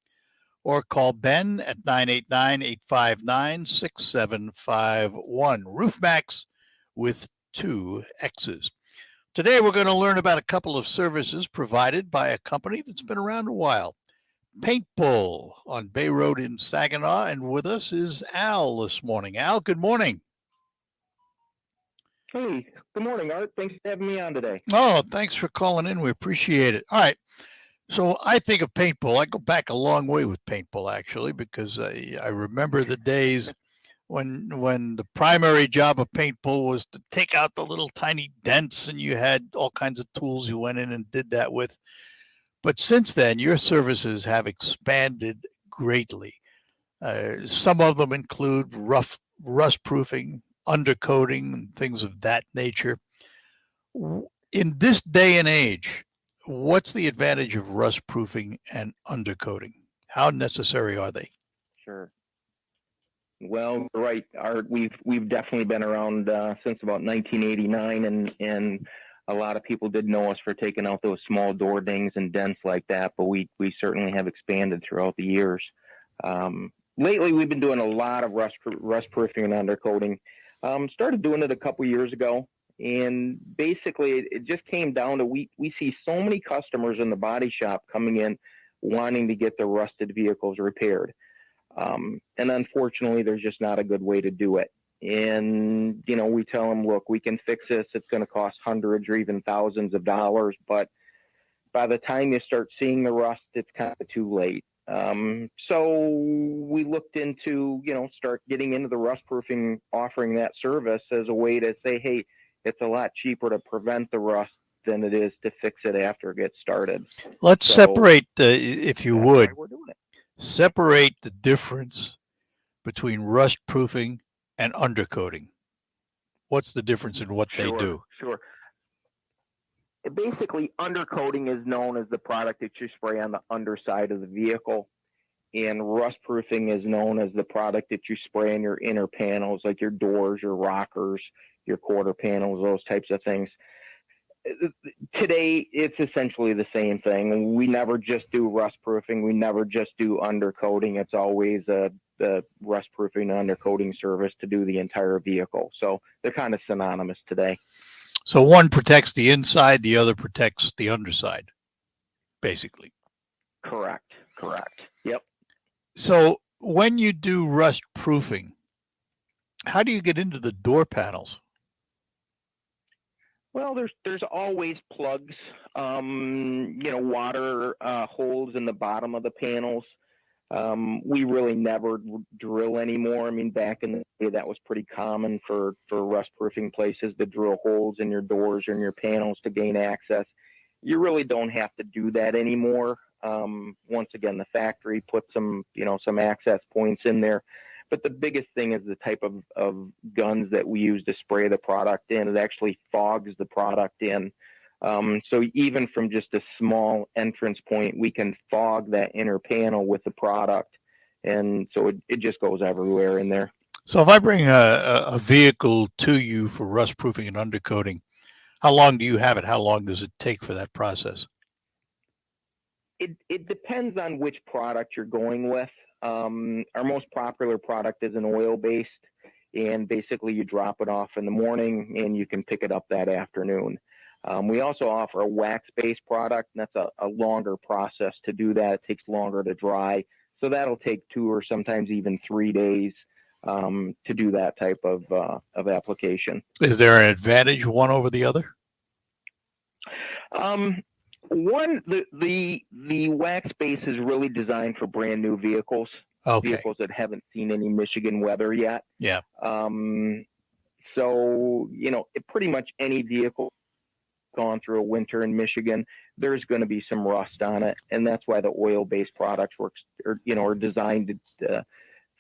or call Ben at 989-859-6751. RoofMax with 2 X's. Today, we're going to learn about a couple of services provided by a company that's been around a while. Paint Pull on Bay Road in Saginaw. And with us is Al this morning. Al, good morning. Hey, good morning, Art. Thanks for having me on today. Oh, thanks for calling in. We appreciate it. All right. So I think of Paint Pull. I go back a long way with Paint Pull, actually, because I remember the days when the primary job of Paint Pull was to take out the little tiny dents, and you had all kinds of tools you went in and did that with. But since then, your services have expanded greatly. Some of them include rust proofing, undercoating, and things of that nature. In this day and age, what's the advantage of rust proofing and undercoating? How necessary are they? Sure. Well, right, Art. We've definitely been around since about 1989, and a lot of people did know us for taking out those small door dings and dents like that. But we certainly have expanded throughout the years. Lately, we've been doing a lot of rust proofing and undercoating. Started doing it a couple years ago, and basically it just came down to we see so many customers in the body shop coming in wanting to get their rusted vehicles repaired. And unfortunately, there's just not a good way to do it. And, we tell them, look, we can fix this. It's going to cost hundreds or even thousands of dollars. But by the time you start seeing the rust, it's kind of too late. So we looked into, start getting into the rust proofing, offering that service as a way to say, hey, it's a lot cheaper to prevent the rust than it is to fix it after it gets started. Let's separate, if you would, separate the difference between rust proofing and undercoating. What's the difference in what they do? Sure. Basically, undercoating is known as the product that you spray on the underside of the vehicle, and rust proofing is known as the product that you spray in your inner panels, like your doors, your rockers, your quarter panels, those types of things. Today, it's essentially the same thing. We never just do rust proofing. We never just do undercoating. It's always the rust proofing and undercoating service to do the entire vehicle. So they're kind of synonymous today. So one protects the inside, the other protects the underside, basically. Correct. Yep. So when you do rust proofing, how do you get into the door panels? Well, there's always plugs, water holes in the bottom of the panels. We really never drill anymore. I mean, back in the day, that was pretty common for rust proofing places to drill holes in your doors or in your panels to gain access. You really don't have to do that anymore. Once again, the factory put some access points in there. But the biggest thing is the type of guns that we use to spray the product in. It actually fogs the product in. So even from just a small entrance point, we can fog that inner panel with the product. And so it just goes everywhere in there. So if I bring a vehicle to you for rust proofing and undercoating, how long do you have it? How long does it take for that process? It depends on which product you're going with. Our most popular product is an oil-based, and basically you drop it off in the morning and you can pick it up that afternoon. We also offer a wax-based product, and that's a longer process to do that. It takes longer to dry. So that'll take 2 or sometimes even 3 days to do that type of application. Is there an advantage one over the other? The wax base is really designed for brand new vehicles, vehicles that haven't seen any Michigan weather yet. Yeah. So, pretty much any vehicle gone through a winter in Michigan, there's going to be some rust on it. And that's why the oil-based products are designed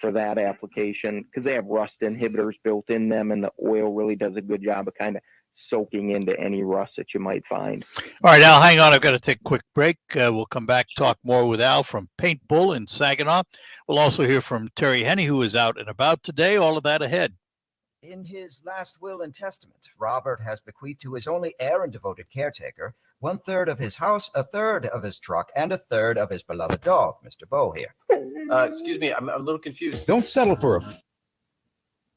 for that application, because they have rust inhibitors built in them, and the oil really does a good job of kind of soaking into any rust that you might find. All right, Al, hang on. I've got to take a quick break. We'll come back, talk more with Al from Paint Bull in Saginaw. We'll also hear from Terry Henney, who is out and about today. All of that ahead. In his last will and testament, Robert has bequeathed to his only heir and devoted caretaker 1/3 of his house, 1/3 of his truck, and 1/3 of his beloved dog, Mr. Bo here. Excuse me, I'm a little confused. Don't settle for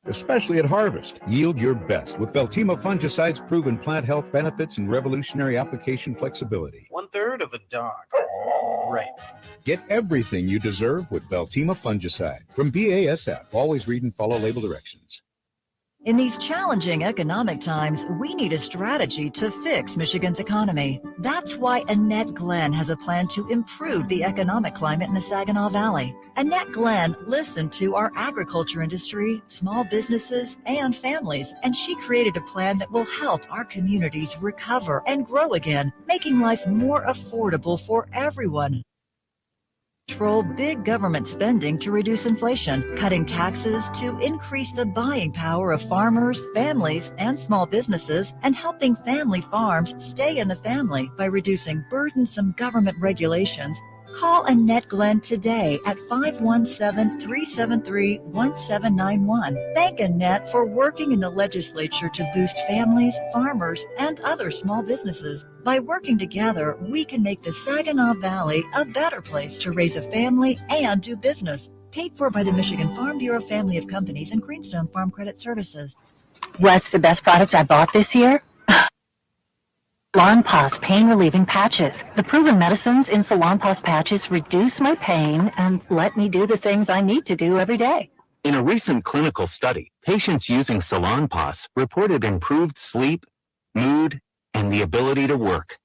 especially at harvest. Yield your best with Beltima fungicide's proven plant health benefits and revolutionary application flexibility. 1/3 of a dog. Right. Get everything you deserve with Beltima fungicide. From BASF, always read and follow label directions. In these challenging economic times, we need a strategy to fix Michigan's economy. That's why Annette Glen has a plan to improve the economic climate in the Saginaw Valley. Annette Glen listened to our agriculture industry, small businesses, and families, and she created a plan that will help our communities recover and grow again, making life more affordable for everyone. Control big government spending to reduce inflation, cutting taxes to increase the buying power of farmers, families, and small businesses, and helping family farms stay in the family by reducing burdensome government regulations. Call Annette Glen today at 517-373-1791. Thank Annette for working in the legislature to boost families, farmers, and other small businesses. By working together, we can make the Saginaw Valley a better place to raise a family and do business. Paid for by the Michigan Farm Bureau family of companies and Greenstone Farm Credit Services. What's the best product I bought this year? Salonpas pain relieving patches. The proven medicines in Salonpas patches reduce my pain and let me do the things I need to do every day. In a recent clinical study, patients using Salonpas reported improved sleep, mood, and the ability to work.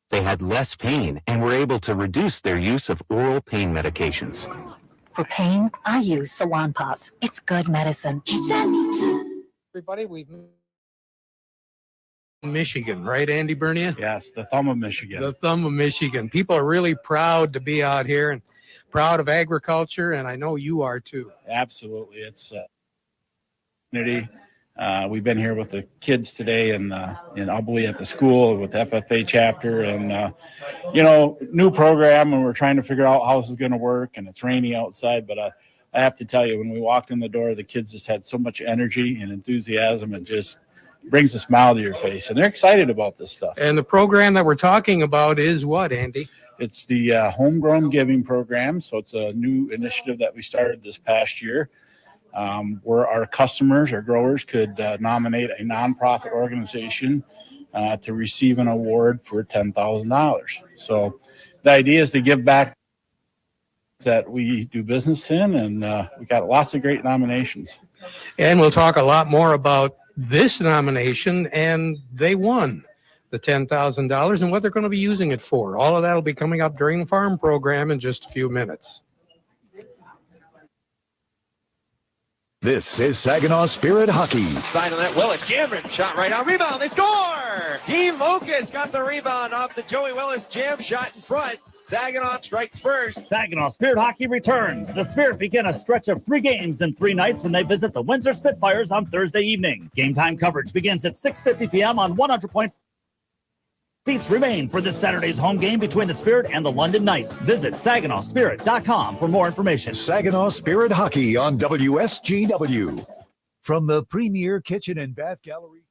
They had less pain and were able to reduce their use of oral pain medications. For pain, I use Salonpas. It's good medicine. Everybody, we've Michigan, right, Andy Bernia? Yes, the thumb of Michigan. The thumb of Michigan. People are really proud to be out here and proud of agriculture, and I know you are too. Absolutely. It's community. We've been here with the kids today in Albany at the school with FFA chapter, and new program, and we're trying to figure out how this is going to work. And it's raining outside, but I have to tell you, when we walked in the door, the kids just had so much energy and enthusiasm, and just brings a smile to your face, and they're excited about this stuff. And the program that we're talking about is what, Andy? It's the Homegrown Giving Program. So it's a new initiative that we started this past year, where our customers or growers could nominate a nonprofit organization to receive an award for $10,000. So the idea is to give back that we do business in, and we got lots of great nominations. And we'll talk a lot more about this nomination, and they won the $10,000 and what they're going to be using it for. All of that will be coming up during the farm program in just a few minutes. This is Saginaw Spirit Hockey. Side on that, Willis, Cameron, shot right on, rebound, they score! Dean Lucas got the rebound off the Joey Willis jam shot in front. Saginaw strikes first. Saginaw Spirit Hockey returns. The Spirit begin a stretch of 3 games in 3 nights when they visit the Windsor Spitfires on Thursday evening. Game time coverage begins at 6:50 p.m. on 100. Seats remain for this Saturday's home game between the Spirit and the London Knights. Visit SaginawSpirit.com for more information. Saginaw Spirit Hockey on WSGW. From the Premier Kitchen and Bath Gallery.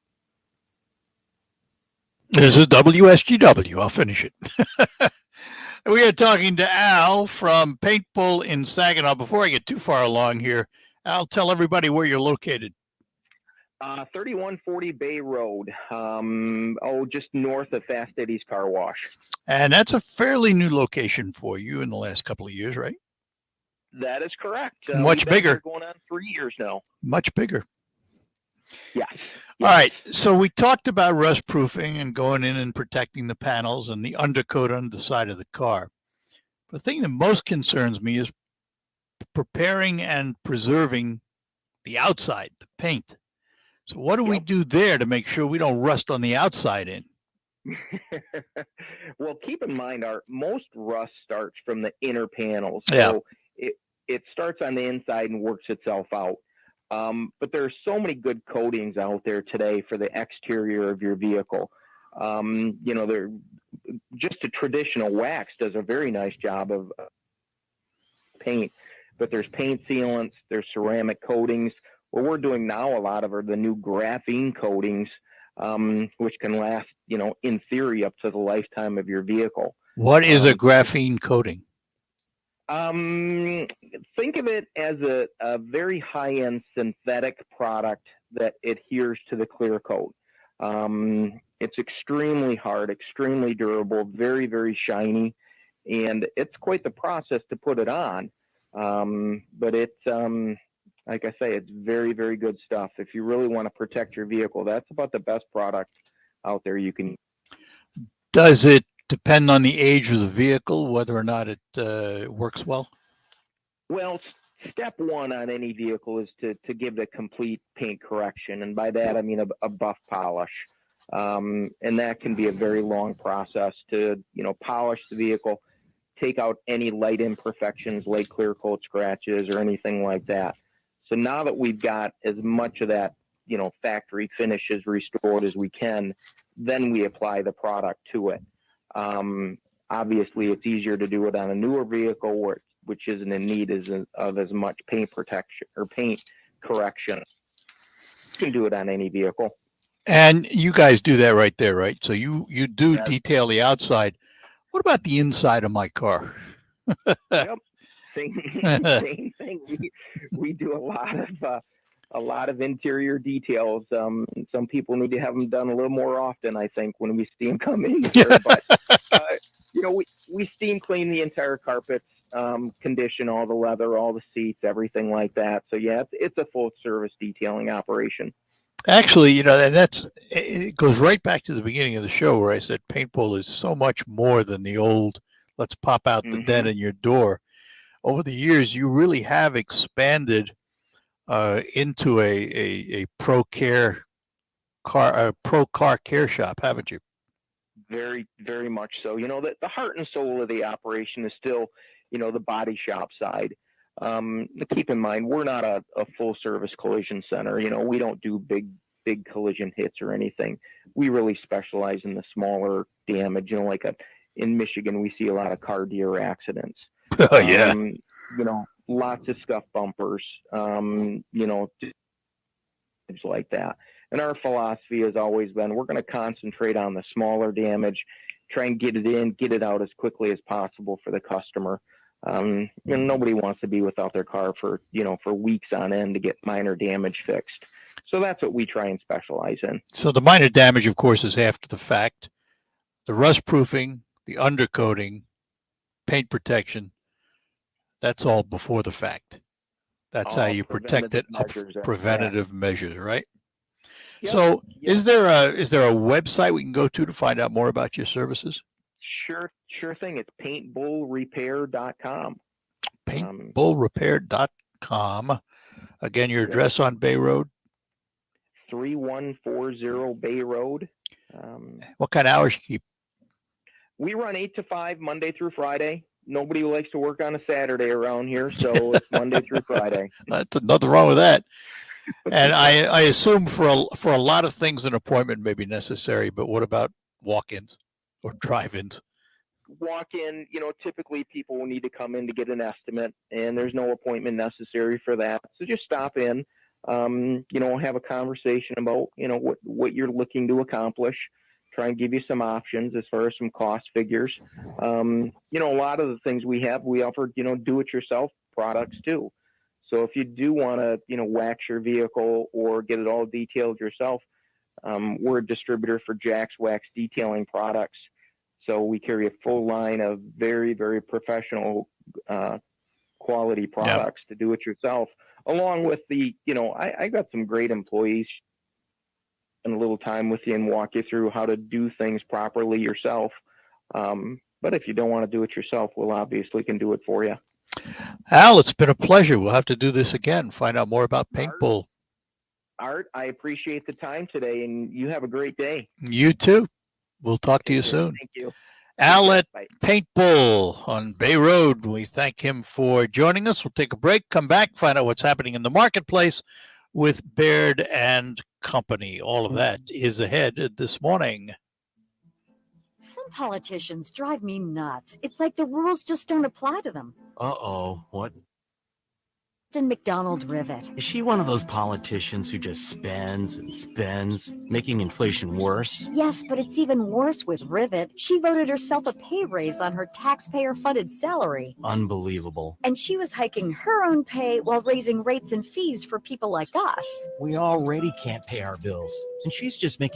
This is WSGW. I'll finish it. We are talking to Al from Paintbull in Saginaw. Before I get too far along here, Al, tell everybody where you're located. 3140 Bay Road, just north of Fast Eddie's Car Wash. And that's a fairly new location for you in the last couple of years, right? That is correct. Much bigger. Going on 3 years now. Much bigger. Yes. All right. So we talked about rust proofing and going in and protecting the panels and the undercoat on the side of the car. The thing that most concerns me is preparing and preserving the outside, the paint. So what do we do there to make sure we don't rust on the outside in? Well, keep in mind, most rust starts from the inner panels. Yeah. So it starts on the inside and works itself out. But there are so many good coatings out there today for the exterior of your vehicle. They're just a traditional wax does a very nice job of paint, but there's paint sealants, there's ceramic coatings. What we're doing now, a lot of are the new graphene coatings, which can last, in theory, up to the lifetime of your vehicle. What is a graphene coating? Think of it as a very high-end synthetic product that adheres to the clear coat. It's extremely hard, extremely durable, very, very shiny, and it's quite the process to put it on. But it's, like I say, it's very, very good stuff. If you really want to protect your vehicle, that's about the best product out there you can. Does it depend on the age of the vehicle, whether or not it works well? Well, step one on any vehicle is to give the complete paint correction. And by that, I mean a buff polish. And that can be a very long process to, polish the vehicle, take out any light imperfections, like clear coat scratches or anything like that. So now that we've got as much of that, factory finishes restored as we can, then we apply the product to it. Obviously, it's easier to do it on a newer vehicle which isn't in need of as much paint protection or paint correction. You can do it on any vehicle. And you guys do that right there, right? So you do detail the outside. What about the inside of my car? Yep. Same thing. We do a lot of interior details. Some people need to have them done a little more often, I think, when we see them come in here. But we steam clean the entire carpets, condition all the leather, all the seats, everything like that. So yeah, it's a full service detailing operation. Actually, it goes right back to the beginning of the show where I said paintball is so much more than the old, let's pop out the dent in your door. Over the years, you really have expanded into a pro car care shop, haven't you? Very, very much so. The heart and soul of the operation is still, the body shop side. Keep in mind, we're not a full service collision center. You know, we don't do big collision hits or anything. We really specialize in the smaller damage. You know, like in Michigan, we see a lot of car deer accidents. Oh, yeah. You know, lots of scuff bumpers, you know, things like that. And our philosophy has always been, we're going to concentrate on the smaller damage, try and get it in, get it out as quickly as possible for the customer. You know, nobody wants to be without their car for weeks on end to get minor damage fixed. So that's what we try and specialize in. So the minor damage, of course, is after the fact. The rust proofing, the undercoating, paint protection, that's all before the fact. That's how you protect it up, preventative measures, right? Yep. So is there a website we can go to find out more about your services? Sure thing. It's paintbullrepair.com. Paintbullrepair.com. Again, your address on Bay Road? 3140 Bay Road. What kind of hours you keep? We run 8 to 5 Monday through Friday. Nobody likes to work on a Saturday around here, so it's Monday through Friday. That's nothing wrong with that. And I assume for a lot of things an appointment may be necessary, but what about walk-ins or drive-ins? Walk-in, you know, typically people will need to come in to get an estimate, and there's no appointment necessary for that. So just stop in, you know, have a conversation about, you know, what you're looking to accomplish. Try and give you some options as far as some cost figures. You know, a lot of the things we offer, you know, do-it-yourself products too. So if you do want to, you know, wax your vehicle or get it all detailed yourself, we're a distributor for Jack's Wax Detailing products. So we carry a full line of very, very professional quality products to do it yourself, along with the, you know, I got some great employees and a little time with you and walk you through how to do things properly yourself. But if you don't want to do it yourself, we'll obviously can do it for you. Al, it's been a pleasure. We'll have to do this again. Find out more about Paintbull. Art, I appreciate the time today, and you have a great day. You too. We'll talk to you soon. Thank you. Al at Paintbull on Bay Road. We thank him for joining us. We'll take a break, come back, find out what's happening in the marketplace with Baird and Company. All of that is ahead this morning. Some politicians drive me nuts. It's like the rules just don't apply to them. Uh-oh, what? And McDonald Rivet. Is she one of those politicians who just spends and spends, making inflation worse? Yes, but it's even worse with Rivet. She voted herself a pay raise on her taxpayer-funded salary. Unbelievable. And she was hiking her own pay while raising rates and fees for people like us. We already can't pay our bills, and she's just making